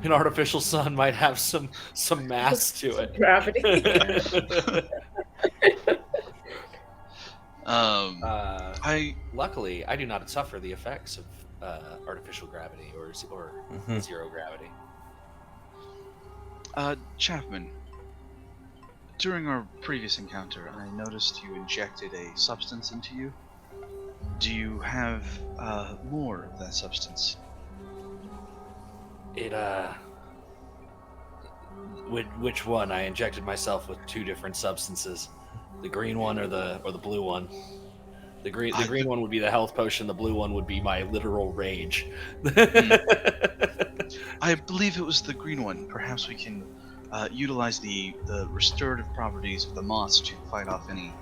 an artificial sun might have some mass to it. Gravity. Luckily, I do not suffer the effects of artificial gravity or Mhm. zero gravity. Chapman, during our previous encounter, I noticed you injected a substance into you. Do you have more of that substance? It which one? I injected myself with 2 different substances, the green one or the blue one. The green one would be the health potion. The blue one would be my literal rage. I believe it was the green one. Perhaps we can utilize the restorative properties of the moss to fight off any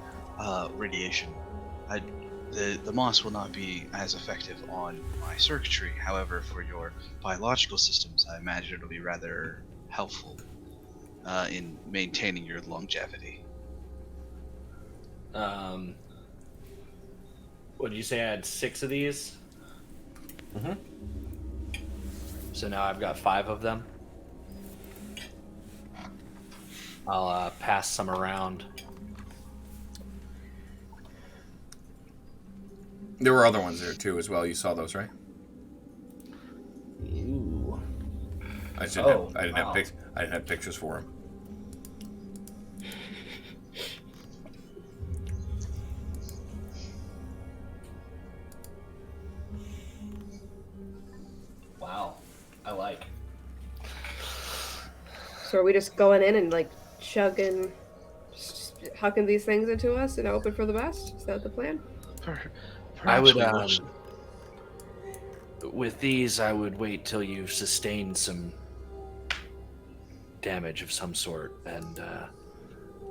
radiation. The moss will not be as effective on my circuitry. However, for your biological systems, I imagine it'll be rather helpful in maintaining your longevity. What did you say? I had 6 of these. Mhm. So now I've got 5 of them. I'll pass some around. There were other ones there too, as well. You saw those, right? Ooh. I just Oh, didn't have, I didn't wow. have I didn't have pictures for them. Wow. I like. So are we just going in and like chugging, just hucking these things into us and hoping for the best? Is that the plan? I would, Perhaps we will- with these, I would wait till you've sustained some damage of some sort, and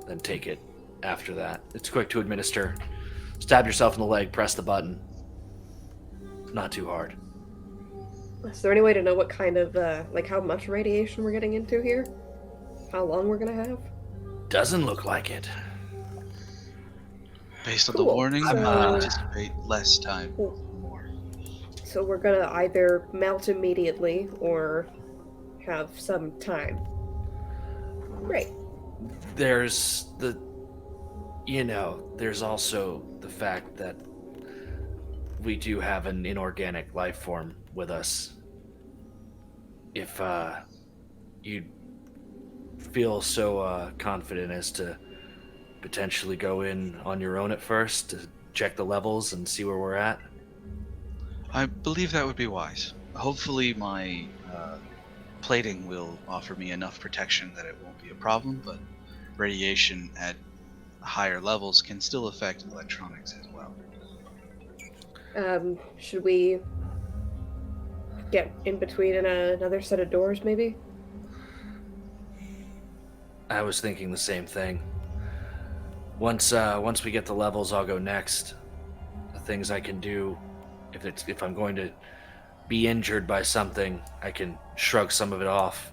then take it after that. It's quick to administer. Stab yourself in the leg, press the button. Not too hard. Is there any way to know what kind of, like how much radiation we're getting into here? How long we're gonna have? Doesn't look like it. Based on the Cool. warning, So- I anticipate less time. Cool. More. So we're gonna either melt immediately or have some time. Great. There's there's also the fact that we do have an inorganic life form with us. If you feel so confident as to potentially go in on your own at first to check the levels and see where we're at. I believe that would be wise. Hopefully my plating will offer me enough protection that it won't be a problem, but radiation at higher levels can still affect electronics as well. Should we get in between in another set of doors, maybe? I was thinking the same thing. Once we get the levels, I'll go next. The things I can do, if I'm going to be injured by something, I can shrug some of it off.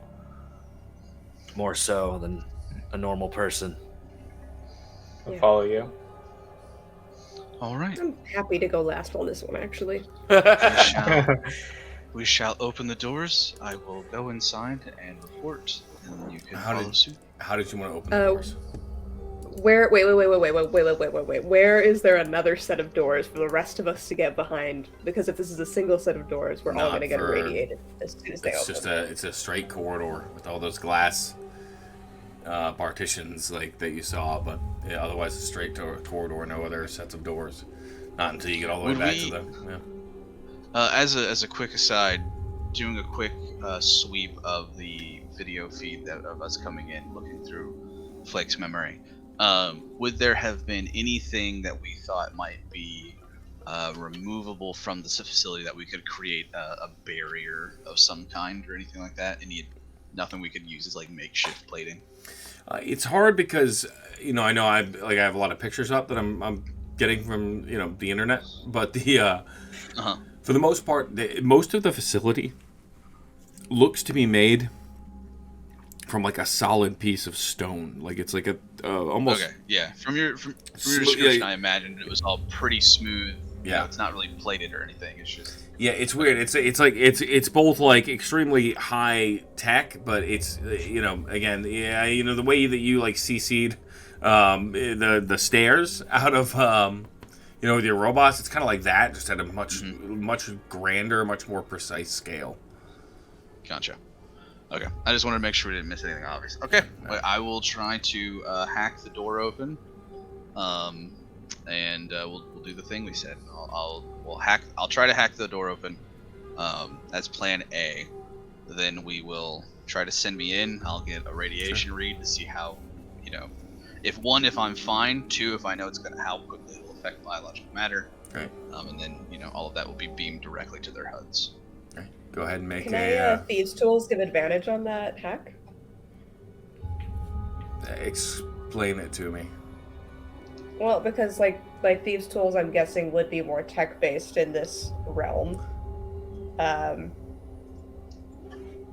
More so than a normal person. I'll Yeah. follow you. All right. I'm happy to go last on this one, actually. We shall open the doors. I will go inside and report, and then you can follow suit. How did you want to open the doors? Wait. Where is there another set of doors for the rest of us to get behind? Because if this is a single set of doors, we're all Not going to get for- irradiated as soon as they It's open. just it's a straight corridor with all those glass partitions like that you saw, but yeah, otherwise a straight corridor, no other sets of doors. Not until you get all the way Would back we- to the. Yeah. As a quick aside, doing a quick sweep of the video feed of us coming in, looking through Flake's memory, would there have been anything that we thought might be removable from this facility that we could create a barrier of some kind or anything like that? Nothing we could use as like makeshift plating. It's hard because I know I have a lot of pictures up that I'm getting from the internet, but for the most part, most of the facility looks to be made from like a solid piece of stone. Like it's like a almost. Okay, yeah. From your Smooth- description, yeah. I imagined it was all pretty smooth. Yeah. It's not really plated or anything. It's just. Yeah, it's weird. It's both like extremely high tech, but it's again the way that you like CC'd the stairs out of with your robots, it's kind of like that, just at a much grander, much more precise scale. Gotcha. Okay, I just wanted to make sure we didn't miss anything obvious. Okay, well, I will try to hack the door open, and we'll do the thing we said. I'll try to hack the door open. That's plan A. Then we will try to send me in. I'll get a radiation read to see how, if I'm fine. 2, if I know how quickly it will affect biological matter. Right. And then all of that will be beamed directly to their HUDs. Right. Go ahead and make Can Thieves' Tools give advantage on that hack? explain it to me. Well, because like Thieves' Tools, I'm guessing would be more tech based in this realm.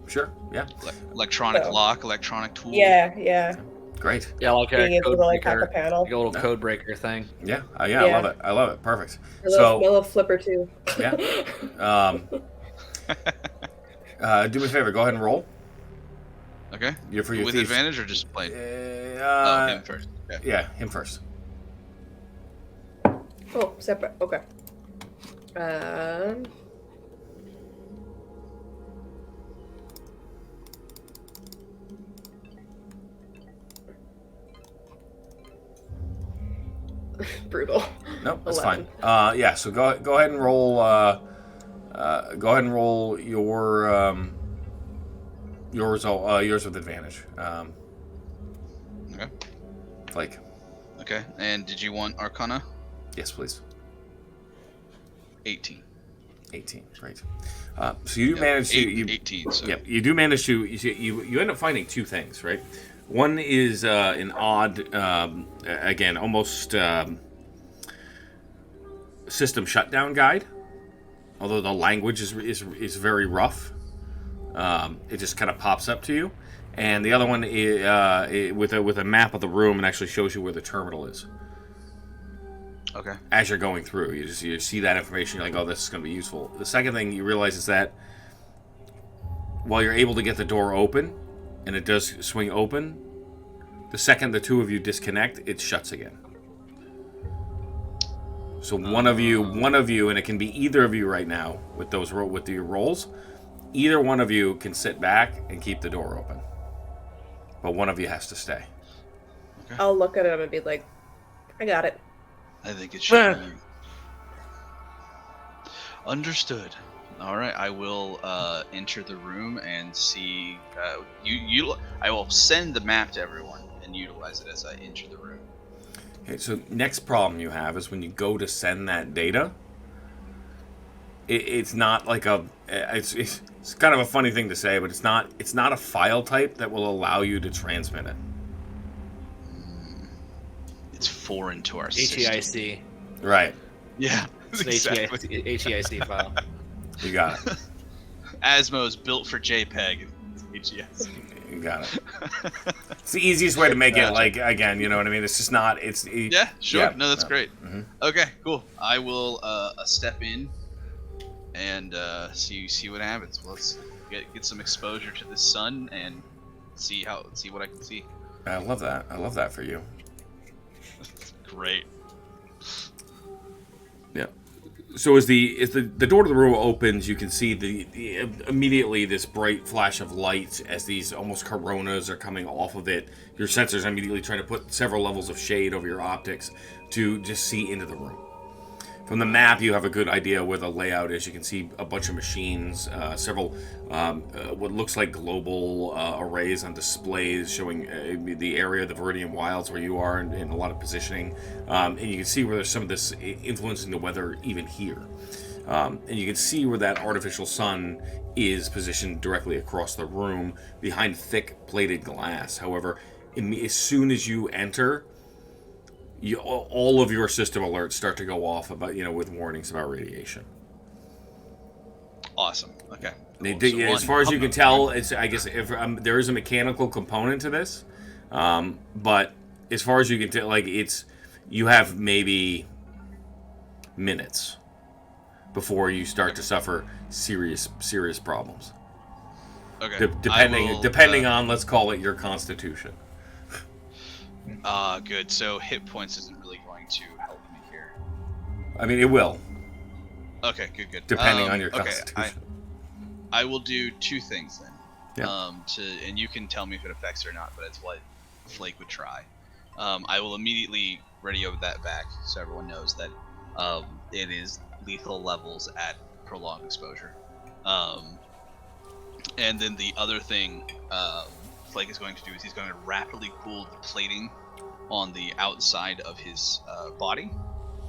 Sure. Yeah. Electronic So- lock, electronic tool. Yeah. Great. Yeah, like Being a able code to like hack a breaker, panel. like a little Yeah. code breaker thing. Yeah. I Yeah. love it. I love it. Perfect. A So little flipper too. Yeah. Do me a favor. Go ahead and roll. Okay. For your With thieves. advantage or just plain? Him first. Okay. Yeah, him first. Oh, separate. Okay. Brutal. No, that's 11. fine. Yeah. So go ahead and roll. Go ahead and roll your result. Yours with advantage. Okay. Like, Okay. And did you want Arcana? yes, please. 18. 18. Great. So you do manage to 18. So. Yeah, you do manage to you end up finding two things, right? One is an odd, again, almost system shutdown guide. Although the language is very rough, it just kind of pops up to you. And the other one is with a map of the room and actually shows you where the terminal is. Okay. As you're going through, you see that information. You're like, oh, this is going to be useful. The second thing you realize is that while you're able to get the door open, and it does swing open, the second the two of you disconnect, it shuts again. So one of you, and it can be either of you right now with your rolls. Either one of you can sit back and keep the door open, but one of you has to stay. I'll look at him and be like, I got it. I think it should be you. Understood. All right, I will enter the room and see. I will send the map to everyone and utilize it as I enter the room. Okay, so next problem you have is when you go to send that data, it's not like a it's kind of a funny thing to say, but it's not a file type that will allow you to transmit it. It's foreign to our system. HEIC. Right. Yeah, It's an exactly. HEIC file. You got it. Asmo is built for JPEG. HEIC. You got it. It's the easiest way to make it. Gotcha. Like again, you know what I mean. It's just not. Yeah, sure. Yeah, No, that's no. great. Mhm. Okay, cool. I will step in and see what happens. Let's get some exposure to the sun and see what I can see. I love that. I love that for you. Great. Yeah. So as the door to the room opens, you can see the immediately this bright flash of light as these almost coronas are coming off of it. Your sensors immediately trying to put several levels of shade over your optics to just see into the room. From the map, you have a good idea where the layout is. You can see a bunch of machines, several what looks like global arrays on displays showing the area, the Viridian Wilds where you are, and a lot of positioning. And you can see where there's some of this influencing the weather even here. And you can see where that artificial sun is positioned directly across the room behind thick plated glass. However, as soon as you enter, all of your system alerts start to go off about with warnings about radiation. Awesome. Okay. Cool. As far as you can tell, it's I guess if there is a mechanical component to this, but as far as you can tell, like you have maybe minutes before you start to suffer serious problems. Okay. Depending on, let's call it, your constitution. Good. So hit points isn't really going to help me here. I mean, it will. Okay, good. Depending on your okay, constitution. I will do two things then. Yeah. And you can tell me if it affects or not, but it's what Flake would try. I will immediately radio that back so everyone knows that it is lethal levels at prolonged exposure. And then the other thing Flake is going to do is he's going to rapidly cool the plating on the outside of his body.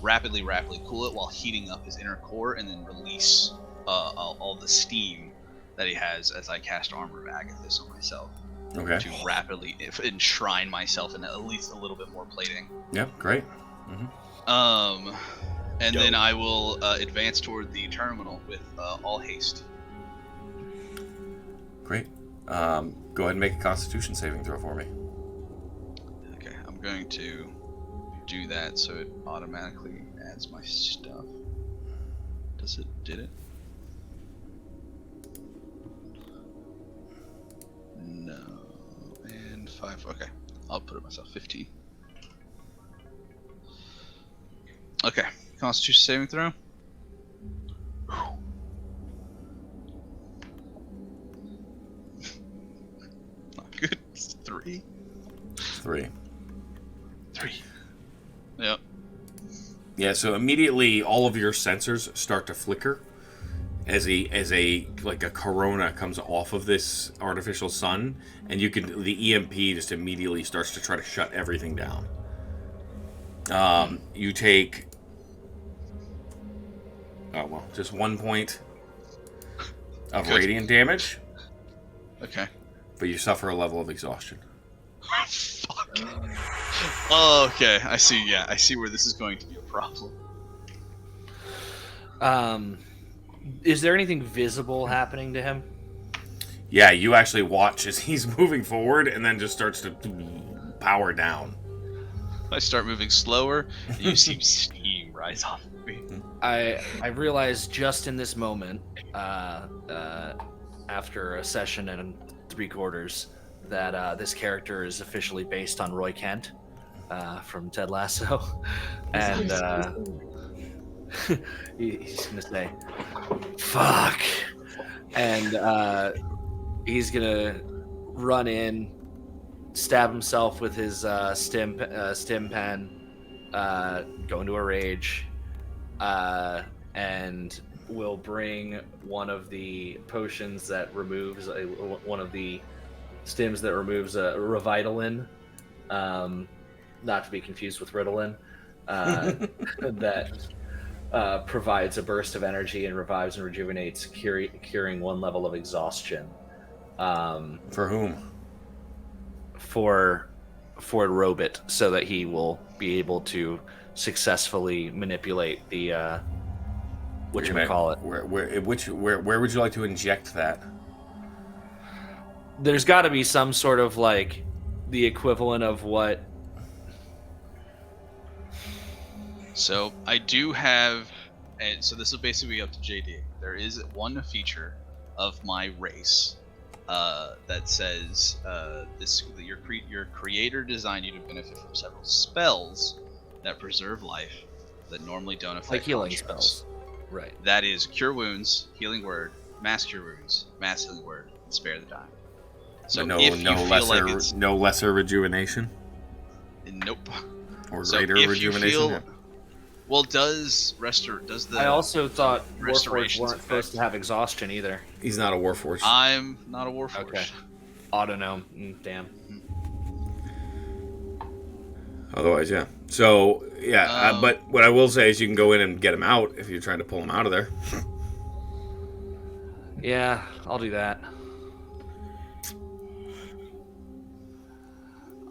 Rapidly cool it while heating up his inner core, and then release all the steam that he has as I cast Armor Bag at this on myself. Okay. To rapidly enshrine myself in at least a little bit more plating. Yep, great. And then I will advance toward the terminal with all haste. Great. Go ahead and make a Constitution saving throw for me. Okay, I'm going to do that so it automatically adds my stuff. Did it? No. And 5. Okay, I'll put it myself. 15. Okay, Constitution saving throw. Not good. It's 3. 3. Yep. Yeah, so immediately all of your sensors start to flicker as a corona comes off of this artificial sun, and the EMP just immediately starts to try to shut everything down. You take just 1 point of radiant damage, Okay. but you suffer a level of exhaustion. Fuck. Oh, okay. I see. Yeah, I see where this is going to be a problem. Is there anything visible happening to him? Yeah, you actually watch as he's moving forward and then just starts to power down. I start moving slower, and you see steam rise off of me. I realize just in this moment, after a session and 3/4, that this character is officially based on Roy Kent from Ted Lasso, and he's gonna say, "Fuck," and he's gonna run in, stab himself with his stim pen, go into a rage, and will bring one of the potions that removes one of the stims that removes Revitалin, not to be confused with Ritalin, that provides a burst of energy and revives and rejuvenates, curing 1 level of exhaustion. For whom? For Robit, so that he will be able to successfully manipulate the whatchamacallit. Where would you like to inject that? There's got to be some sort of like the equivalent of what. So I do have, and so this will basically be up to JD. There is one feature of my race that says your creator designed you to benefit from several spells that preserve life that normally don't affect Like healing constructs. spells. Right. That is Cure Wounds, Healing Word, Mass Cure Wounds, Mass Healing Word, and Spare the Dying. So no, if you no feel lesser, like it's no lesser rejuvenation nope, or so greater if rejuvenation. you feel, Yeah. well, does the I also thought Warforged restorations weren't supposed to have exhaustion either. He's not a Warforged. I'm not a Warforged. Okay. Autonome. Damn. Otherwise, yeah. So yeah, but what I will say is you can go in and get him out if you're trying to pull him out of there. Yeah, I'll do that.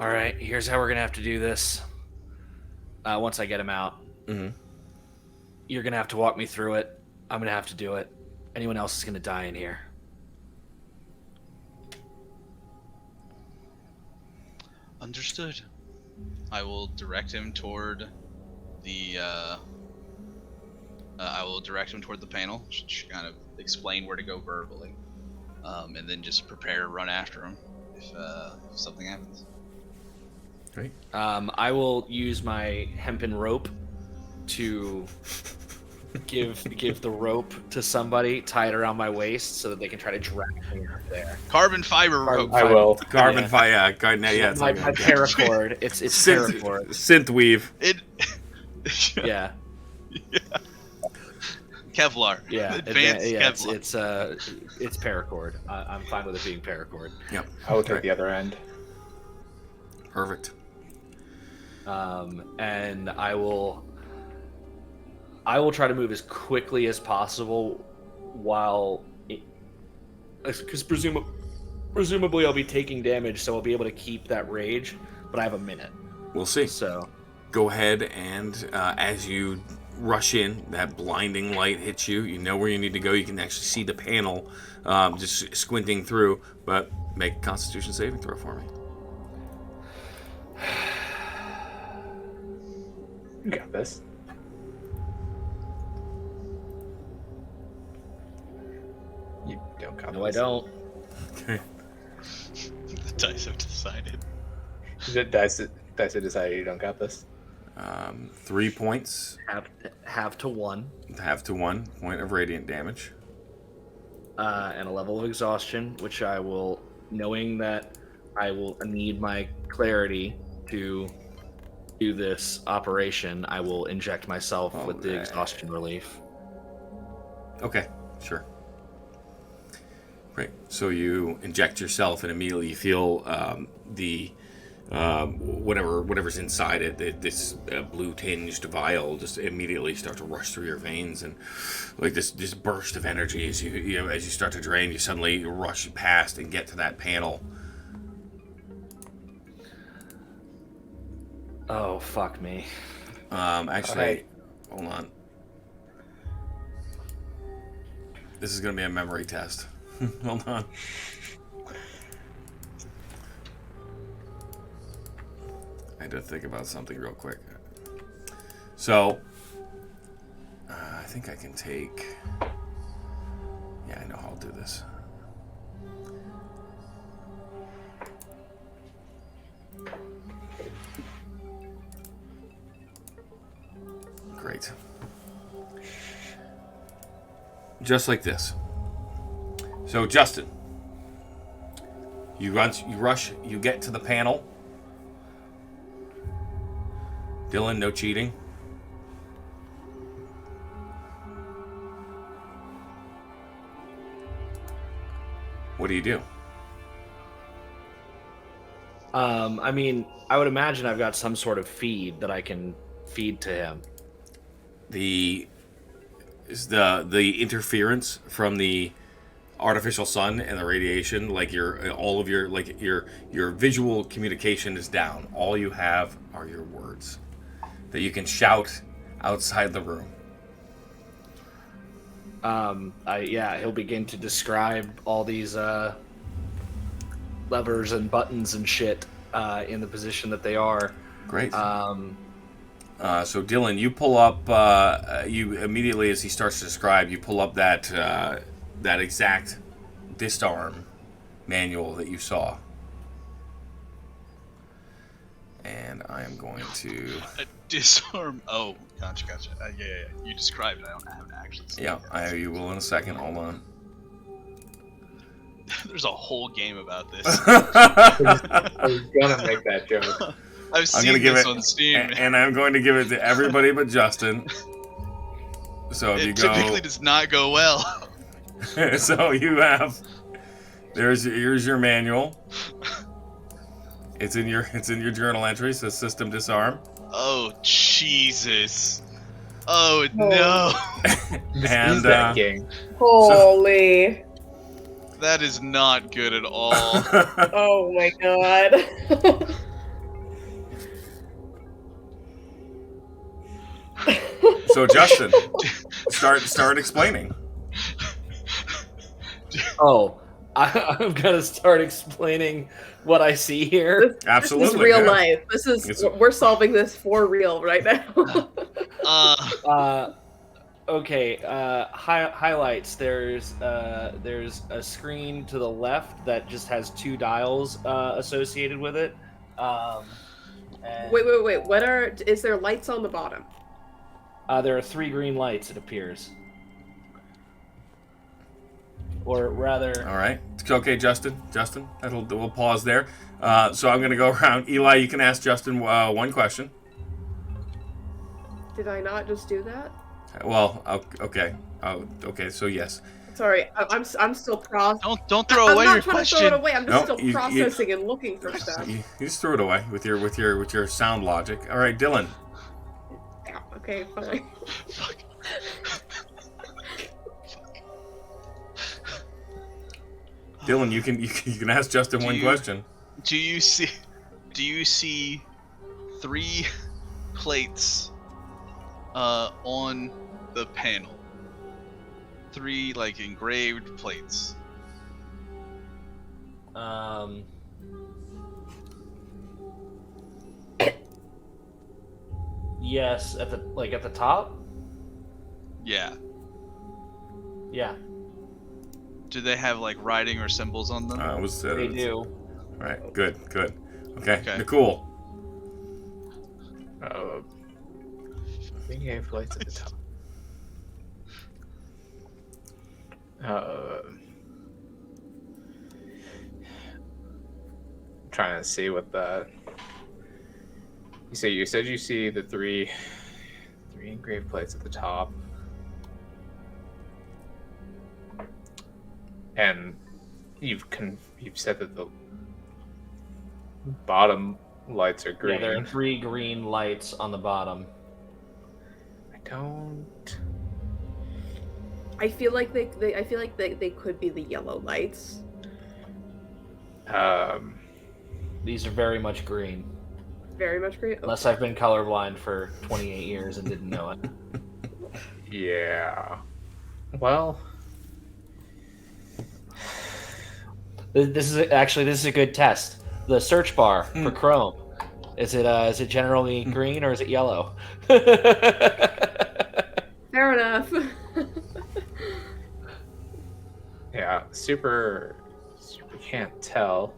All right, here's how we're gonna have to do this. Once I get him out, you're gonna have to walk me through it. I'm gonna have to do it. Anyone else is gonna die in here. Understood. I will direct him toward the. I will direct him toward the panel. Kind of explain where to go verbally, and then just prepare to run after him if something happens. Right. I will use my hempen rope to give the rope to somebody, tie it around my waist so that they can try to drag me up there. Carbon fiber rope. I will. Carbon fire. Yeah, it's my like paracord. It's paracord. synth weave. It. Yeah. Kevlar. Yeah. Advanced Kevlar. It's paracord. I'm fine with it being paracord. Yep. I will take the other end. Perfect. And I will try to move as quickly as possible because presumably I'll be taking damage, so I'll be able to keep that rage, but I have a minute. We'll see. So Go ahead and as you rush in, that blinding light hits you. You know where you need to go. You can actually see the panel just squinting through, but make a Constitution saving throw for me. You got this. You don't got no, this. I don't. Okay. The dice have decided. Dice have decided you don't got this. 3 points. Have to 1. Have to 1 point of radiant damage. And a level of exhaustion, which I will, knowing that I will need my clarity to do this operation, I will inject myself with the exhaustion relief. Okay, sure. Right. So you inject yourself, and immediately you feel the whatever's inside it, this blue tinged vial, just immediately start to rush through your veins, and like this burst of energy as you start to drain, you suddenly rush past and get to that panel. Oh, fuck me. Actually, hold on. This is going to be a memory test. Hold on. I had to think about something real quick. So, I think I can take... Yeah, I know how I'll do this. Great. Just like this. So, Justin, you rush, you get to the panel. Dylan, no cheating. What do you do? I mean, I would imagine I've got some sort of feed that I can feed to him. The interference from the artificial sun and the radiation, like your visual communication is down. All you have are your words that you can shout outside the room. He'll begin to describe all these levers and buttons and shit in the position that they are. Great. So Dylan, you pull up. You immediately, as he starts to describe, you pull up that exact disarm manual that you saw, and I am going to Disarm. Oh, gotcha. Yeah. You described it. I haven't actually seen it. You will in a second. Hold on. There's a whole game about this. I was gonna make that joke. I've seen this on Steam. And I'm going to give it to everybody but Justin. So if it typically does not go well. So you have. Here's your manual. It's in your journal entry. It says system disarm. Oh Jesus! Oh no! And that game. Holy. That is not good at all. Oh my god. So Justin, start explaining. Oh, I'm gonna start explaining what I see here. Absolutely. This is real yeah. life. We're solving this for real right now. Okay. Highlights. There's a screen to the left that just has 2 dials associated with it. Wait. Is there lights on the bottom? There are 3 green lights. It appears. Or rather... All right. Okay, Justin. We'll pause there. So I'm going to go around. Eli, you can ask Justin one question. Did I not just do that? Well, okay. Okay, so yes. Sorry, I'm still processing. Don't throw away your I'm not trying question. to throw it away. I'm just No, still processing and looking for stuff. You just throw it away with your sound logic. All right, Dylan. Yeah, okay, fine. Dylan, you can ask Justin one question. Do you see 3 plates on the panel? 3 like engraved plates. Yes, at the top? Yeah. Yeah. Do they have like writing or symbols on them? They do. All right, good. Okay. Nicole. Engraved lights at the top. Trying to see what the. You said you see the 3 engraved plates at the top, and you've said that the bottom lights are green. Yeah, there are 3 green lights on the bottom. I feel like they could be the yellow lights. These are very much green. Very much green. Unless I've been colorblind for 28 years and didn't know it. Yeah. Well, This is a good test. The search bar for Chrome. Is it generally green or is it yellow? Fair enough. yeah, super can't tell.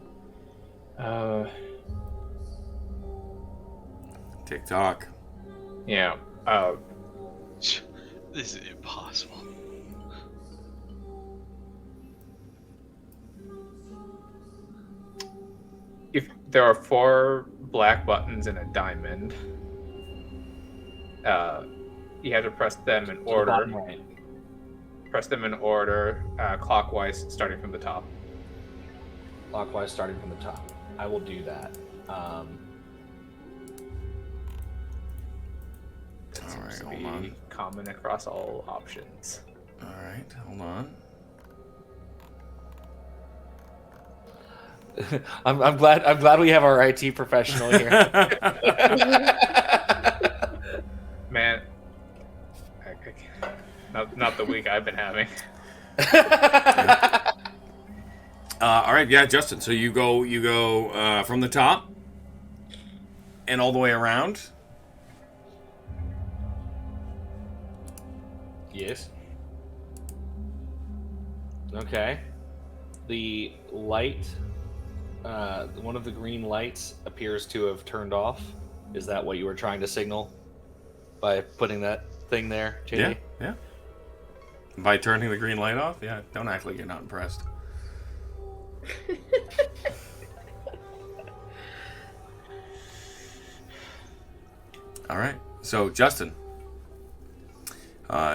TikTok. Yeah. This is impossible. If there are 4 black buttons in a diamond, you have to press them in order. Right. Press them in order, clockwise, starting from the top. Clockwise starting from the top. I will do that. That All seems right, to hold be on. common across all options. All right, hold on. I'm glad we have our IT professional here. Man, not the week I've been having. All right, yeah, Justin. So you go from the top and all the way around. Yes. Okay. The light, one of the green lights appears to have turned off. Is that what you were trying to signal by putting that thing there, JD? Yeah. By turning the green light off? Yeah, don't act like you're not impressed. All right. So, Justin,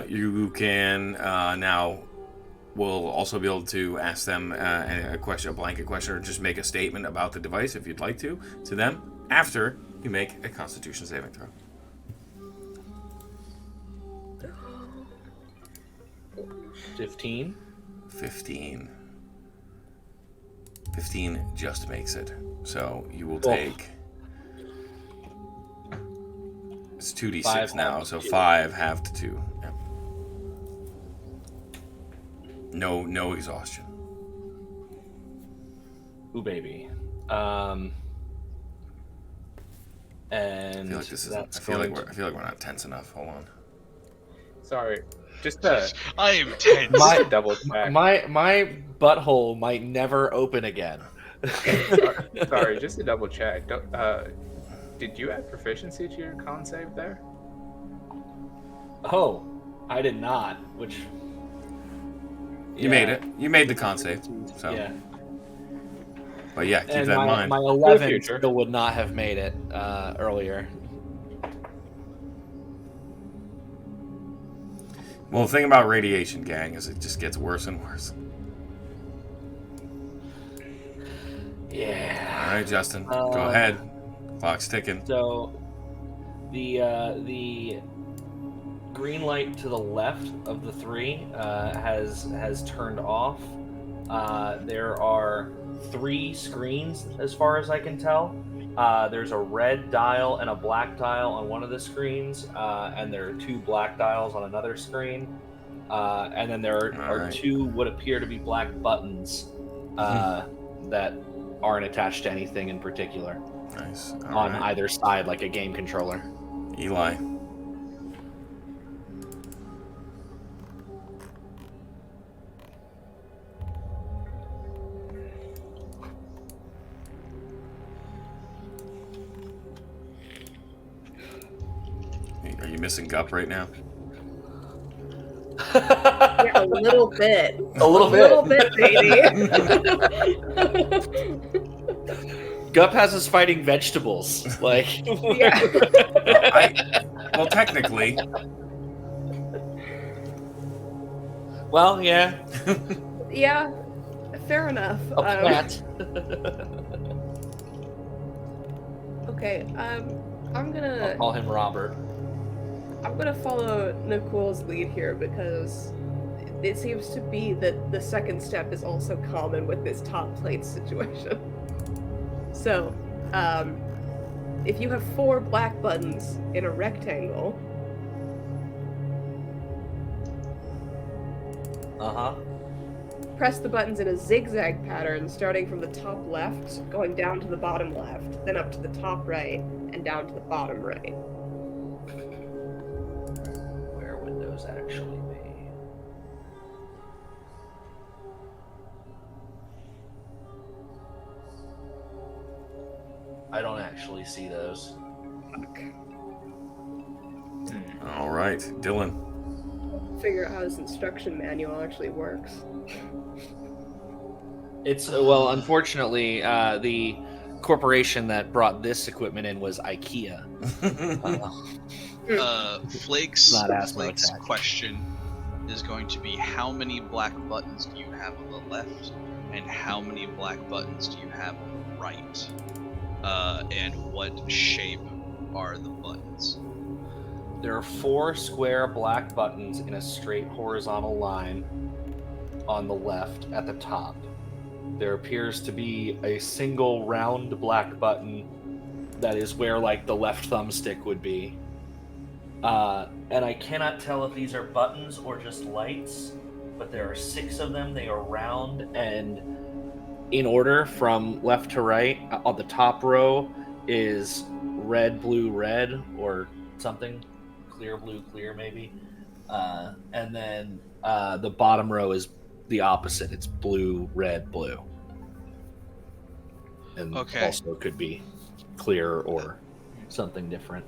you can now will also be able to ask them a blanket question, or just make a statement about the device if you'd like to them after you make a Constitution saving throw. 15. 15 just makes it. So you will take. It's 2d6 5 now, halved so to 5 halved to 2. Yep. No exhaustion. Ooh, baby. And I feel like this is. I that's feel like going we're not tense enough. Hold on. Sorry, just I am tense. My- double check. my butthole might never open again. Sorry, just to double check. Did you add proficiency to your con save there? Oh, I did not. Which You made it. You made the con save. So. Yeah. But yeah, keep And that in my, mind. my 11 future. still would not have made it earlier. Well, the thing about radiation, gang, is it just gets worse and worse. Yeah. All right, Justin, go ahead. Clock's ticking. So the green light to the left of the three has turned off. There are 3 screens as far as I can tell. There's a red dial and a black dial on one of the screens, and there are 2 black dials on another screen. And then there All are right. 2 what appear to be black buttons that aren't attached to anything in particular Nice. All on right. either side, like a game controller. Eli. Are you missing Gup right now? Yeah, a little bit. A little A little bit, baby. Gup has us fighting vegetables. Like, Yeah. Well, technically. well, yeah, Yeah, fair enough. a plant. Okay, I'm I'll gonna call him Robert. follow Nicole's lead here because it seems to be that the second step is also common with this top plate situation. So, if you have 4 black buttons in a rectangle, Uh-huh. press the buttons in a zigzag pattern starting from the top left, going down to the bottom left, then up to the top right, and down to the bottom right. Where would those actually be? I don't actually see those. All right, Dylan. Figure out how this instruction manual actually works. It's well, unfortunately, the corporation that brought this equipment in was IKEA. Flake's Not asthma Flake's attack. question is going to be: how many black buttons do you have on the left, and how many black buttons do you have on the right? And what shape are the buttons? There are 4 square black buttons in a straight horizontal line on the left at the top. There appears to be a single round black button that is where like the left thumbstick would be. And I cannot tell if these are buttons or just lights, but there are 6 of them. They are round and in order from left to right. On the top row is red, blue, red, or something. Clear, blue, clear, maybe. And then the bottom row is the opposite. It's blue, red, blue. And also could be clear or something different.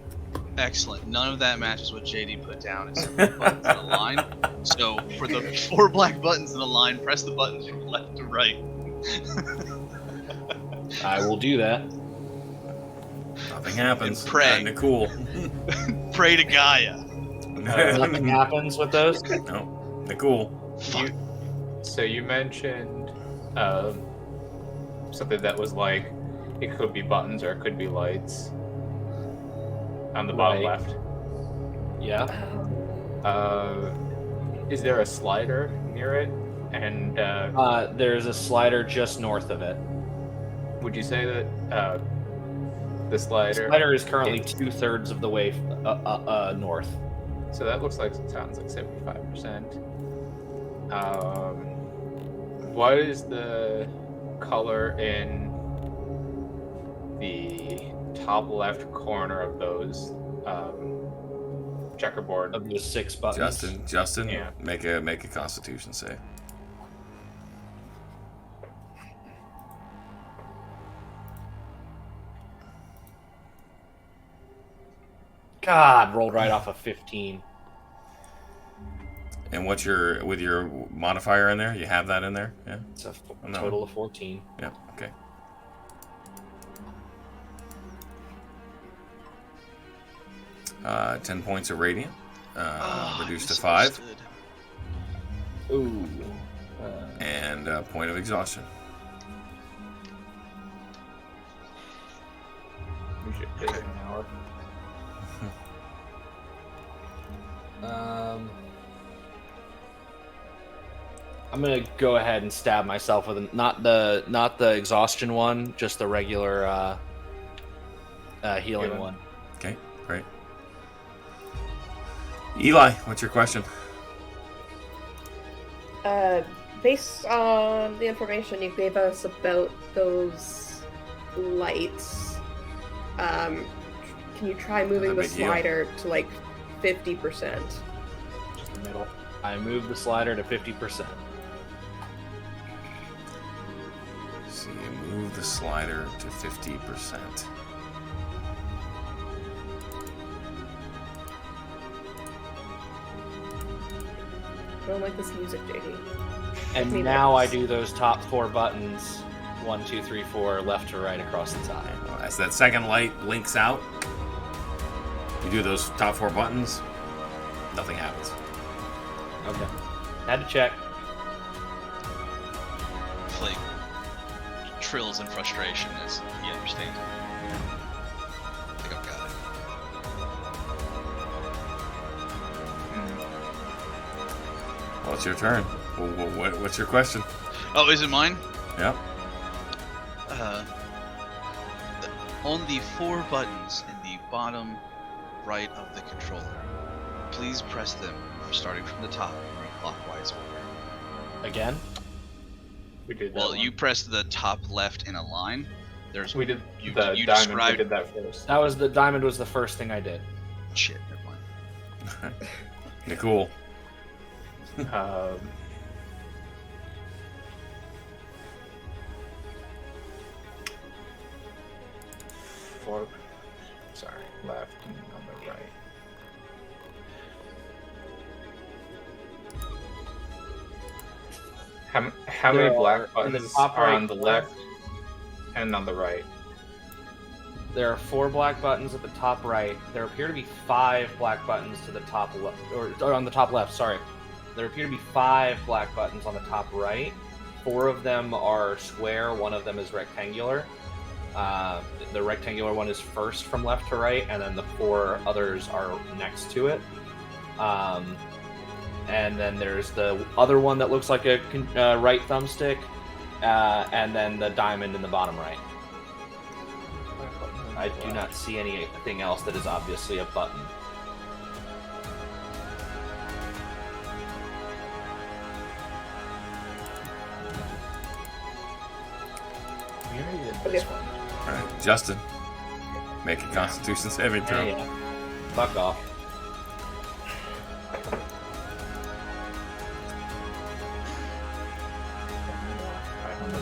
Excellent. None of that matches what JD put down except for the buttons in a line. So for the 4 black buttons in a line, press the buttons from left to right. I will do that. Nothing happens. And pray. Nicole. Pray to Gaia. Nothing happens with those. No. Nicole. So you mentioned something that was like it could be buttons or it could be lights on the bottom Right. left. Yeah. Is there a slider near it? And There's a slider just north of it. would you say that the slider? Slider is currently 2/3 of the way north. So that looks like sounds like 75%. What is the color in the top left corner of those checkerboard? Of the 6 buttons. Justin, Yeah. make a Constitution save. God, rolled right off a 15. And what's with your modifier in there? You have that in there? Yeah. It's a No. total of 14. Yeah. Okay. Uh, 10 points of radiant, reduced to 5, Misunderstood. Ooh. and a point of exhaustion. We should take an hour. I'm gonna go ahead and stab myself with not the exhaustion one, just the regular healing one. Okay, great. Eli, what's your question? Based on the information you gave us about those lights, can you try moving Not a the big deal. slider to like 50%? Just the middle. I move the slider to 50%. So you move the slider to 50%. I don't like this music, JD. And Me now I nervous. do those top 4 buttons, 1, 2, 3, 4, left to right across the top. As that second light blinks out, you do those top 4 buttons, nothing happens. Okay. Had to check. Flake trills in frustration as he understands. I think I've got it. Well, it's your turn. What's your question? Oh, is it mine? Yep. On the 4 buttons in the bottom right of the controller, please press them starting from the top in a clockwise order. Again? We did that Well, one. you pressed the top left in a line. There's We did you- the you diamond. described- We did that first. That was the diamond was the first thing I did. shit. Never mind. Nicole. Um, four. Sorry, left and on the right. How many There black are- in the buttons top are right on the left and on the right? There are 4 black buttons at the top right. There appear to be 5 black buttons to the top left, or on the top left. Sorry, there appear to be 5 black buttons on the top right. 4 of them are square. 1 of them is rectangular. The rectangular one is first from left to right, and then the 4 others are next to it. And then there's the other one that looks like a right thumbstick, and then the diamond in the bottom right. I do not see anything else that is obviously a button. We already did Okay. this one. All right, Justin, make a Constitution saving throw. Yeah. Fuck off.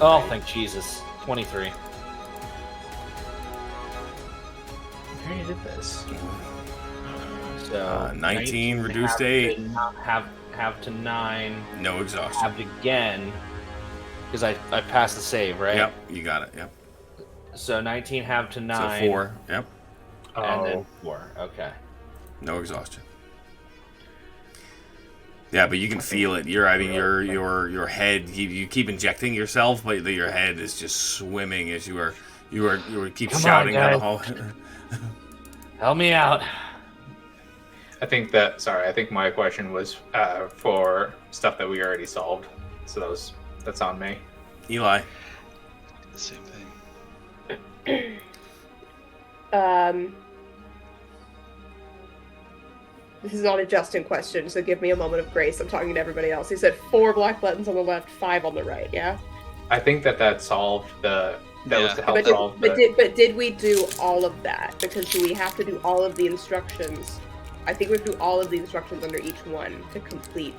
Oh, thank Jesus. 23. We already did this. So 19 reduced to have 8. to not have to 9. No exhaustion. Have again because I passed the save, right? Yep, you got it. Yep. So 19 have to 9. So 4. Yep. And then 4. Okay. No exhaustion. Yeah, but you can feel it. Your head. You keep injecting yourself, but your head is just swimming as you keep Come on, shouting down the guys. hall. Help me out. I think my question was for stuff that we already solved. So that's on me. Eli. The same thing. This is not a Justin question, so give me a moment of grace. I'm talking to everybody else. He said 4 black buttons on the left, 5 on the right. Yeah. I think that solved was to help But solve. did we do all of that? Because do we have to do all of the instructions? I think we have to do all of the instructions under each one to complete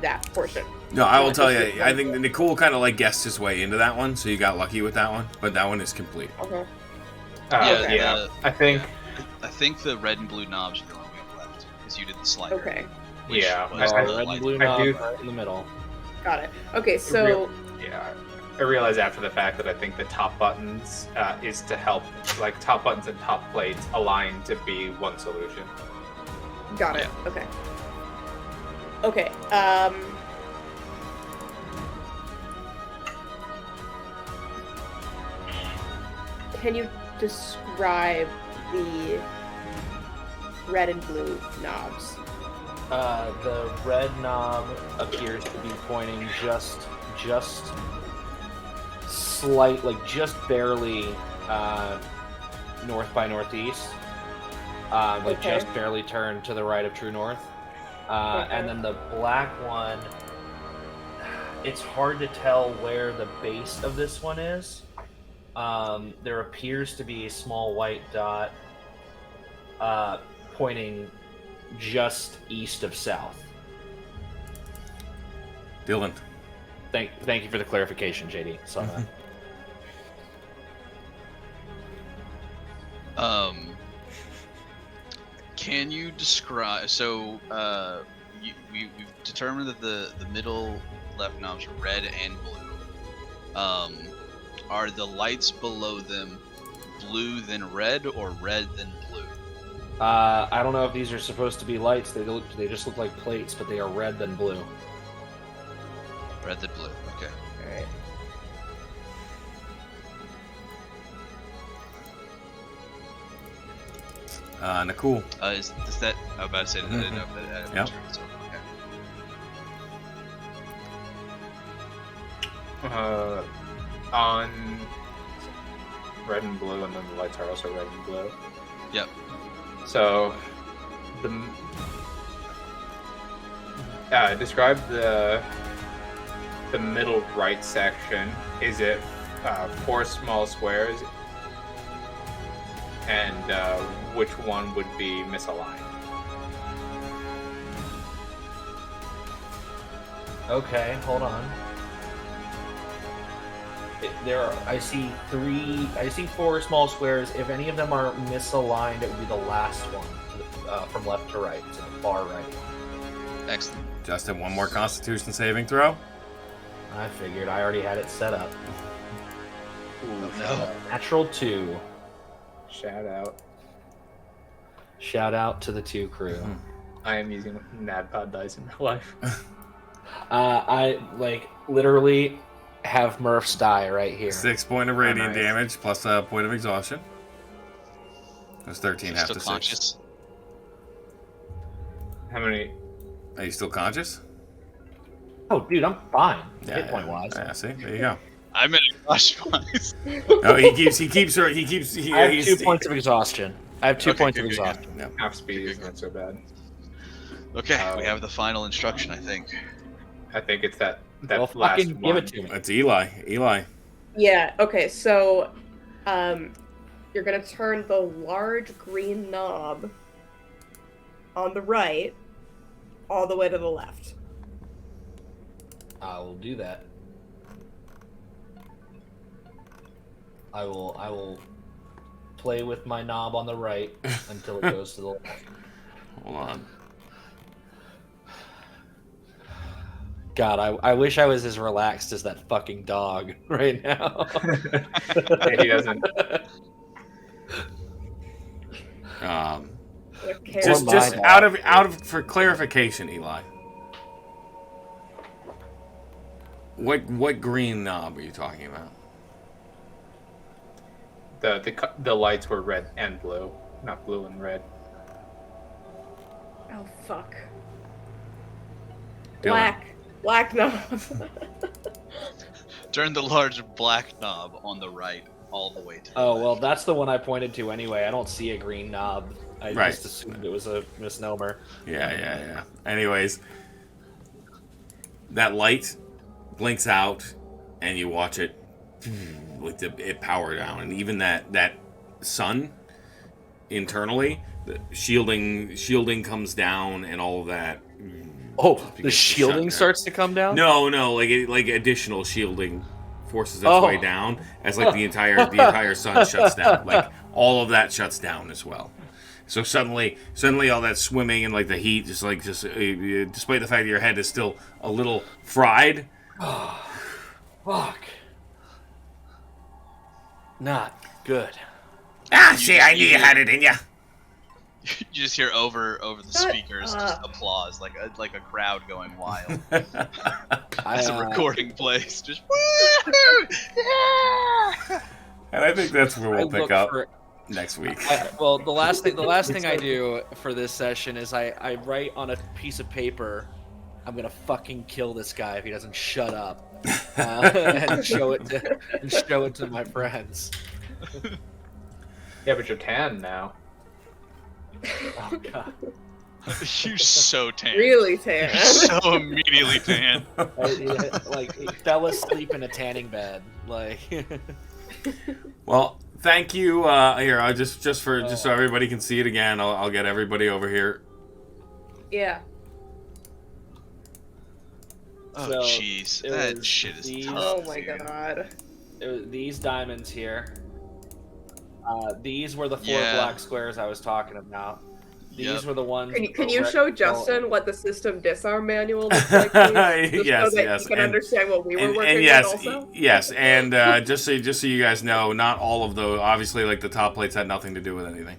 that portion. No, I will Not tell just you. the I think Nicole kind of like guessed his way into that one, so you got lucky with that one. But that one is complete. Okay. Yeah. I think. I think the red and blue knobs are the only way left because you did the slider. Okay. which Yeah, was I- the Red light- and blue I knob do- right in the middle. Got it. Okay, so Yeah, I realized after the fact that I think the top buttons is to help, like top buttons and top plates align to be one solution. got it. Yeah. Okay. Okay. Can you describe the red and blue knobs? The red knob appears to be pointing just slight, like just barely north by northeast. Like Okay. just barely turned to the right of true north. And then the black one, it's hard to tell where the base of this one is. There appears to be a small white dot pointing just east of south. Dylan. Thank you for the clarification, JD. Saw that. Can you describe? So, we've determined that the middle left knobs are red and blue. Are the lights below them blue then red, or red then blue? I don't know if these are supposed to be lights. They just look like plates, but they are red than blue. Red then blue. Okay. All right. Nicole. Is that? I was about to say that. I didn't know if that had Yep. so, okay. On red and blue, and then the lights are also red and blue. Yep. So, describe the middle right section. Is it 4 small squares? And which one would be misaligned? Okay, hold on. I see 4 small squares. If any of them are misaligned, it would be the last one from left to right, to the far right. Excellent. Justin, one more Constitution saving throw. I figured I already had it set up. No. Natural 2. Shout out. Shout out to the 2 crew. I am using NADPOD dice in real life. I like literally have Murphs die right here. 6 point of radiant nice. damage plus a point of exhaustion. That's 13 He's half still to 6. conscious. How many? Are you still conscious? Oh, dude, I'm fine. Yeah, Hit point wise. Yeah, see, there you go. I'm in exhaustion-wise. No, he keeps. I have 2 points of exhaustion. I have 2 Okay, points good, of good, good. exhaustion. Yeah. Half speed is not so bad. Okay, we have the final instruction, I think. I think it's that Well, last fucking one. give it to me. That's Eli. Eli. Yeah, okay, so you're gonna turn the large green knob on the right all the way to the left. I will do that. I will play with my knob on the right until it goes to the left. Hold on. God, I wish I was as relaxed as that fucking dog right now. Yeah, he doesn't. Okay, Just mine. out of for clarification, Eli. What green knob are you talking about? The lights were red and blue, not blue and red. Oh fuck. Dylan. Black knob. Turn the large black knob on the right all the way to the Oh, left. well, that's the one I pointed to anyway. I don't see a green knob. I Right. just assumed it was a misnomer. Yeah. Anyways, that light blinks out, and you watch it with it power down, and even that sun internally, the shielding comes down, and all of that. Oh, Just the begins to shielding shut down. starts to come down? No, like additional shielding forces its Oh. way down as like the entire sun shuts down. Like all of that shuts down as well. So suddenly all that swimming and like the heat, despite the fact that your head is still a little fried. Fuck. Not good. Ah, see, I knew you had it in ya. You just hear over the Shut speakers up. just applause, like a crowd going wild I, as a recording plays. Just And I think that's where we'll I pick look up for- next week. well, the last thing I do for this session is I write on a piece of paper, I'm gonna fucking kill this guy if he doesn't shut up, and show it to my friends. Yeah, but you're tan now. Oh god. You're so tan. Really tan. You're so immediately tan. Like he fell asleep in a tanning bed. Like Well, thank you. Here, I just so everybody can see it again. I'll get everybody over here. Yeah. Oh So, jeez, it that was shit is these- tough. Oh my dude. god. it was these diamonds here. These were the 4 Yeah. black squares I was talking about. These Yep. were the ones. Can with you the show rec- Justin what the system disarm manual looks like, please? Just Yes, so that yes, he can and- understand what we were working And yes, with also. yes, and just so you guys know, not all of those. Obviously, like the top plates had nothing to do with anything.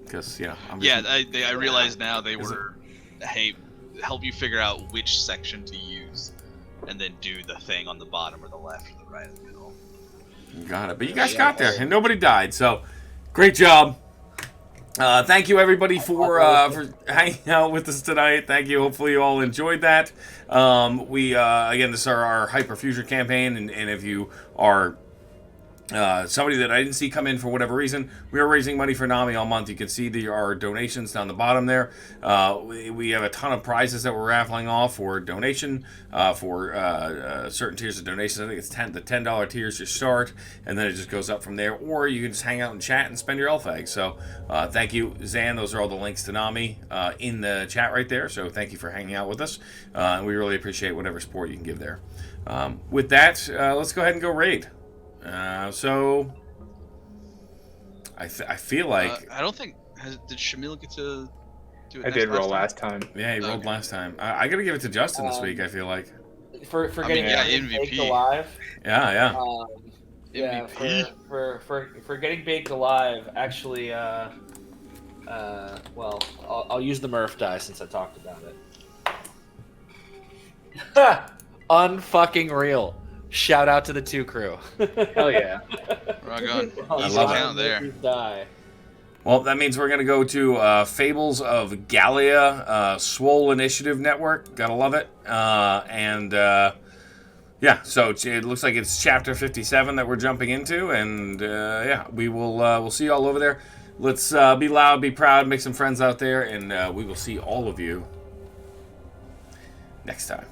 Because I'm Yeah, just, I realize now they Is it- were, hey, help you figure out which section to use, and then do the thing on the bottom or the left or the right or the middle. got it. But you guys got there, and nobody died. So, great job. Thank you everybody for hanging out with us tonight. Thank you. Hopefully you all enjoyed that. We again, this is our Hyperfusion campaign, and if you are somebody that I didn't see come in for whatever reason, we are raising money for NAMI all month. You can see our donations down the bottom there. We have a ton of prizes that we're raffling off for donation, for certain tiers of donations. I think it's the $10 tiers you start, and then it just goes up from there. Or you can just hang out and chat and spend your LFAG. So thank you, Zan. Those are all the links to NAMI in the chat right there. So thank you for hanging out with us. And we really appreciate whatever support you can give there. With that, let's go ahead and go raid. So I feel like I don't think did Shamil get to do it? I next did roll time? last time. yeah, he rolled Okay. last time. I gotta give it to Justin this week. I feel like for I getting mean, yeah, baked MVP. alive. yeah. Yeah, MVP. for getting baked alive. Actually, well, I'll use the Murph die since I talked about it. Unfucking real. Shout out to the 2 crew. Hell yeah. Rock on. I Easy love it. count there. Die. Well, that means we're going to go to Fables of GAIA, Swole Initiative Network. Gotta love it. Yeah, so it looks like it's chapter 57 that we're jumping into, and yeah, we'll see you all over there. Let's be loud, be proud, make some friends out there, and we will see all of you next time.